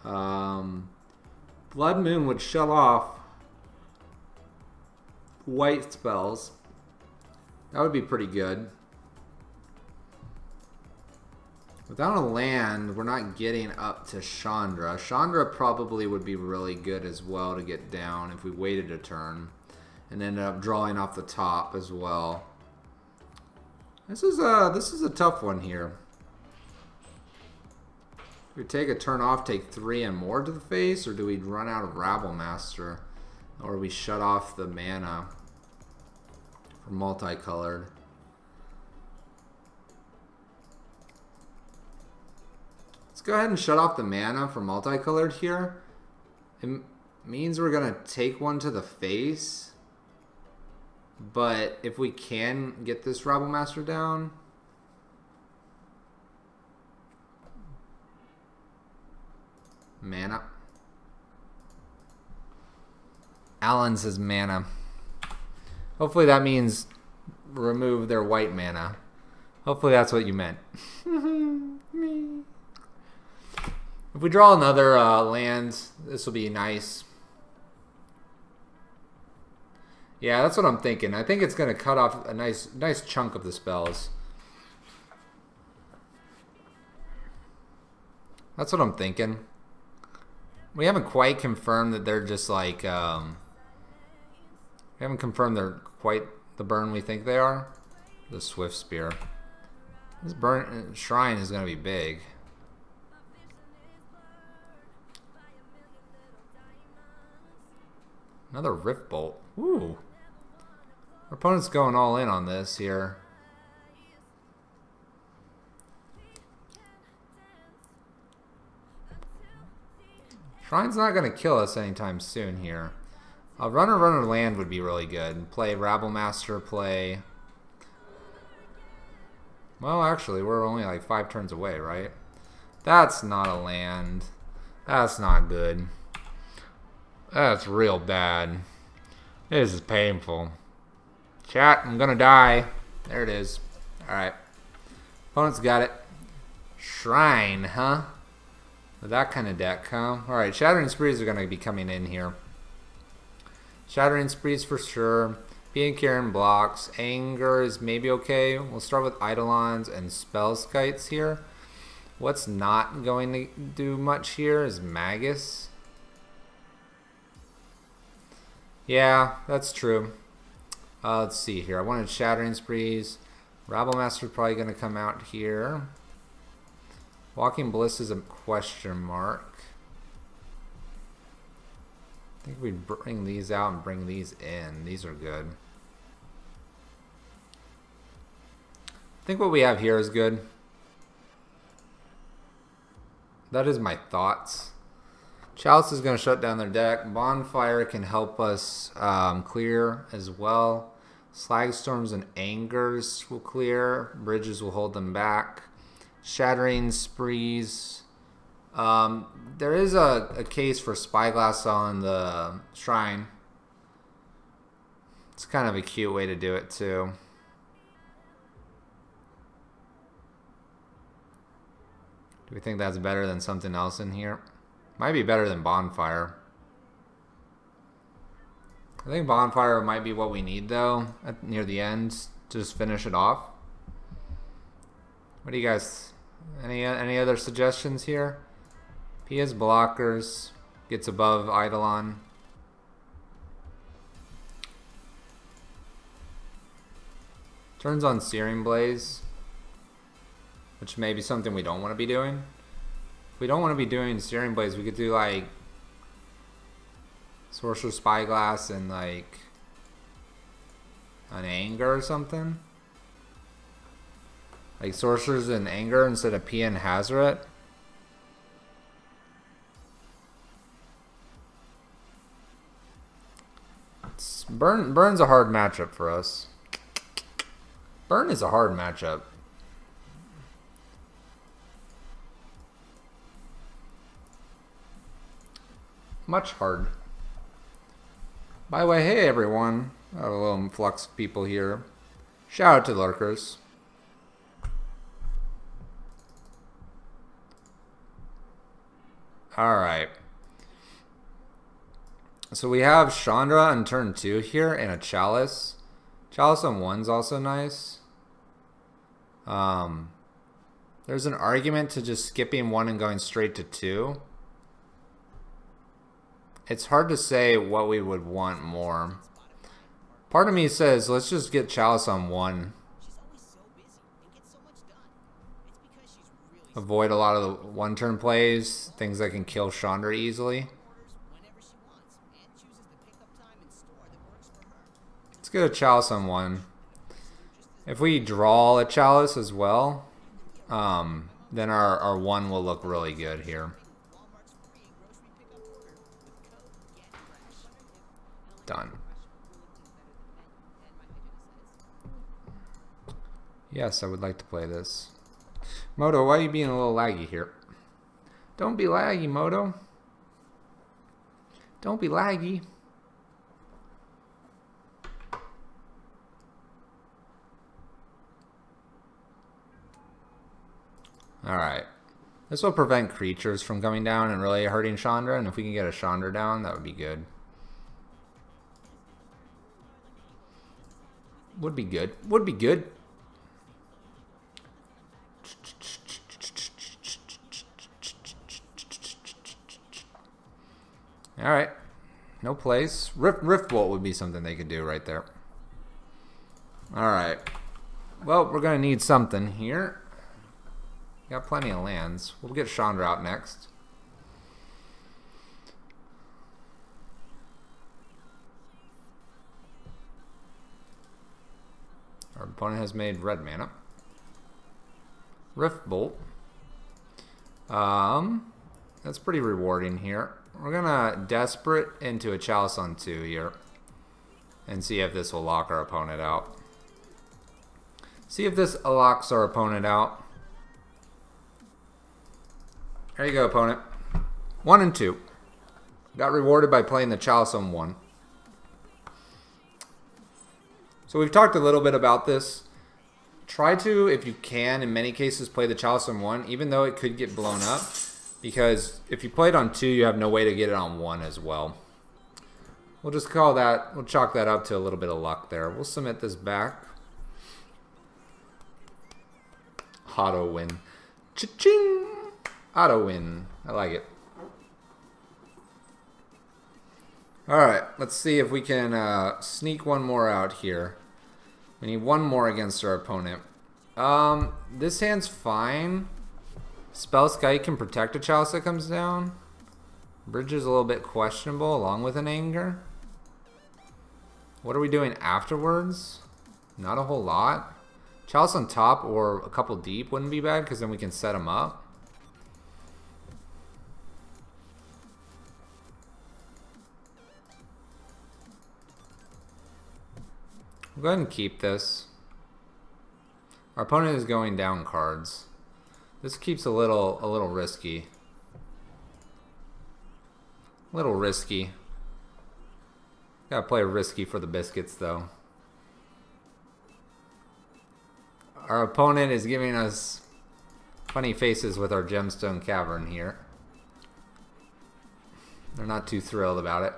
Blood Moon would shut off white spells. That would be pretty good. Without a land, we're not getting up to Chandra. Chandra probably would be really good as well to get down if we waited a turn. And ended up drawing off the top as well. This is a tough one here. Do we take a turn off, take 3 and more to the face, or do we run out of Rabble Master? Or we shut off the mana for multicolored? Let's go ahead and shut off the mana for multicolored here. It means we're going to take one to the face. But if we can get this Rabble Master down... Mana. Alan says mana. Hopefully that means remove their white mana. Hopefully that's what you meant. If we draw another land, this will be nice. Yeah, that's what I'm thinking. I think it's going to cut off a nice chunk of the spells. That's what I'm thinking. We haven't quite confirmed that they're just like... we haven't confirmed they're quite the burn we think they are. The Swift Spear. This burn shrine is going to be big. Another Rift Bolt. Ooh. Our opponent's going all in on this here. Shrine's not going to kill us anytime soon here. A runner land would be really good. Play Rabble Master, play... Well, actually, we're only like 5 turns away, right? That's not a land. That's not good. That's real bad. This is painful. Chat, I'm gonna die. There it is. Alright. Opponent's got it. Shrine, huh? With that kind of deck, huh? Alright, Shattering Sprees are gonna be coming in here. Shattering Sprees for sure. Being Karen blocks. Anger is maybe okay. We'll start with Eidolons and Spellskites here. What's not going to do much here is Magus. Yeah, that's true. Let's see here. I wanted Shattering Sprees. Rabble Master is probably going to come out here. Walking Bliss is a question mark. I think we'd bring these out and bring these in. These are good. I think what we have here is good. That is my thoughts. Chalice is going to shut down their deck. Bonfire can help us clear as well. Slagstorms and Angers will clear. Bridges will hold them back. Shattering Sprees. There is a case for Spyglass on the Shrine. It's kind of a cute way to do it too. Do we think that's better than something else in here? Might be better than Bonfire. I think Bonfire might be what we need though near the end to just finish it off. What do you guys? Any other suggestions here? He has blockers. Gets above Eidolon. Turns on Searing Blaze, which may be something we don't want to be doing. If we don't want to be doing Searing Blaze, we could do like Sorcerer's Spyglass and like an Anger or something. Like Sorcerers and Anger instead of P and Hazoret. Burn's a hard matchup for us. Burn is a hard matchup. Much hard. By the way, hey everyone. I have a little influx of people here. Shout out to lurkers. Alright. So we have Chandra on turn 2 here and a Chalice. Chalice on 1's also nice. There's an argument to just skipping 1 and going straight to 2. It's hard to say what we would want more. Part of me says let's just get Chalice on 1. She's always so busy and gets so much done. It's because she's really Avoid a lot of the one-turn plays, things that can kill Chandra easily. orders whenever she wants and chooses the pickup time in store that works for her. Let's get a Chalice on 1. If we draw a Chalice as well, then our 1 will look really good here. Walmart's free grocery pickup order with code GETFRESH. Done. Yes, I would like to play this. Moto, why are you being a little laggy here? Don't be laggy, Moto. Don't be laggy. Alright. This will prevent creatures from coming down and really hurting Chandra, and if we can get a Chandra down, that would be good. Would be good. Would be good. Alright. No place. Rift Bolt would be something they could do right there. Alright. Well, we're going to need something here. Got plenty of lands. We'll get Chandra out next. Our opponent has made red mana. Rift Bolt. That's pretty rewarding here. We're gonna Desperate into a Chalice on 2 here. And see if this will lock our opponent out. See if this locks our opponent out. There you go, opponent. 1 and 2. Got rewarded by playing the Chalice on 1. So we've talked a little bit about this. Try to, if you can, in many cases, play the Chalice on 1, even though it could get blown up. Because if you play it on 2, you have no way to get it on 1 as well. We'll just call that, we'll chalk that up to a little bit of luck there. We'll submit this back. Auto win. Cha-ching! Auto win. I like it. Alright, let's see if we can sneak one more out here. We need one more against our opponent. This hand's fine. Spellskite can protect a Chalice that comes down. Bridge is a little bit questionable along with an Anger. What are we doing afterwards? Not a whole lot. Chalice on top or a couple deep wouldn't be bad because then we can set them up. We'll go ahead and keep this. Our opponent is going down cards. This keeps a little risky. A little risky. Gotta play risky for the biscuits though. Our opponent is giving us funny faces with our Gemstone Cavern here. They're not too thrilled about it.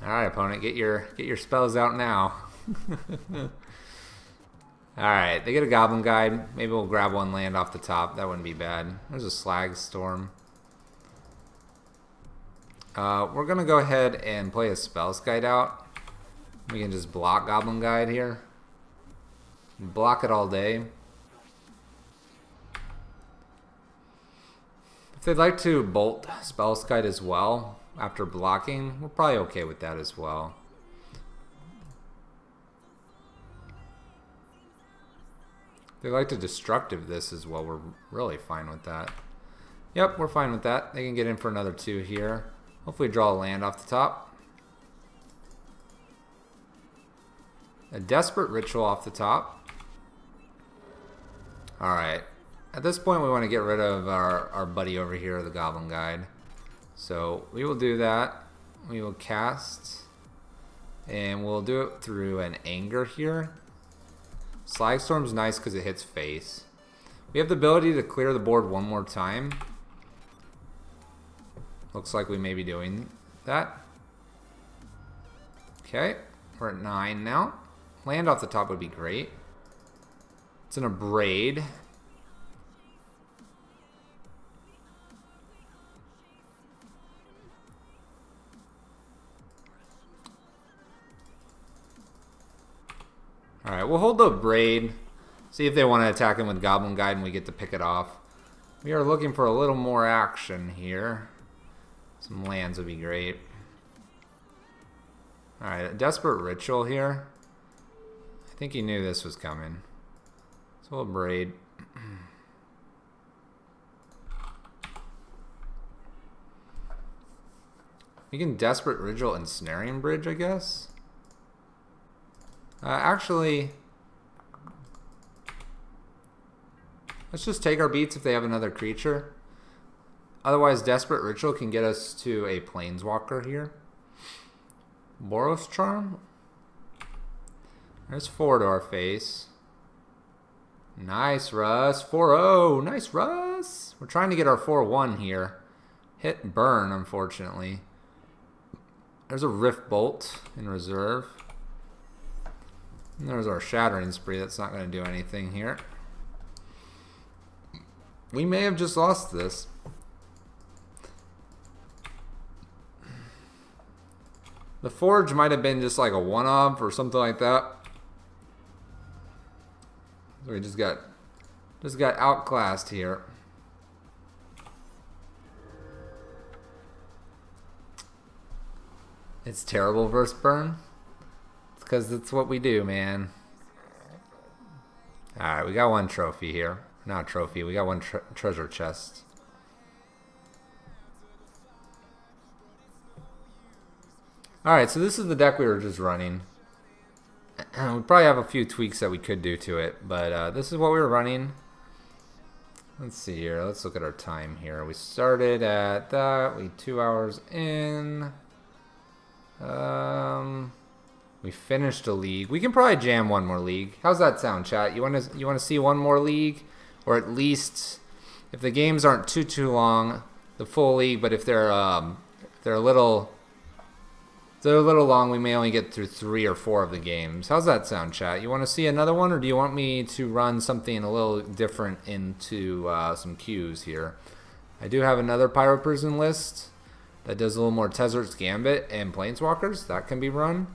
Alright, opponent, get your spells out now. Alright, they get a Goblin Guide. Maybe we'll grab one land off the top. That wouldn't be bad. There's a Slag Storm. We're going to go ahead and play a Spellskite out. We can just block Goblin Guide here. Block it all day. If they'd like to bolt Spellskite as well after blocking, we're probably okay with that as well. If they like to destructive this as well, we're really fine with that. Yep, we're fine with that. They can get in for another 2 here. Hopefully draw a land off the top. A Desperate Ritual off the top. Alright. At this point we want to get rid of our buddy over here, the Goblin Guide. So we will do that. We will cast. And we'll do it through an Anger here. Slag Storm's nice because it hits face. We have the ability to clear the board one more time. Looks like we may be doing that. Okay, we're at 9 now. Land off the top would be great. It's in a braid. Alright, we'll hold the braid. See if they want to attack him with Goblin Guide and we get to pick it off. We are looking for a little more action here. Some lands would be great. Alright, a Desperate Ritual here. I think he knew this was coming. So we'll braid. We can Desperate Ritual and Snaring Bridge, I guess. Actually, let's just take our beats if they have another creature. Otherwise, Desperate Ritual can get us to a Planeswalker here. Boros Charm. There's 4 to our face. Nice, Russ. 4-0. Nice, Russ. We're trying to get our 4-1 here. Hit burn, unfortunately. There's a Rift Bolt in reserve. And there's our Shattering Spree. That's not going to do anything here. We may have just lost this. The Forge might have been just like a one-off or something like that. So we just got outclassed here. It's terrible versus burn. It's because it's what we do, man. Alright, we got one trophy here. Not a trophy, we got one treasure chest. Alright, so this is the deck we were just running. We probably have a few tweaks that we could do to it, but this is what we were running. Let's see here. Let's look at our time here. We started at that. We 2 hours in. We finished a league. We can probably jam one more league. How's that sound, chat? You want to see one more league, or at least if the games aren't too long, the full league. But if they're a little long, we may only get through 3 or 4 of the games. How's that sound, chat? You want to see another one, or do you want me to run something a little different into some queues here? I do have another Pyro Prison list that does a little more Tezzer's Gambit and Planeswalkers. That can be run.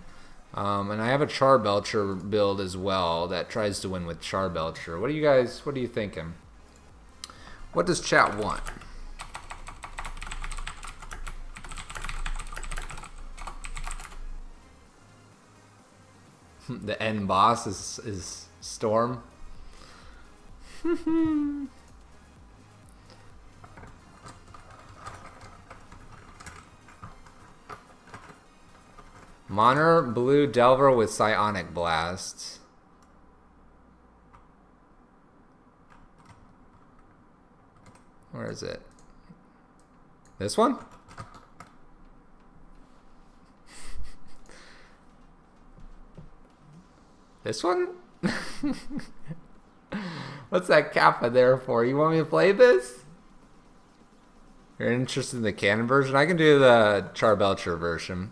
And I have a Charbelcher build as well that tries to win with Charbelcher. What are you thinking? What does chat want? The end boss is Storm. Moner Blue Delver with Psionic Blast. Where is it? This one? This one? What's that Kappa there for? You want me to play this? You're interested in the canon version? I can do the Charbelcher version.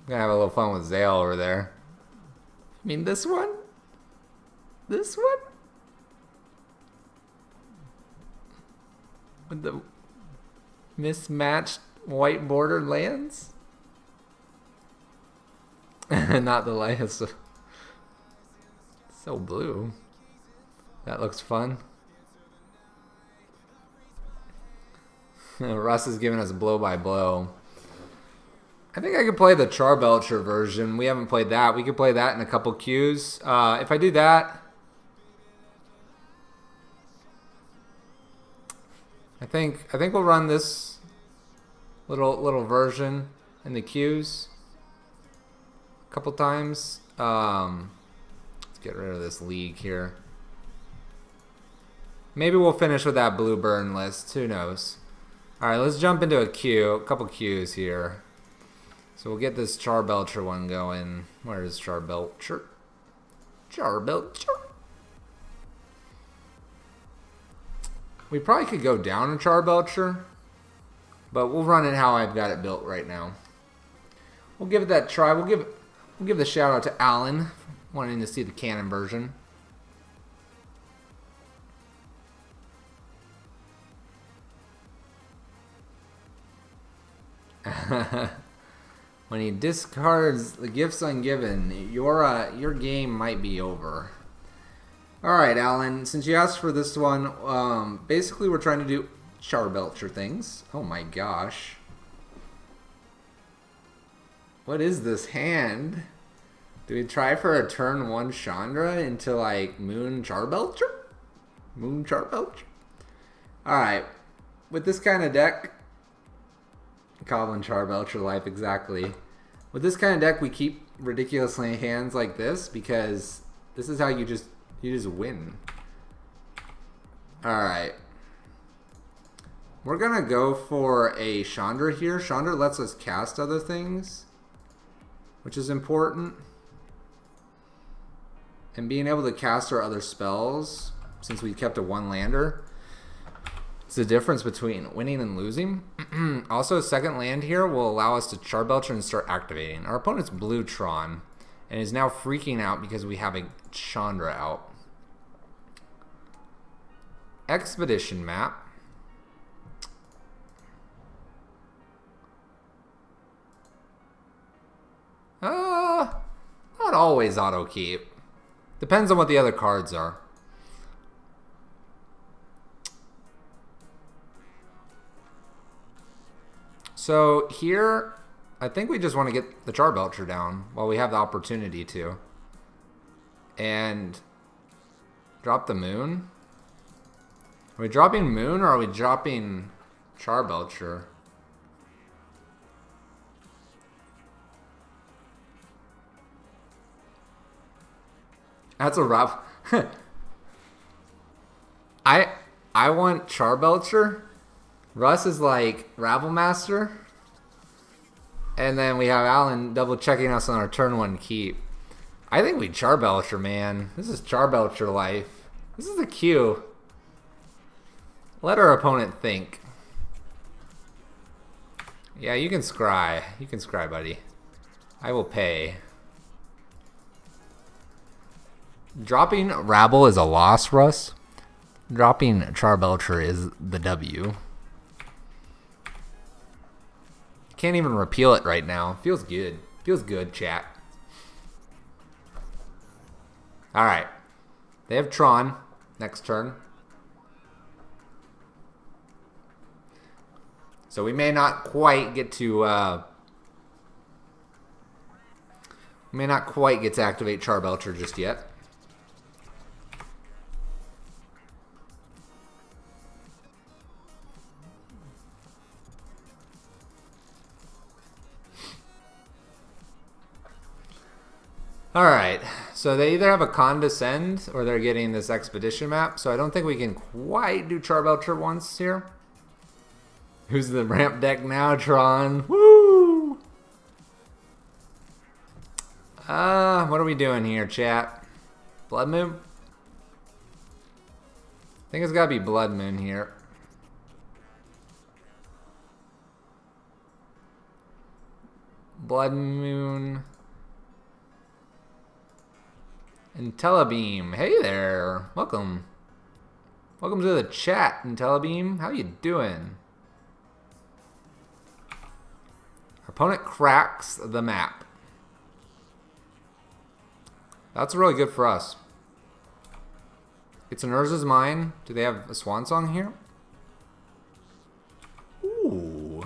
I'm gonna have a little fun with Zale over there. I mean, this one? This one? With the mismatched white border lands? Not the lights. So blue. That looks fun. Russ is giving us blow by blow. I think I could play the Charbelcher version. We haven't played that. We could play that in a couple queues. If I do that, I think we'll run this little version in the queues a couple times. Let's get rid of this league here. Maybe we'll finish with that blue burn list. Who knows? All right, let's jump into a couple queues here. So we'll get this Charbelcher one going. Where is Charbelcher? Charbelcher. We probably could go down a Charbelcher, but we'll run it how I've got it built right now. We'll give it that try. We'll give the shout out to Alan, wanting to see the cannon version. When he discards the gifts ungiven, your game might be over. Alright, Alan, since you asked for this one, basically we're trying to do Charbelcher things. Oh my gosh. What is this hand? Do we try for a turn 1 Chandra into like Moon Charbelcher? Moon Charbelcher? Alright, with this kind of deck, Goblin Charbelcher life, exactly. With this kind of deck, we keep ridiculously hands like this because this is how you just win. Alright. We're gonna go for a Chandra here. Chandra lets us cast other things, which is important. And being able to cast our other spells, since we kept a 1-lander, it's the difference between winning and losing. Also, second land here will allow us to Charbelcher and start activating. Our opponent's blue Tron and is now freaking out because we have a Chandra out. Expedition map. Not always auto keep. Depends on what the other cards are. So here, I think we just want to get the Charbelcher down while we have the opportunity to. And drop the Moon. Are we dropping Moon or are we dropping Charbelcher? That's a rough. I want Charbelcher. Russ is like Rabble Master. And then we have Alan double checking us on our turn 1 keep. I think we Charbelcher, man. This is Charbelcher life. This is the cue. Let our opponent think. Yeah, you can scry. You can scry, buddy. I will pay. Dropping Rabble is a loss, Russ. Dropping Charbelcher is the W. Can't even repeal it right now. Feels good. Feels good, chat. Alright. They have Tron next turn. So we may not quite get to activate Charbelcher just yet. Alright, so they either have a Condescend or they're getting this Expedition map, so I don't think we can quite do Charbelcher once here. Who's the ramp deck now, Tron? Woo! What are we doing here, chat? Blood Moon? I think it's gotta be Blood Moon here. Blood Moon. Intellibeam. Hey there. Welcome. Welcome to the chat, Intellibeam. How you doing? Our opponent cracks the map. That's really good for us. It's an Urza's Mine. Do they have a Swan Song here? Ooh.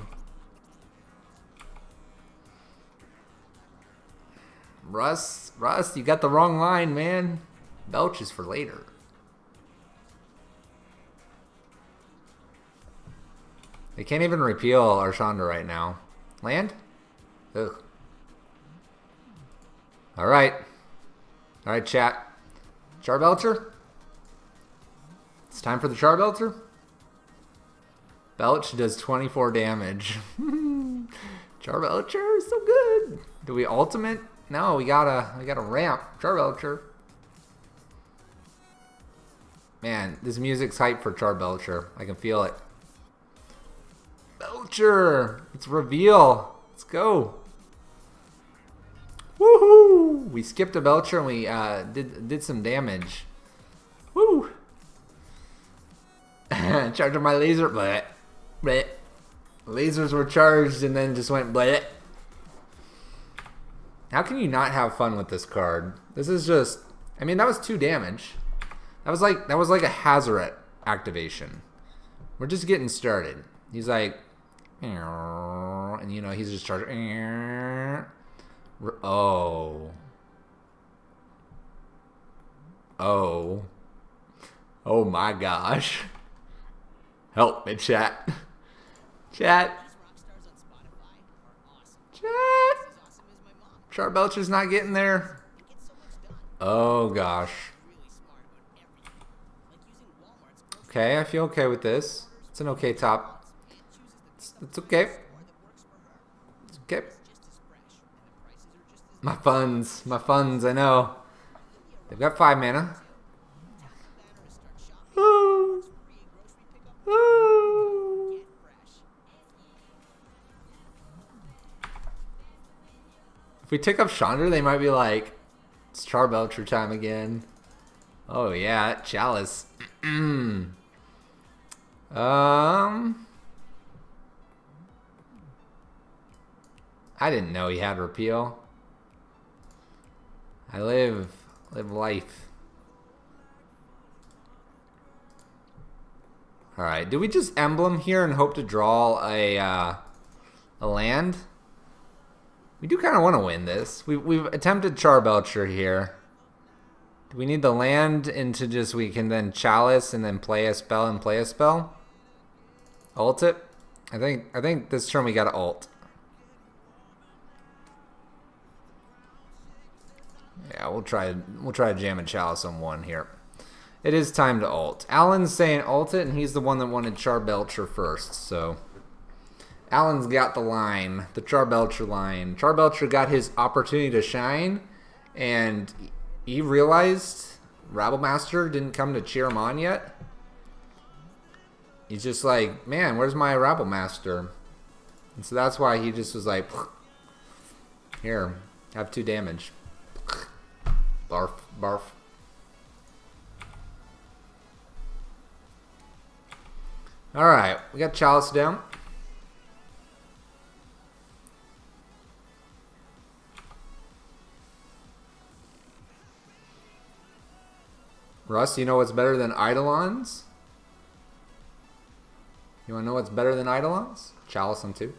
Russ, you got the wrong line, man. Belch is for later. They can't even repeal our Chandra right now. Land? Ugh. Alright. Alright, chat. Charbelcher? It's time for the Charbelcher? Belch does 24 damage. Charbelcher is so good. Do we ultimate? No, we gotta ramp Charbelcher. Man, this music's hype for Charbelcher. I can feel it. Belcher! It's reveal. Let's go. Woohoo! We skipped a Belcher and we did some damage. Woo! Charging my laser. Bleh. Bleh. Lasers were charged and then just went bleh. How can you not have fun with this card? This is just... I mean, that was 2 damage. That was like a Hazoret activation. We're just getting started. He's like... And, you know, he's just charging... Oh. Oh. Oh my gosh. Help me, chat. Chat. Chat. Charbelcher's not getting there. Oh gosh. Okay, I feel okay with this. It's an okay top. It's okay. It's okay. My funds, I know. They've got 5 mana. Ooh. Ooh. If we tick up Chandra, they might be like, it's Charbelcher time again. Oh yeah, Chalice. I didn't know he had repeal. I live life. All right, do we just emblem here and hope to draw a land? We do kind of want to win this. We've attempted Charbelcher here. Do we need the land into just we can then Chalice and then play a spell and play a spell? Ult it? I think this turn we gotta ult. Yeah, we'll try to jam a Chalice on 1 here. It is time to ult. Alan's saying ult it, and he's the one that wanted Charbelcher first, so Alan's got the line, the Charbelcher line. Charbelcher got his opportunity to shine, and he realized Rabblemaster didn't come to cheer him on yet. He's just like, man, where's my Rabblemaster? And so that's why he just was like, here, have 2 damage. Barf, barf. Alright, we got Chalice down. Russ, you know what's better than Eidolons? You want to know what's better than Eidolons? Chalice on 2.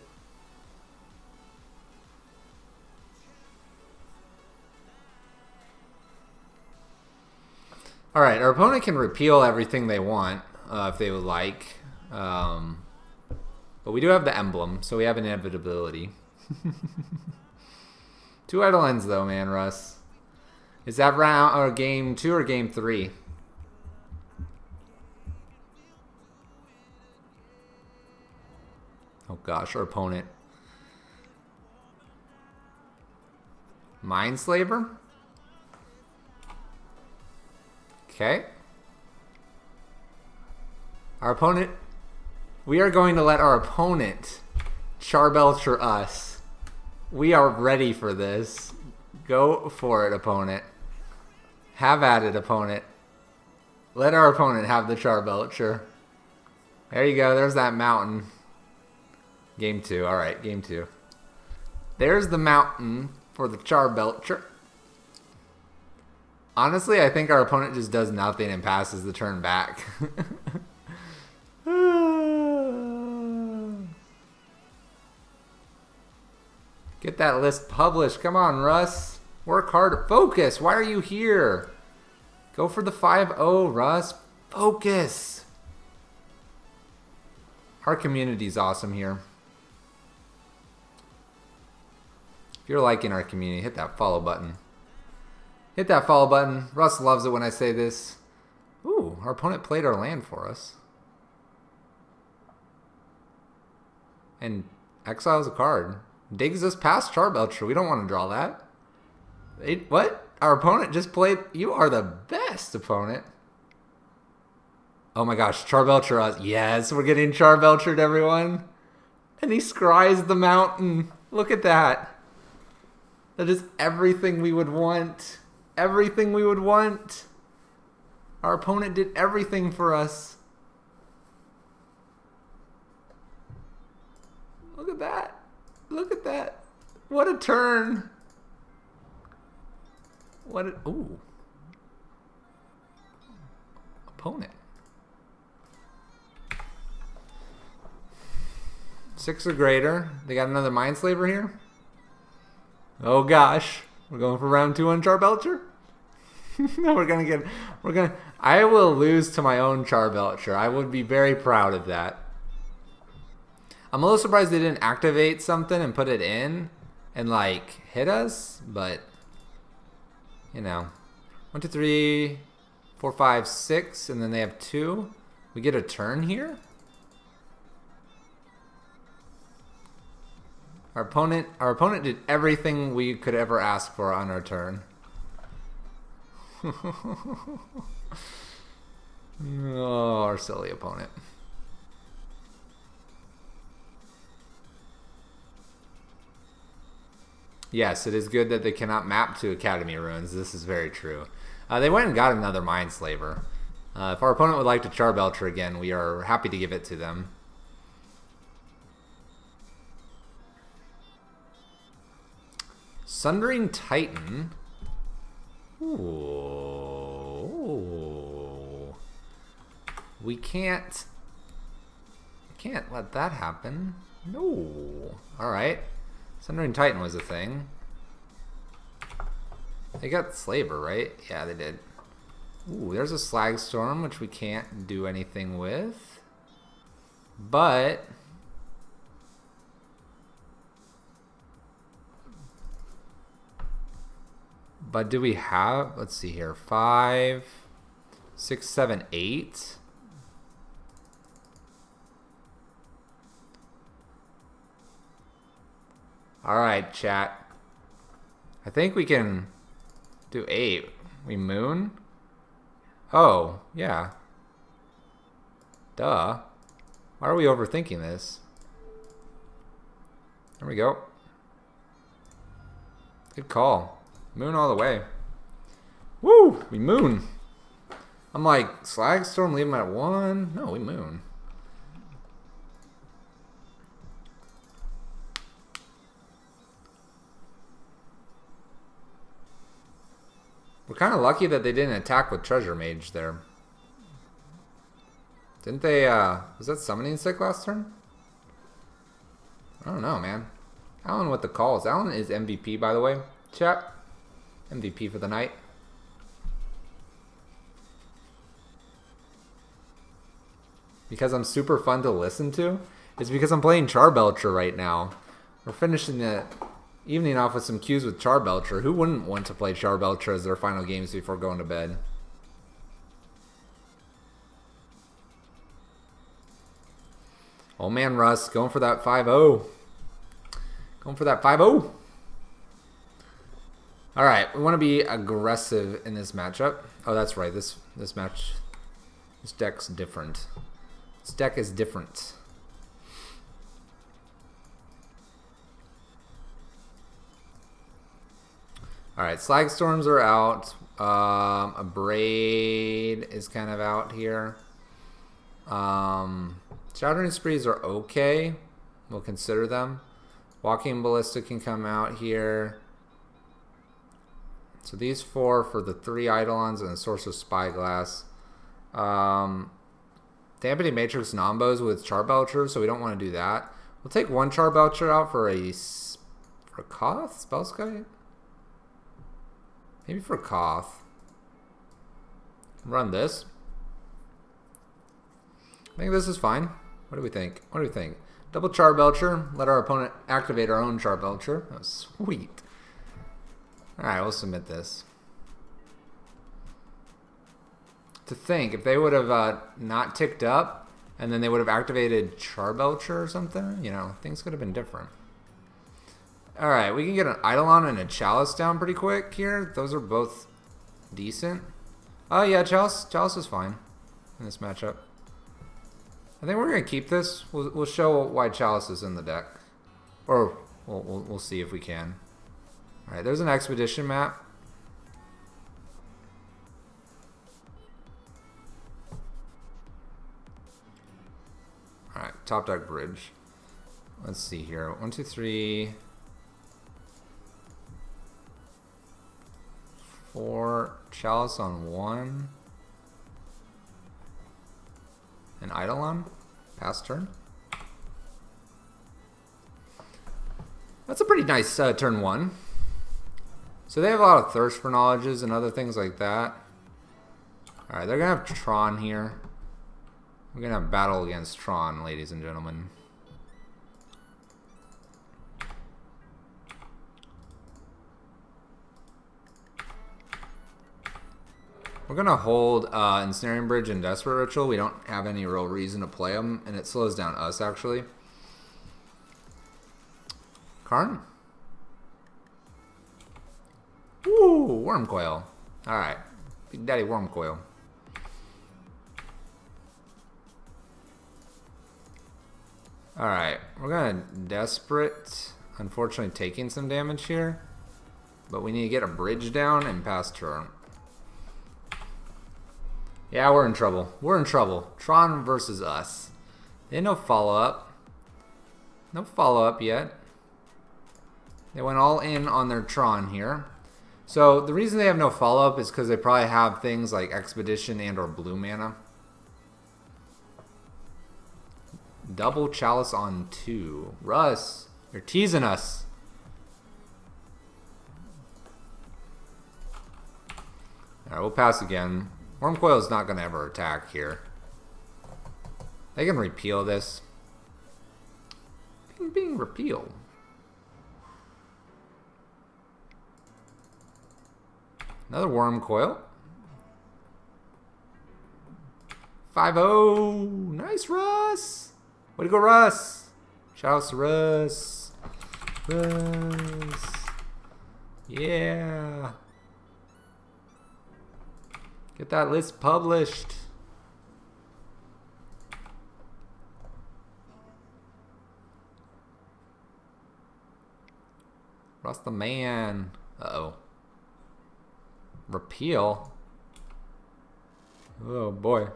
Alright, our opponent can repeal everything they want, if they would like. But we do have the emblem, so we have inevitability. 2 Eidolons though, man, Russ. Is that round or game 2 or game 3? Oh gosh, our opponent. Mindslaver? Okay. Our opponent... We are going to let our opponent Charbelcher us. We are ready for this. Go for it, opponent. Have at it, opponent. Let our opponent have the Charbelcher. There you go. There's that mountain. Game 2. Alright, game 2. There's the mountain for the Charbelcher. Honestly, I think our opponent just does nothing and passes the turn back. Get that list published. Come on, Russ. Work hard. Focus. Why are you here? Go for the 5-0, Russ. Focus. Our community's awesome here. If you're liking our community, hit that follow button. Hit that follow button. Russ loves it when I say this. Ooh, our opponent played our land for us. And exiles a card. Digs us past Charbelcher. We don't want to draw that. What? Our opponent just played... You are the best, opponent. Oh my gosh, Charbelcher us. Yes, we're getting Charbelchered, everyone. And he scries the mountain. Look at that. That is everything we would want. Everything we would want. Our opponent did everything for us. Look at that. Look at that. What a turn. What a... Ooh. Opponent. 6 or greater. They got another Mindslaver here. Oh gosh. We're going for round 2 on Charbelcher. I will lose to my own Charbelcher. I would be very proud of that. I'm a little surprised they didn't activate something and put it in and like hit us, but you know. 1, 2, 3, 4, 5, 6, and then they have 2. We get a turn here. Our opponent did everything we could ever ask for on our turn. Oh, our silly opponent. Yes, it is good that they cannot map to Academy Ruins. This is very true. They went and got another Mindslaver. If our opponent would like to Charbelcher again, we are happy to give it to them. Sundering Titan. Ooh. We can't let that happen. No. Alright. Sundering Titan was a thing. They got Slaver, right? Yeah, they did. Ooh, there's a Slag Storm, which we can't do anything with. But do we have, let's see here, 5, 6, 7, 8. Alright, chat. I think we can do 8. We moon? Oh, yeah. Duh. Why are we overthinking this? There we go. Good call. Moon all the way. Woo! We moon. I'm like, Slag Storm, leave him at 1. No, we moon. We're kind of lucky that they didn't attack with Treasure Mage there. Didn't they, was that Summoning Sick last turn? I don't know, man. Alan with the calls. Alan is MVP, by the way. Chat. MVP for the night. Because I'm super fun to listen to? It's because I'm playing Charbelcher right now. We're finishing the evening off with some cues with Charbelcher. Who wouldn't want to play Charbelcher as their final games before going to bed? Oh man, Russ, going for that 5-0. Going for that 5-0. Alright, we want to be aggressive in this matchup. Oh, that's right. This deck's different. This deck is different. Alright, Slag Storms are out. Abrade is kind of out here. Shattering Sprees are okay. We'll consider them. Walking Ballista can come out here. So these 4 for the 3 Eidolons and the Source of Spyglass. Dampening Matrix Nombos with Charbelcher, so we don't want to do that. We'll take 1 Charbelcher out for a Koth? Spellskite? Maybe for Koth. Run this. I think this is fine. What do we think? What do we think? Double Charbelcher. Let our opponent activate our own Charbelcher. Oh, sweet. Alright, we'll submit this. To think, if they would have not ticked up, and then they would have activated Charbelcher or something, you know, things could have been different. Alright, we can get an Eidolon and a Chalice down pretty quick here. Those are both decent. Oh yeah, Chalice is fine. in this matchup. I think we're gonna keep this. We'll show why Chalice is in the deck, or we'll see if we can. All right, there's an expedition map. All right, top deck bridge. Let's see here. 1, 2, 3, 4. Chalice on 1. An Eidolon. Pass turn. That's a pretty nice turn 1. So they have a lot of Thirst for Knowledges and other things like that. Alright, they're going to have Tron here. We're going to have battle against Tron, ladies and gentlemen. We're going to hold Ensnaring Bridge and Desperate Ritual. We don't have any real reason to play them, and it slows down us, actually. Karn? Ooh, Wormcoil. Alright. Big Daddy Wormcoil. Alright, we're going to Desperate. Unfortunately, taking some damage here. But we need to get a bridge down and pass turn. Yeah, we're in trouble. We're in trouble. Tron versus us. They had no follow-up. No follow-up yet. They went all in on their Tron here. So the reason they have no follow-up is because they probably have things like Expedition and or blue mana. Double Chalice on 2. Russ, you're teasing us. Alright, we'll pass again. Wormcoil is not going to ever attack here. They can repeal this. Being repealed. Another Wormcoil. 5-0. Nice, Russ. Way to go, Russ. Shout out to Russ. Russ. Yeah. Get that list published. Russ the man. Uh-oh. Repeal? Oh, boy.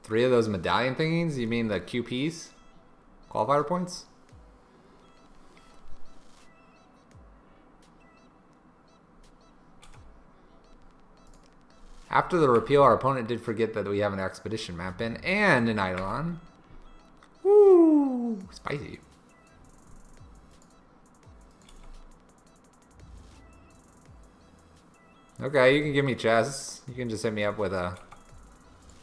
3 of those medallion thingies? You mean the QPs? Qualifier points? After the repeal, our opponent did forget that we have an expedition map in and an Eidolon. Woo! Spicy. Okay, you can give me chess. You can just hit me up with a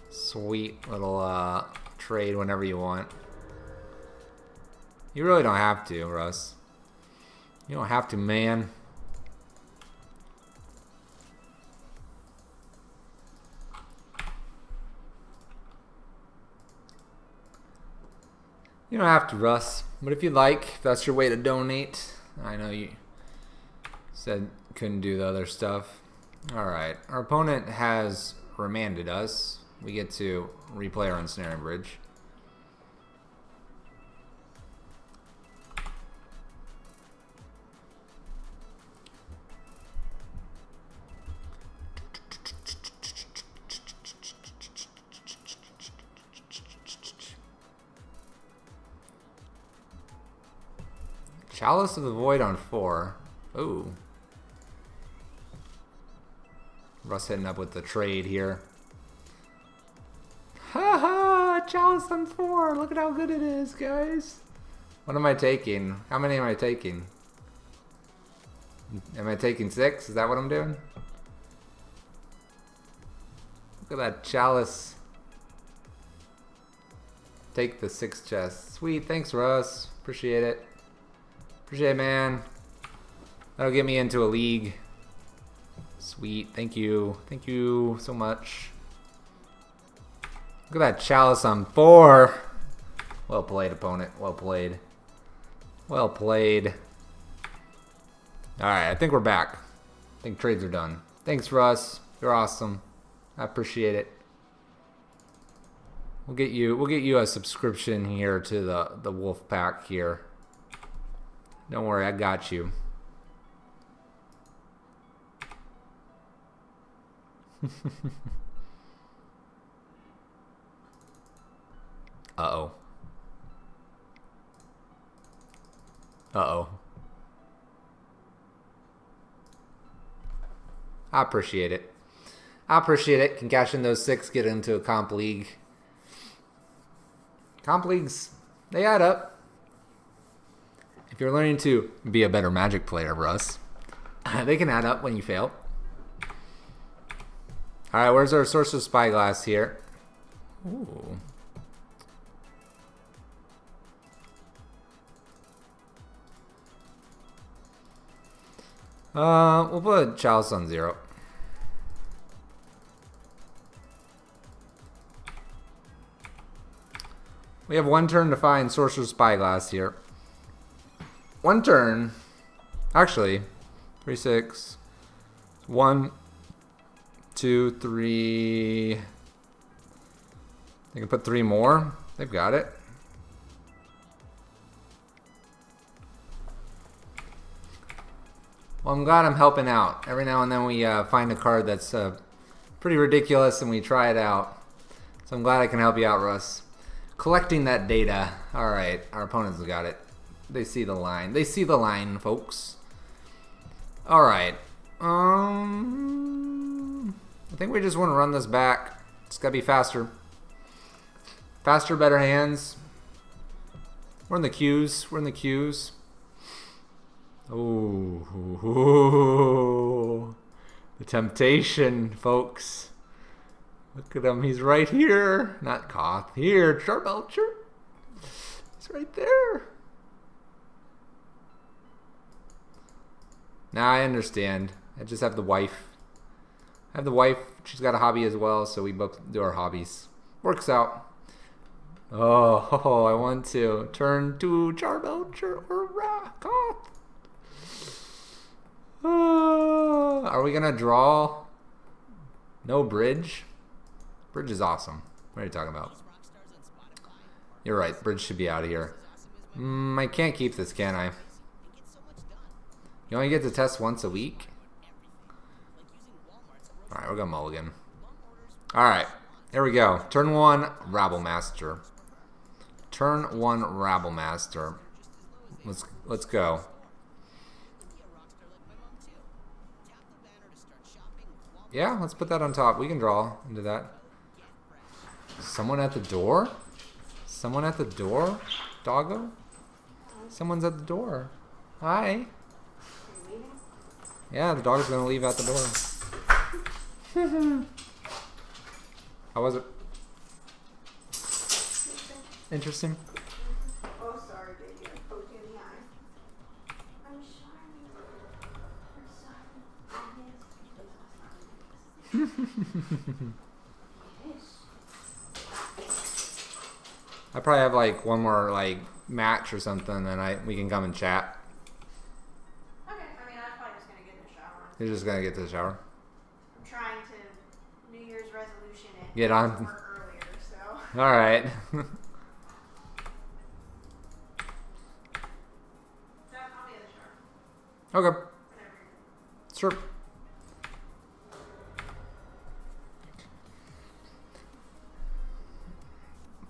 sweet little trade whenever you want. You really don't have to, Russ. You don't have to, man. You don't have to, Russ. But if you'd like, if that's your way to donate. I know you said couldn't do the other stuff. Alright, our opponent has remanded us. We get to replay our Ensnaring Bridge. Chalice of the Void on 4. Ooh. Russ hitting up with the trade here. Haha! Chalice on 4! Look at how good it is, guys! What am I taking? How many am I taking? Am I taking 6? Is that what I'm doing? Look at that Chalice. Take the 6 chests. Sweet, thanks Russ. Appreciate it. Appreciate it, man. That'll get me into a league. Sweet, thank you. Thank you so much. Look at that Chalice on 4. Well played, opponent. Well played. Well played. Alright, I think we're back. I think trades are done. Thanks, Russ. You're awesome. I appreciate it. We'll get you a subscription here to the Wolf Pack here. Don't worry, I got you. Uh-oh. Uh-oh. I appreciate it. I appreciate it. Can cash in those 6, get into a comp league. Comp leagues, they add up. If you're learning to be a better Magic player, Russ, they can add up when you fail. Alright, where's our Sorcerer's Spyglass here? Ooh. We'll put Chalice on 0. We have 1 turn to find Sorcerer's Spyglass here. 1 turn. Actually, 3, 6. 1, 2, 3. They can put 3 more. They've got it. Well, I'm glad I'm helping out. Every now and then we find a card that's pretty ridiculous and we try it out. So I'm glad I can help you out, Russ. Collecting that data. Alright, our opponents have got it. They see the line. They see the line, folks. Alright. I think we just want to run this back. It's got to be faster. Faster, better hands. We're in the queues. We're in the queues. Oh, the temptation, folks. Look at him. He's right here. Not Koth. Here, Charbelcher. He's right there. Now I understand. I just have the wife. I have the wife. She's got a hobby as well, so we both do our hobbies. Works out. Oh, I want to turn to Charbelcher or Koth. Are we gonna draw? No bridge? Bridge is awesome. What are you talking about? You're right. Bridge should be out of here. I can't keep this, can I? You only get to test once a week? Alright, we're gonna mulligan. Alright, here we go. Turn 1, Rabblemaster. Turn 1, Rabblemaster. Let's go. Yeah, let's put that on top. We can draw into that. Someone at the door? Someone at the door? Doggo? Someone's at the door. Hi. Yeah, the dog's gonna leave out the door. How was it? Interesting. Oh, sorry, baby. I poked you in the eye. I'm sorry. I probably have like one more like match or something, and we can come and chat. Okay, I mean, I'm probably just gonna get in the shower. You're just gonna get to the shower. I'm trying to New Year's resolution it. Get on. Work earlier, so. All right. So I'll be in the shower. Okay. Whenever you're Sure.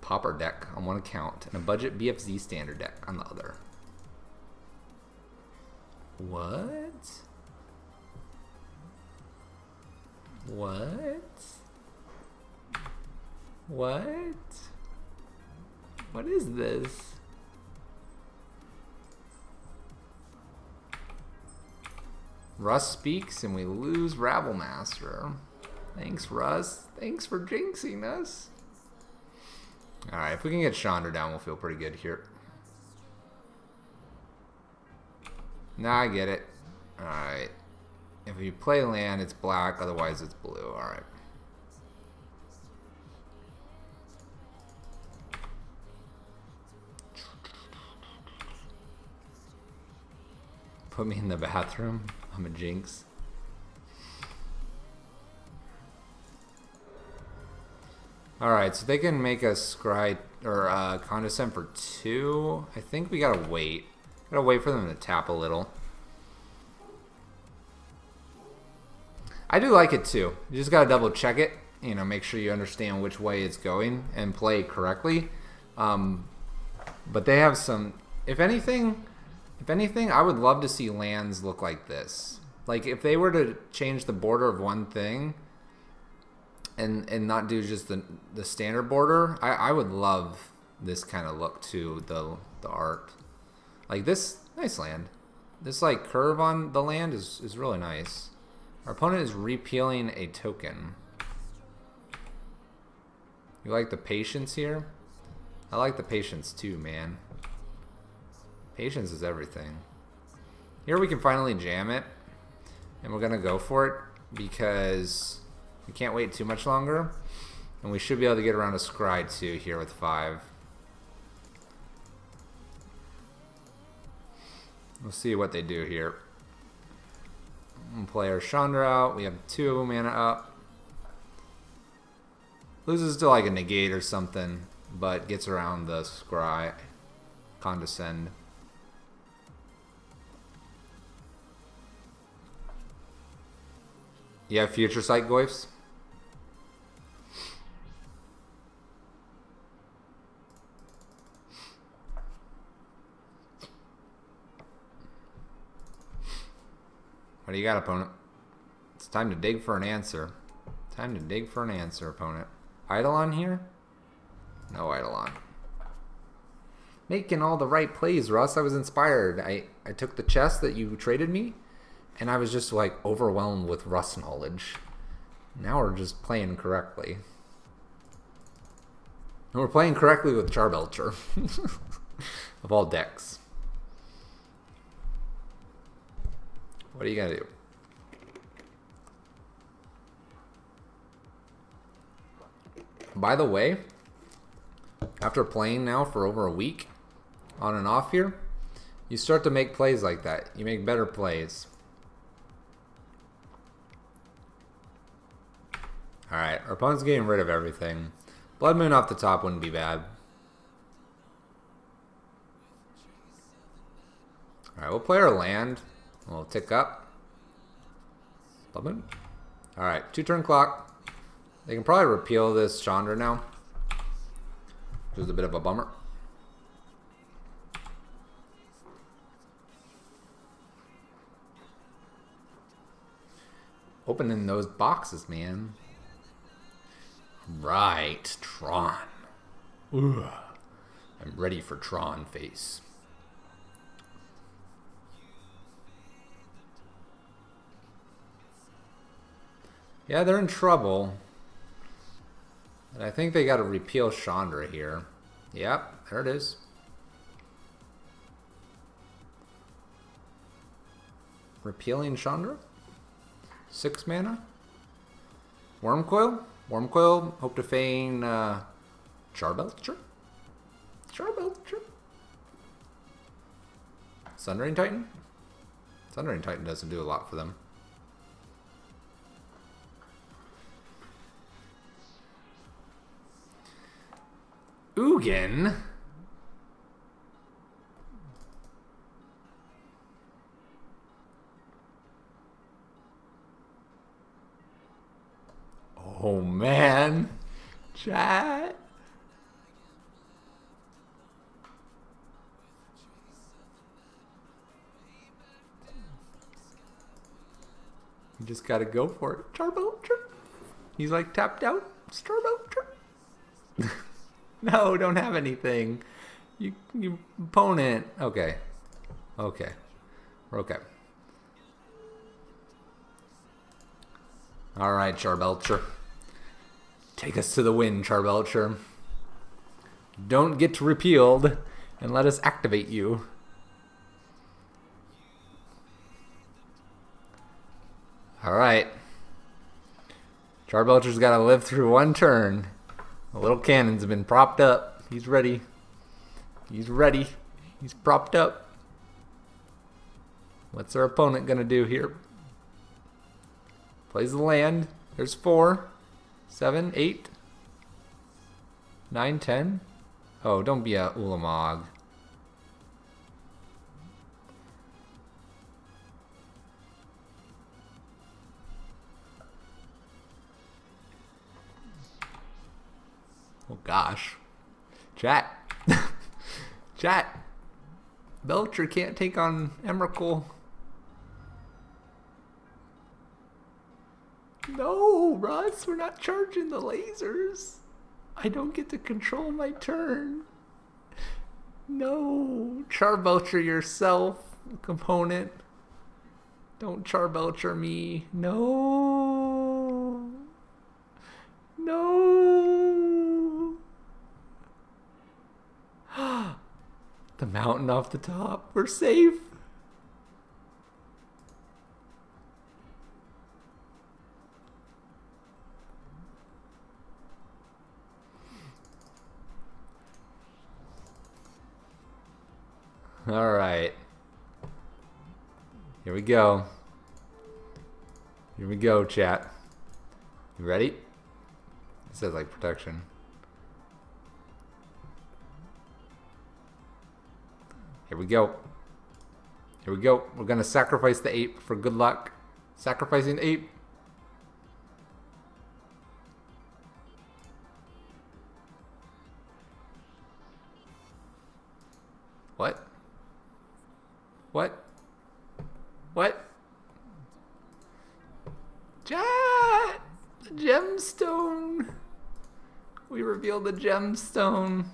Pauper deck on one account and a budget BFZ standard deck on the other. What? What? What? What is this? Russ speaks and we lose Rabblemaster. Thanks, Russ. Thanks for jinxing us. Alright, if we can get Chandra down, we'll feel pretty good here. Now I get it. Alright. If you play land, it's black, otherwise it's blue. Alright. Put me in the bathroom. I'm a jinx. Alright, so they can make us scry or condescend for 2. I think we gotta wait. Gotta wait for them to tap a little. I do like it too. You just gotta double check it. You know, make sure you understand which way it's going and play correctly. But they have some. If anything, I would love to see lands look like this. Like if they were to change the border of one thing, and not do just the standard border, I would love this kind of look to the art. Like this nice land. This like curve on the land is really nice. Our opponent is repealing a token. You like the patience here? I like the patience too, man. Patience is everything. Here we can finally jam it. And we're gonna go for it because we can't wait too much longer. And we should be able to get around a scry 2 here with 5. We'll see what they do here. We'll play our Chandra out. We have 2 mana up. Loses to like a negate or something, but gets around the scry. Condescend. You have Future Sight Goyfs? What do you got, opponent? It's time to dig for an answer. Time to dig for an answer, opponent. Eidolon here? No Eidolon. Making all the right plays, Russ. I was inspired. I took the chest that you traded me, and I was just like overwhelmed with Russ knowledge. Now we're just playing correctly. And we're playing correctly with Charbelcher. Of all decks. What are you gonna do? By the way, after playing now for over a week, on and off here, you start to make plays like that. You make better plays. Alright, our opponent's getting rid of everything. Blood Moon off the top wouldn't be bad. Alright, we'll play our land. We'll tick up. Blood Moon. Alright, 2-turn clock. They can probably repeal this Chandra now. Which is a bit of a bummer. Opening those boxes, man. Right, Tron. Ugh. I'm ready for Tron face. Yeah, they're in trouble. And I think they got to repeal Chandra here. Yep, there it is. Repealing Chandra? 6 mana? Wormcoil? Wormcoil, hope to feign Charbelcher? Charbelcher? Sundering Titan? Sundering Titan doesn't do a lot for them. Ugin? Oh man, chat. You just gotta go for it. Charbelcher. He's like tapped out. Charbelcher. No, don't have anything. You opponent. Okay. Okay. We're okay. Alright, Charbelcher. Take us to the win, Charbelcher. Don't get repealed and let us activate you. Alright. Charbelcher's got to live through one turn. The little cannon's been propped up. He's ready. He's ready. He's propped up. What's our opponent going to do here? Plays the land. There's 4, 7, 8. 9-10? Oh, don't be a Ulamog. Oh gosh. Chat. Chat. Belcher can't take on Emrakul. No, Russ, we're not charging the lasers. I don't get to control my turn. No. Charbelcher yourself, component. Don't Charbelcher me. No. No. The mountain off the top. We're safe. All right. Here we go. Here we go, chat. You ready? It says like protection. Here we go. Here we go. We're gonna sacrifice the ape for good luck. Sacrificing the ape. What? What? What? Chat! The gemstone! We revealed the gemstone.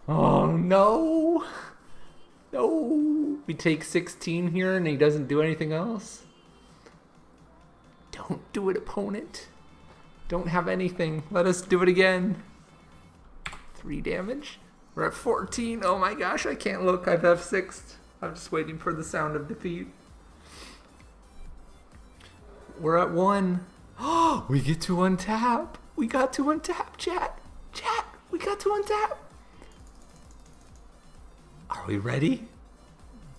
Oh no! No! We take 16 here and he doesn't do anything else? Don't do it, opponent. Don't have anything. Let us do it again. 3 damage. We're at 14. Oh my gosh, I can't look. I've F6'd. I'm just waiting for the sound of defeat. We're at 1. Oh, we get to untap. We got to untap, chat. Chat, we got to untap. Are we ready?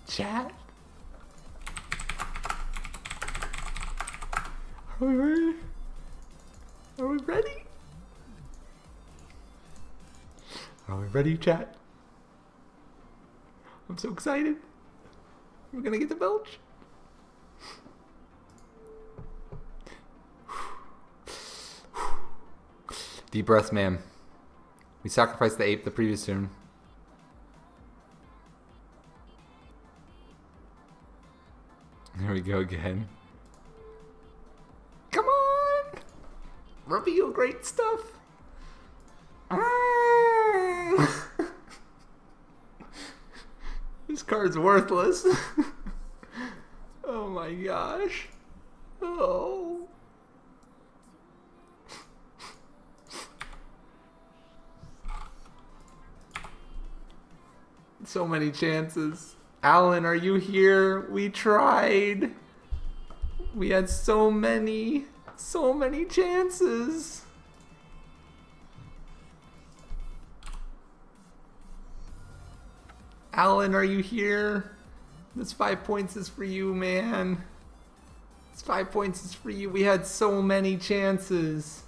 Chat? Are we ready? Are we ready? Are we ready, chat? I'm so excited. We're gonna get the belch. Deep breaths, man. We sacrificed the ape the previous turn. Here we go again. Come on! Reveal great stuff! This card's worthless. Oh my gosh. Oh. So many chances. Alan, are you here? We tried. We had so many chances. Alan, are you here? This 5 points is for you, man. This 5 points is for you. We had so many chances.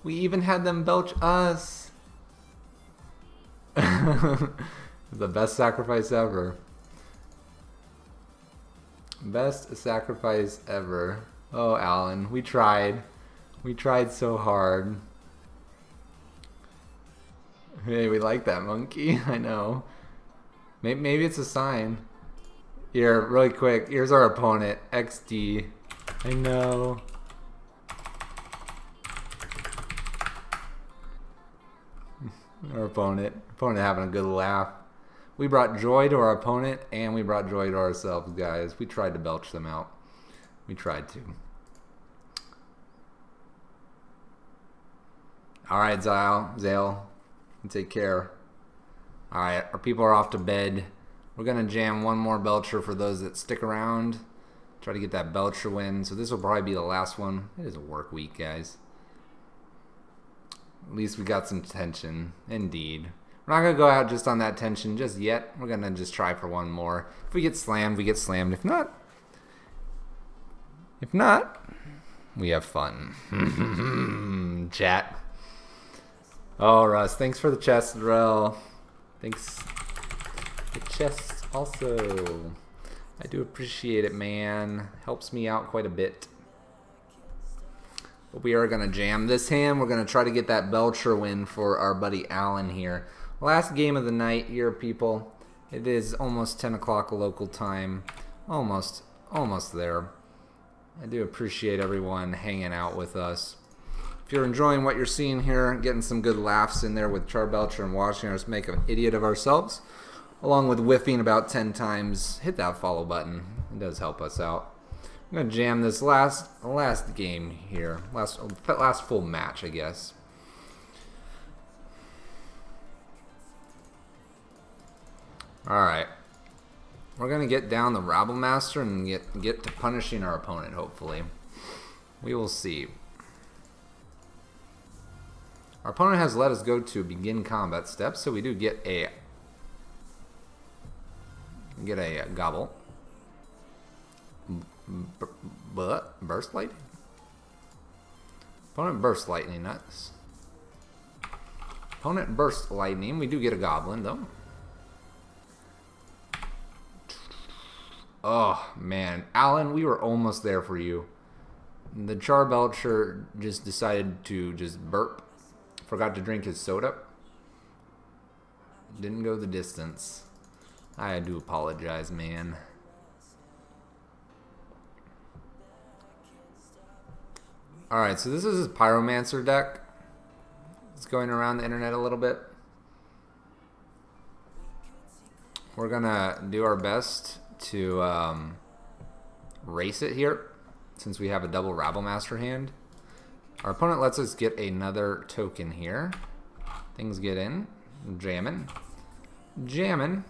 We even had them belch us. The best sacrifice ever. Best sacrifice ever. Oh, Alan, we tried. We tried so hard. Hey, we like that monkey. I know. Maybe it's a sign. Here, really quick. Here's our opponent, XD. I know. Our opponent having a good laugh. We brought joy to our opponent, and we brought joy to ourselves, guys. We tried to belch them out. We tried to. Alright, Zale. Take care. Alright, our people are off to bed. We're going to jam one more Belcher for those that stick around. Try to get that Belcher win. So this will probably be the last one. It is a work week, guys. At least we got some tension. Indeed. We're not going to go out just on that tension just yet. We're going to just try for one more. If we get slammed, we get slammed. If not, We have fun. Chat. Oh, Russ, thanks for the chest, Rel. Thanks. The chest also. I do appreciate it, man. Helps me out quite a bit. But we are going to jam this hand. We're going to try to get that Belcher win for our buddy Alan here. Last game of the night here, people. It is almost 10 o'clock local time. Almost there. I do appreciate everyone hanging out with us. If you're enjoying what you're seeing here, getting some good laughs in there with Char Belcher and watching us make an idiot of ourselves, along with whiffing about 10 times, hit that follow button. It does help us out. I'm going to jam this last game here. Last full match, I guess. Alright. We're going to get down the Rabble Master and get to punishing our opponent, hopefully. We will see. Our opponent has let us go to begin combat steps, so we do get a gobble. Burst lightning? Opponent burst lightning, nuts. Opponent burst lightning. We do get a goblin, though. Oh, man. Alan, we were almost there for you. The Char Belcher just decided to just burp. Forgot to drink his soda. Didn't go the distance. I do apologize, man. Alright, so this is his Pyromancer deck. It's going around the internet a little bit. We're gonna do our best to race it here, since we have a double Rabble Master hand. Our opponent lets us get another token here. Things get in. Jamming. Jamming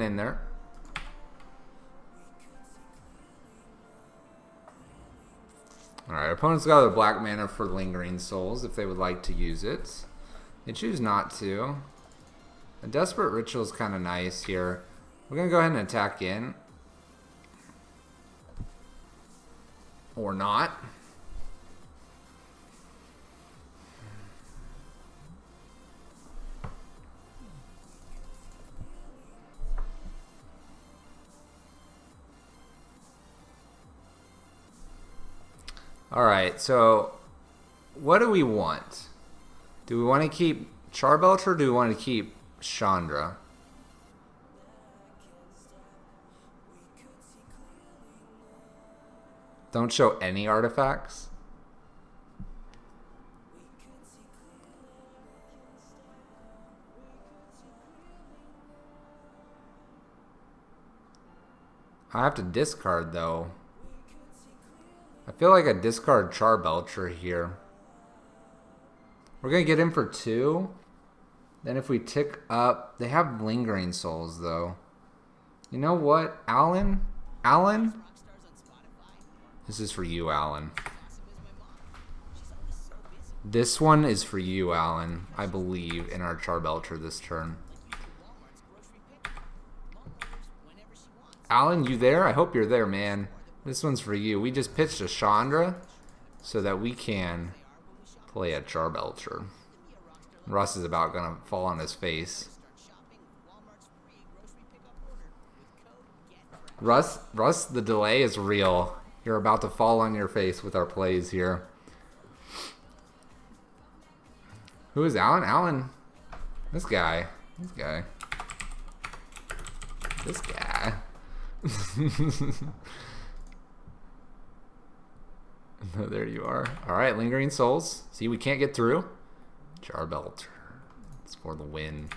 in there. Alright, our opponent's got a black mana for Lingering Souls if they would like to use it. They choose not to. A Desperate Ritual is kind of nice here. We're going to go ahead and attack in. Or not. Alright, so what do we want? Do we want to keep Char Belcher or do we want to keep Chandra? Don't show any artifacts. I have to discard though. I feel like I discard Char Belcher here. We're going to get in for 2. Then if we tick up... They have Lingering Souls though. You know what? Alan? This is for you, Alan. This one is for you, Alan. I believe in our Char Belcher this turn. Alan, you there? I hope you're there, man. This one's for you. We just pitched a Chandra so that we can play a Char Belcher. Russ is about gonna fall on his face. Russ, the delay is real. You're about to fall on your face with our plays here. Who is Alan? Alan. This guy. There you are. Alright, Lingering Souls. See, we can't get through. Char Belcher. It's for the win.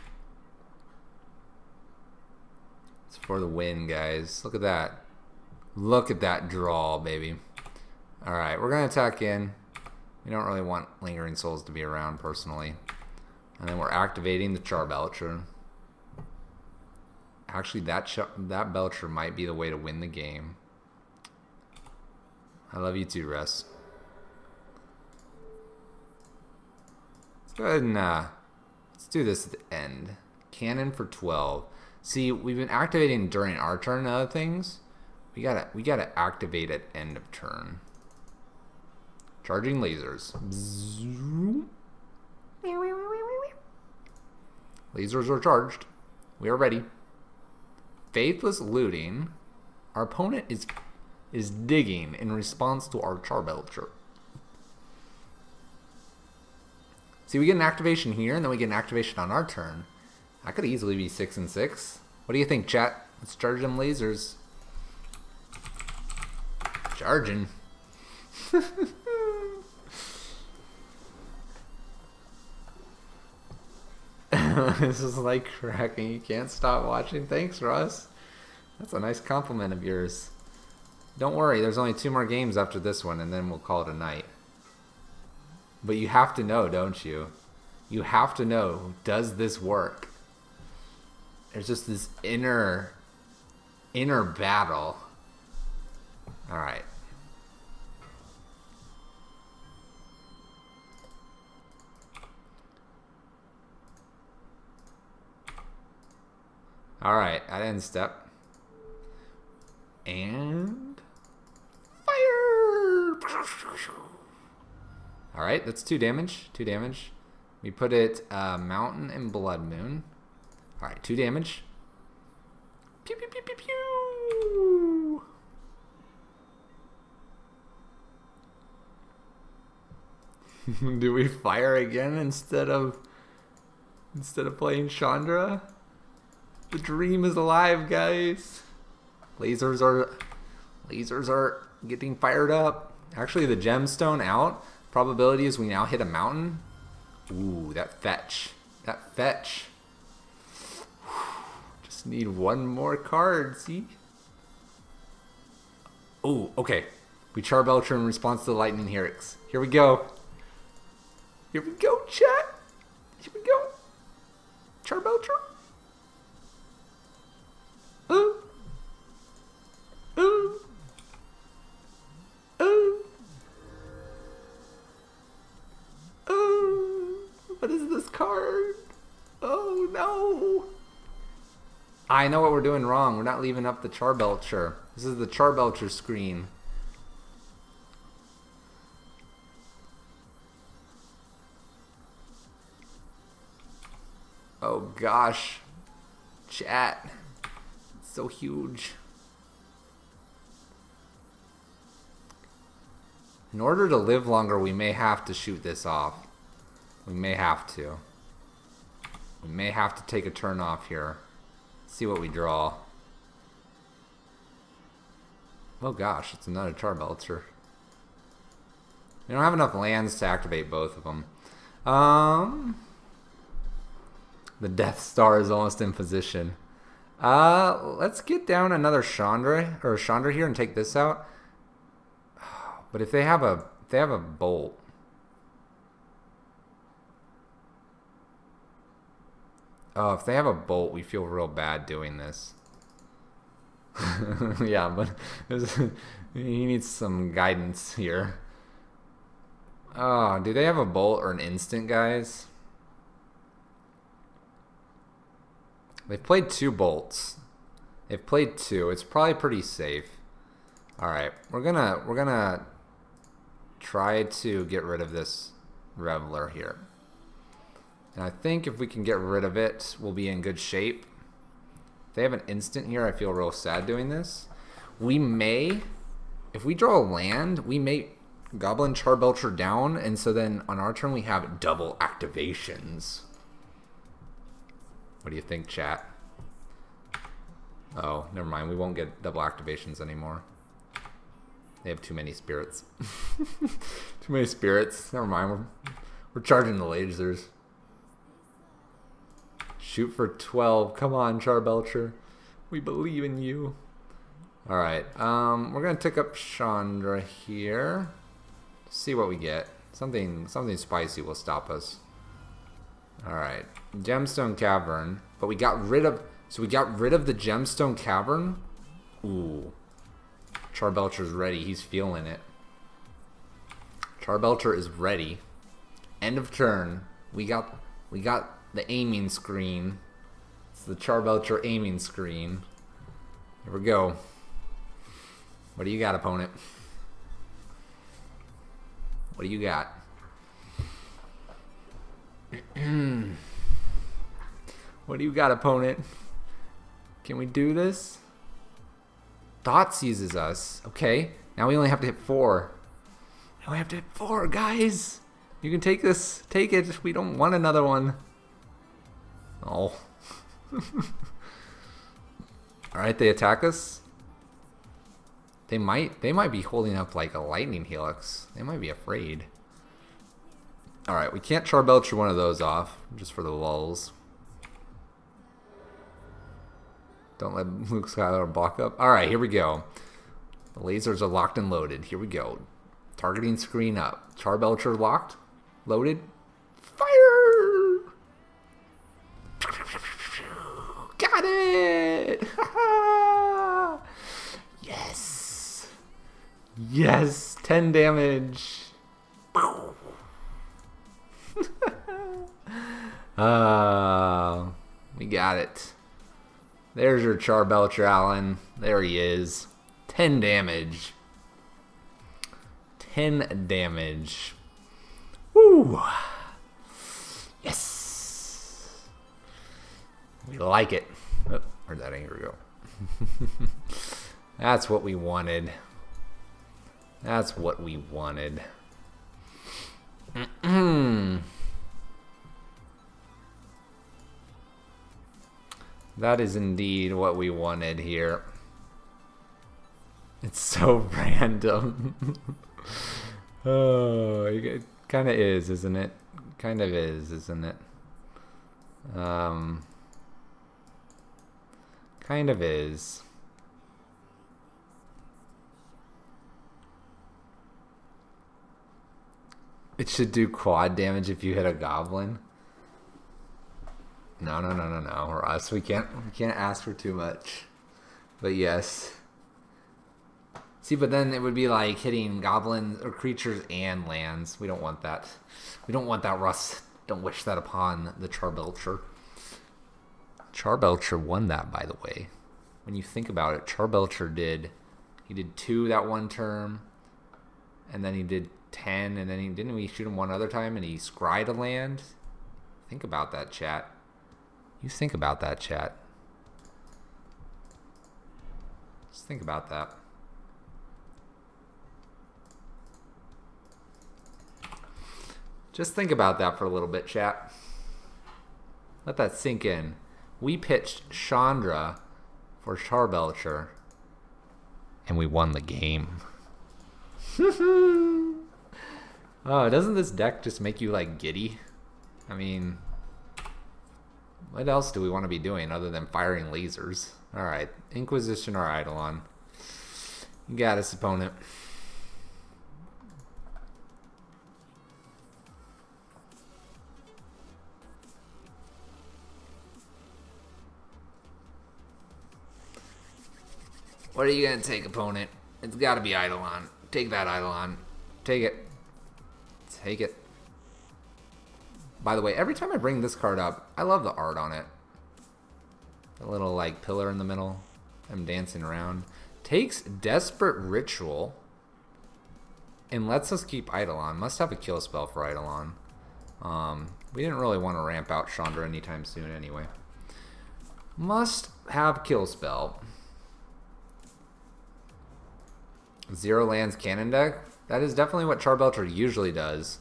It's for the win, guys. Look at that. Look at that draw, baby. Alright, we're going to attack in. We don't really want Lingering Souls to be around, personally. And then we're activating the Char Belcher. Actually, that Belcher might be the way to win the game. I love you too, Russ. Let's go ahead and let's do this at the end. Cannon for 12. See, we've been activating during our turn and other things. We gotta activate at end of turn. Charging lasers. Lasers are charged. We are ready. Faithless looting. Our opponent is digging in response to our Charbelcher. See, we get an activation here, and then we get an activation on our turn. I could easily be 6 and 6. What do you think, chat? Let's charge them lasers. Charging. This is like cracking. You can't stop watching. Thanks, Russ. That's a nice compliment of yours. Don't worry, there's only 2 more games after this one, and then we'll call it a night. But you have to know, don't you? You have to know, does this work? There's just this inner battle. Alright. Alright, at end step. And fire! Alright, that's 2 damage. 2 damage. We put it Mountain and Blood Moon. Alright, 2 damage. Pew pew pew pew pew. Do we fire again instead of playing Chandra? The dream is alive, guys. Lasers are getting fired up. Actually, the gemstone out. Probability is we now hit a mountain. Ooh, that fetch. That fetch. Just need one more card, see? Ooh, okay. We Charbelcher in response to the Lightning Helix. Here we go. Here we go, chat. Here we go. Charbelcher. Ooh. Ooh. Ooh. Ooh. What is this card? Oh no. I know what we're doing wrong. We're not leaving up the Charbelcher. This is the Charbelcher screen. Oh gosh. Chat. It's so huge. In order to live longer, we may have to shoot this off. We may have to. We may have to take a turn off here. See what we draw. Oh gosh, it's another Charbelcher. We don't have enough lands to activate both of them. The Death Star is almost in position. Let's get down another Chandra here and take this out. But if they have a bolt. Oh, if they have a bolt, we feel real bad doing this. Yeah, but he needs some guidance here. Oh, do they have a bolt or an instant, guys? They've played 2 bolts. They've played 2. It's probably pretty safe. All right, we're gonna try to get rid of this Reveler here. And I think if we can get rid of it, we'll be in good shape. If they have an instant here, I feel real sad doing this. We may, if we draw a land, we may Goblin Charbelcher down, and so then on our turn we have double activations. What do you think, chat? Oh, never mind. We won't get double activations anymore. They have too many spirits. Too many spirits. Never mind. We're charging the lasers. Shoot for 12. Come on, Charbelcher. We believe in you. Alright. We're going to tick up Chandra here. See what we get. Something spicy will stop us. Alright. Gemstone Cavern. But we got rid of... So we got rid of the Gemstone Cavern? Ooh. Charbelcher's ready. He's feeling it. Charbelcher is ready. End of turn. We got the aiming screen. It's the Charbelcher aiming screen. Here we go. What do you got, opponent? What do you got? What do you got, opponent? Can we do this? Thought seizes us. Okay. Now we only have to hit 4. Now we have to hit 4, guys. You can take this. Take it. We don't want another one. Oh. Alright, they attack us. They might be holding up like a lightning helix. They might be afraid. Alright, we can't Charbelcher one of those off, just for the lulz. Don't let Luke Skywalker block up. Alright, here we go. The lasers are locked and loaded. Here we go. Targeting screen up. Charbelcher locked. Loaded. Fire! Got it! Yes! Yes! 10 damage. We got it. There's your Charbelcher, Alan. There he is. 10 damage. 10 damage. Woo! Yes! We like it. Oh, where'd that anger go? That's what we wanted. That's what we wanted. That is indeed what we wanted here. It's so random. Oh, it kind of is, isn't it? Kind of is, isn't it? Kind of is. It should do quad damage if you hit a goblin. No, Russ, we can't ask for too much. But yes. See, but then it would be like hitting goblins or creatures and lands. We don't want that. We don't want that, Russ. Don't wish that upon the Charbelcher. Charbelcher won that, by the way. When you think about it, Charbelcher did 2 that one term, and then he did 10, and then didn't we shoot him one other time and he scryed a land? Think about that, chat. You think about that, chat. Just think about that. Just think about that for a little bit, chat. Let that sink in. We pitched Chandra for Charbelcher, and we won the game. Oh, doesn't this deck just make you like giddy? I mean, what else do we want to be doing other than firing lasers? Alright, Inquisition or Eidolon. You got us, opponent. What are you going to take, opponent? It's got to be Eidolon. Take that, Eidolon. Take it. Take it. By the way, every time I bring this card up, I love the art on it. The little, like, pillar in the middle. I'm dancing around. Takes Desperate Ritual and lets us keep Eidolon. Must have a kill spell for Eidolon. We didn't really want to ramp out Chandra anytime soon anyway. Must have kill spell. 0 lands cannon deck. That is definitely what Charbelcher usually does.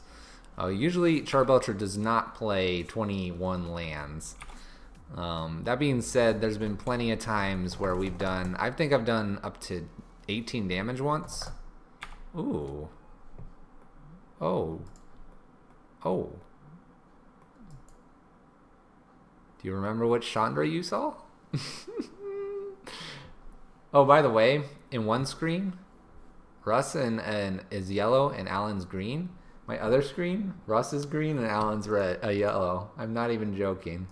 Usually Charbelcher does not play 21 lands. That being said, there's been plenty of times where we've done, I think I've done up to 18 damage once. Ooh. Oh. Oh. Do you remember what Chandra you saw? Oh, by the way, in one screen, Russ and is yellow and Alan's green. My other screen, Russ is green and Alan's red, yellow. I'm not even joking.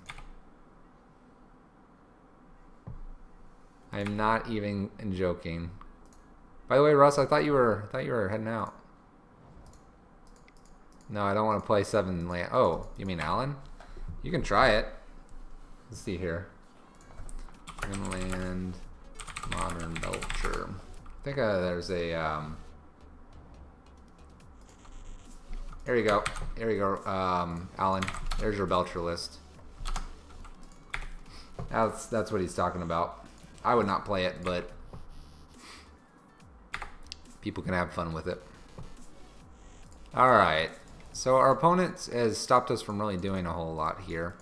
I'm not even joking. By the way, Russ, I thought you were heading out. No, I don't want to play 7 land. Oh, you mean Alan? You can try it. Let's see here. Inland Modern Belcher. think there's a There you go. There you go, Alan. There's your Belcher list. That's what he's talking about. I would not play it, but people can have fun with it. Alright. So our opponent has stopped us from really doing a whole lot here.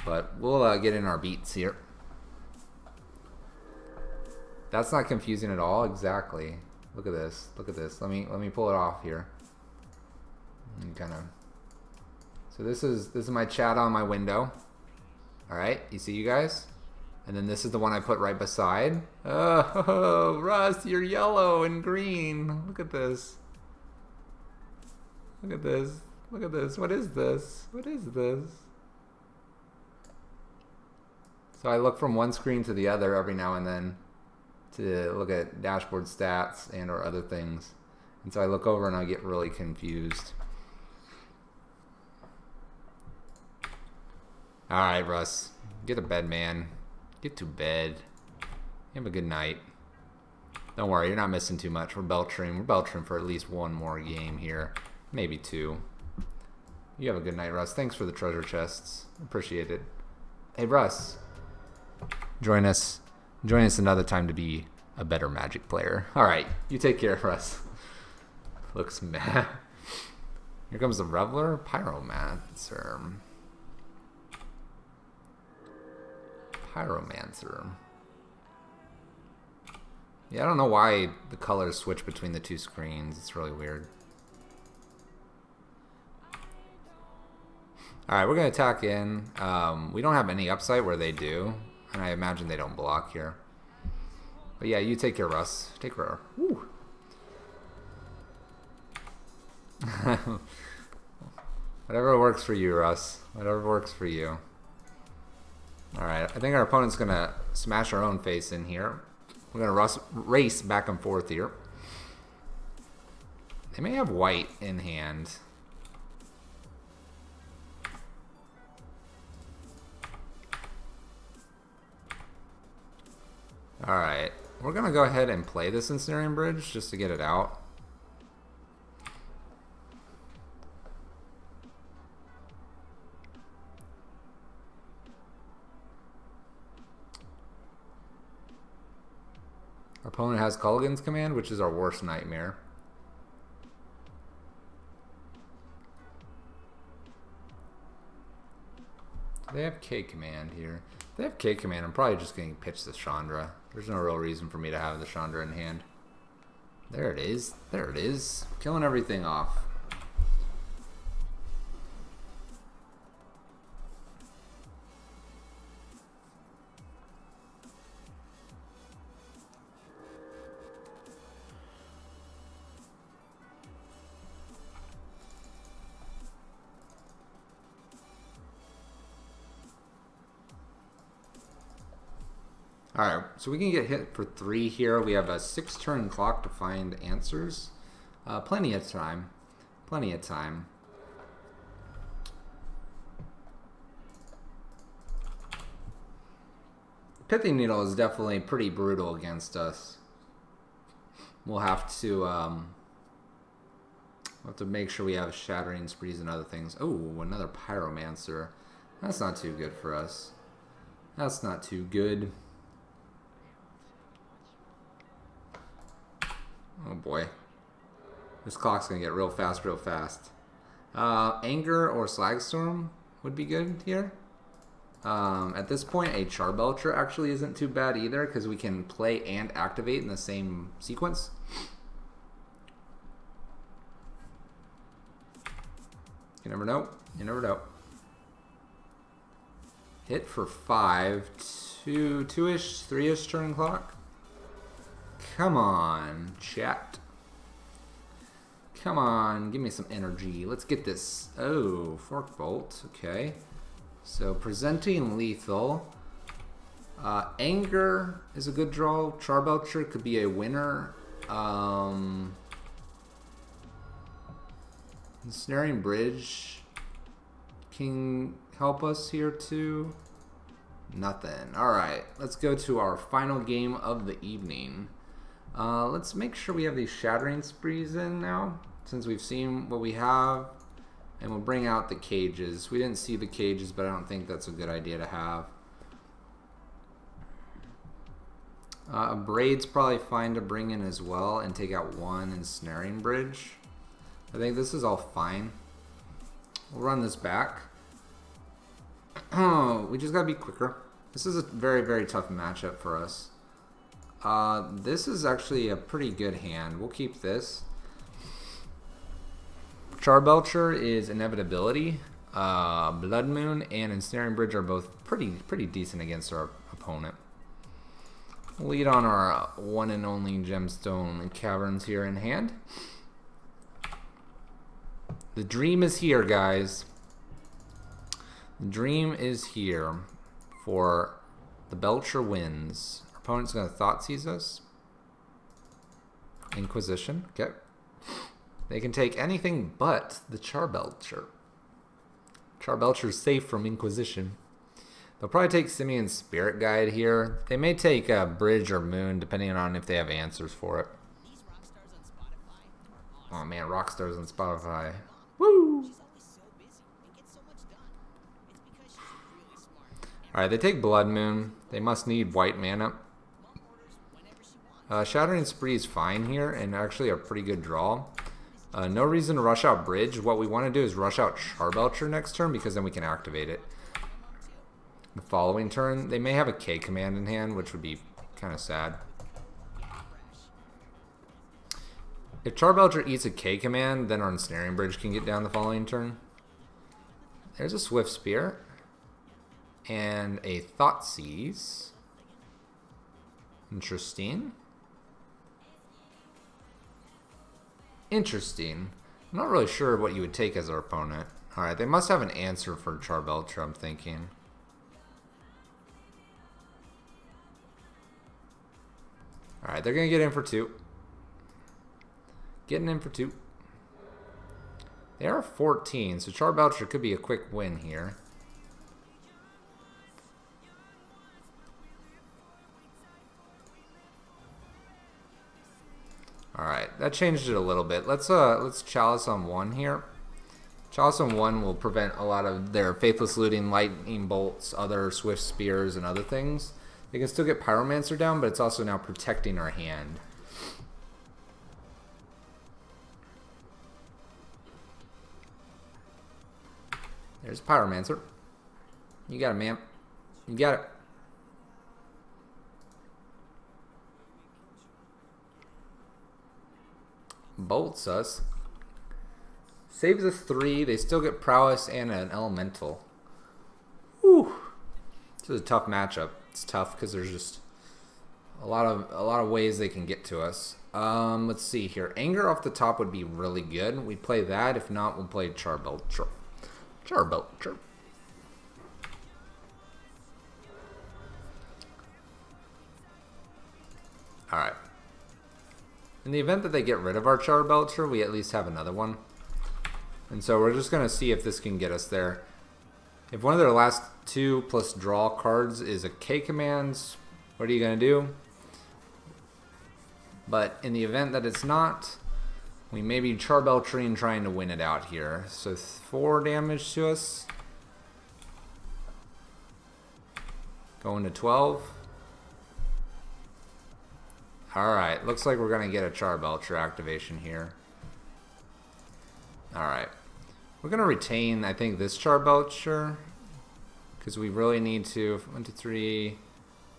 But we'll get in our beats here. That's not confusing at all. Exactly. Look at this. Look at this. Let me pull it off here. Kind of. So this is my chat on my window. All right, you see you guys, and then this is the one I put right beside. Oh, Russ, you're yellow and green. Look at this. Look at this. Look at this. What is this? What is this? So I look from one screen to the other every now and then to look at dashboard stats and or other things, and so I look over and I get really confused. Alright, Russ. Get to bed, man. Get to bed. Have a good night. Don't worry, you're not missing too much. We're belchering. We're belchering for at least one more game here. Maybe two. You have a good night, Russ. Thanks for the treasure chests. Appreciate it. Hey, Russ. Join us. Join us another time to be a better Magic player. Alright, you take care, Russ. Looks mad. Here comes the Reveler. Pyromancer. Pyromancer. Yeah, I don't know why the colors switch between the two screens. It's really weird. Alright, we're going to attack in. We don't have any upside where they do. And I imagine they don't block here. But yeah, you take care, Russ. Take care. Woo. Whatever works for you, Russ. Whatever works for you. Alright, I think our opponent's going to smash our own face in here. We're going to race back and forth here. They may have white in hand. Alright, we're going to go ahead and play this Ensnaring Bridge just to get it out. Our opponent has Culligan's Command, which is our worst nightmare. They have K Command here. If they have K Command, I'm probably just going to pitch the Chandra. There's no real reason for me to have the Chandra in hand. There it is. There it is. Killing everything off. Alright, so we can get hit for 3 here. We have a 6-turn clock to find answers. Plenty of time. Plenty of time. Pithing Needle is definitely pretty brutal against us. We'll have to make sure we have Shattering Sprees and other things. Oh, another Pyromancer. That's not too good for us. That's not too good. Oh boy. This clock's gonna get real fast, real fast. Anger or Slagstorm would be good here. At this point, a Charbelcher actually isn't too bad either, because we can play and activate in the same sequence. You never know. You never know. Hit for 5. 2-ish, 3-ish turn clock. Come on, chat. Come on, give me some energy. Let's get this. Oh, Fork Bolt. Okay. So, presenting lethal. Anger is a good draw. Charbelcher could be a winner. Ensnaring Bridge can help us here too. Nothing. Alright, let's go to our final game of the evening. Let's make sure we have these Shattering Sprees in now, since we've seen what we have. And we'll bring out the cages. We didn't see the cages, but I don't think that's a good idea to have. A Braid's probably fine to bring in as well and take out one Ensnaring Bridge. I think this is all fine. We'll run this back. We just gotta be quicker. This is a very, very tough matchup for us. This is actually a pretty good hand. We'll keep this. Charbelcher is Inevitability. Blood Moon and Ensnaring Bridge are both pretty decent against our opponent. We'll lead on our one and only Gemstone Caverns here in hand. The dream is here, guys. The dream is here for the Belcher wins. Our opponent's going to Thoughtseize us. Inquisition. Okay. They can take anything but the Charbelcher. Charbelcher's safe from Inquisition. They'll probably take Simeon's Spirit Guide here. They may take Bridge or Moon, depending on if they have answers for it. These rock stars on Spotify are awesome. Oh man, Rockstars on Spotify. Woo! She's always so busy and gets so much done. It's because she's really smart. Alright, they take Blood Moon. They must need white mana. Mom orders whenever she wants. Shattering Spree is fine here, and actually a pretty good draw. No reason to rush out Bridge. What we want to do is rush out Charbelcher next turn, because then we can activate it. The following turn, they may have a K command in hand, which would be kind of sad. If Charbelcher eats a K command, then our Ensnaring Bridge can get down the following turn. There's a Swift Spear. And a Thoughtseize. Interesting. Interesting. I'm not really sure what you would take as our opponent. Alright, they must have an answer for Charbelcher, I'm thinking. Alright, they're going to get in for 2. Getting in for 2. They are 14, so Charbelcher could be a quick win here. Alright, that changed it a little bit. Let's Chalice on 1 here. Chalice on 1 will prevent a lot of their Faithless Looting, Lightning Bolts, other Swift Spears, and other things. They can still get Pyromancer down, but it's also now protecting our hand. There's Pyromancer. You got it, man. You got it. Bolts us. Saves us 3. They still get Prowess and an Elemental. Whew. This is a tough matchup. It's tough because there's just a lot of ways they can get to us. Let's see here. Anger off the top would be really good. We play that. If not, we'll play Charbelcher. Charbelcher. Alright. In the event that they get rid of our Charbelcher, we at least have another one. And so we're just going to see if this can get us there. If one of their last 2 plus draw cards is a K commands, what are you going to do? But in the event that it's not, we may be Charbelchering trying to win it out here. So 4 damage to us. Going to 12. Alright, looks like we're going to get a Charbelcher activation here. Alright. We're going to retain, I think, this Charbelcher. Because we really need to... 1, 2, 3...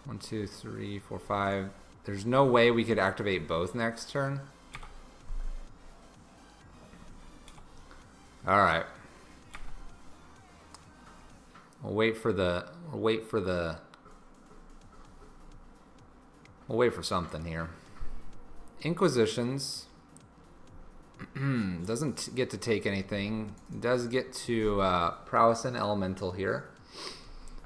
1, 2, 3, 4, 5... There's no way we could activate both next turn. Alright. We'll wait for something here. Inquisitions doesn't get to take anything. Does get to Prowess and Elemental here.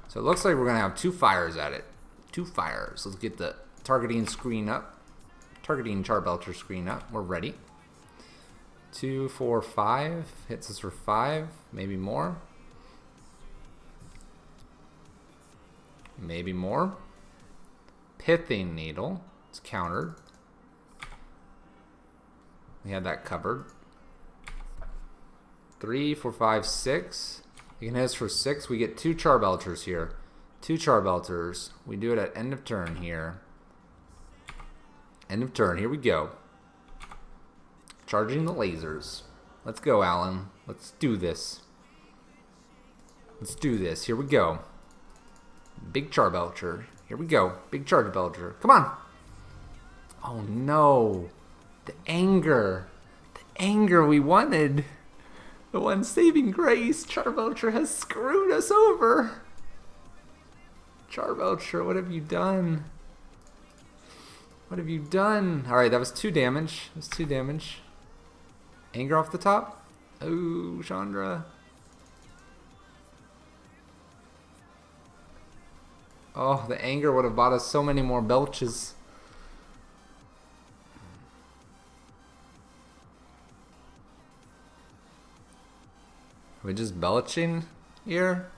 So it looks like we're going to have 2 fires at it. 2 fires. Let's get the targeting screen up. Targeting Charbelcher screen up. We're ready. 2, 4, 5. Hits us for 5. Maybe more. Maybe more. Pithing Needle. It's countered. We had that covered. 3, 4, 5, 6. He can hit us for 6. We get 2 Charbelchers here. 2 Charbelchers. We do it at end of turn here. End of turn. Here we go. Charging the lasers. Let's go, Alan. Let's do this. Let's do this. Here we go. Big Charbelcher. Here we go. Big Charbelcher. Come on. Oh, no. The anger. The anger we wanted. The one saving grace. Charbelcher has screwed us over. Charbelcher, what have you done? What have you done? Alright, that was 2 damage. That was 2 damage. Anger off the top. Oh, Chandra. Oh, the anger would have bought us so many more belches. Are we just belching here?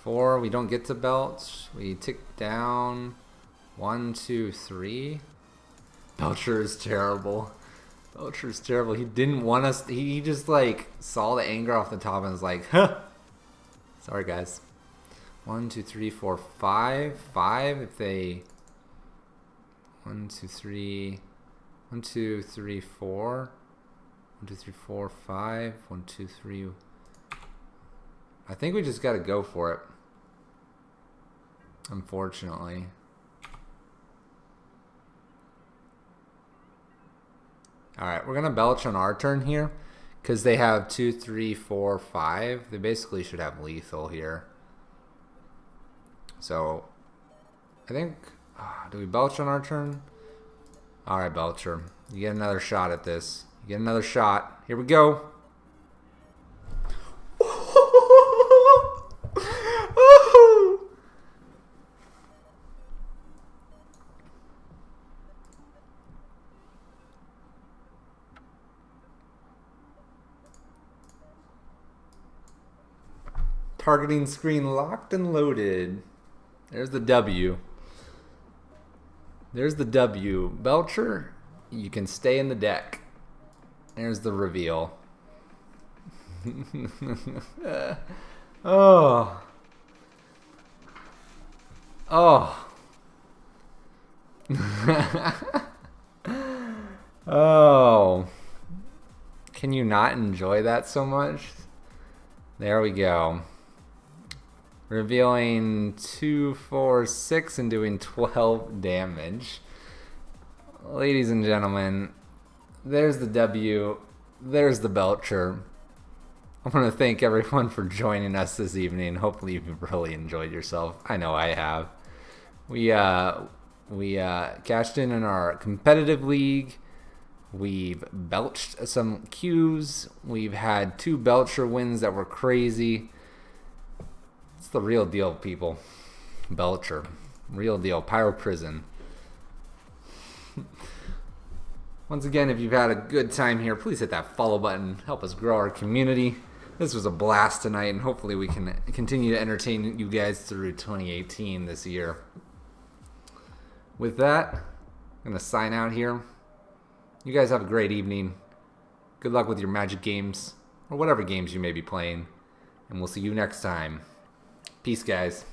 4, we don't get to belch. We tick down. 1, 2, 3. Belcher is terrible. Belcher is terrible. He didn't want us. He just like saw the anger off the top and was like, huh. Sorry, guys. 1, 2, 3, 4, 5. 5 if they. 1, 2, 3. 1, 2, 3, 4. 1, 2, 3, 4, 5. 1, 2, 3. I think we just got to go for it. Unfortunately. Alright, we're going to belch on our turn here. Because they have 2, 3, 4, 5. They basically should have lethal here. So, I think... do we belch on our turn? Alright, Belcher. You get another shot at this. You get another shot. Here we go. Targeting screen locked and loaded. There's the W. There's the W. Belcher, you can stay in the deck. There's the reveal. Oh. Oh. Oh. Can you not enjoy that so much? There we go. Revealing 2, 4, 6 and doing 12 damage. Ladies and gentlemen, there's the W. There's the Belcher. I want to thank everyone for joining us this evening. Hopefully you've really enjoyed yourself. I know I have. We cashed in our competitive league. We've belched some Qs. We've had 2 Belcher wins that were crazy. It's the real deal, people. Belcher. Real deal. Pyro Prison. Once again, if you've had a good time here, please hit that follow button. Help us grow our community. This was a blast tonight, and hopefully we can continue to entertain you guys through 2018 this year. With that, I'm going to sign out here. You guys have a great evening. Good luck with your Magic games, or whatever games you may be playing. And we'll see you next time. Peace, guys.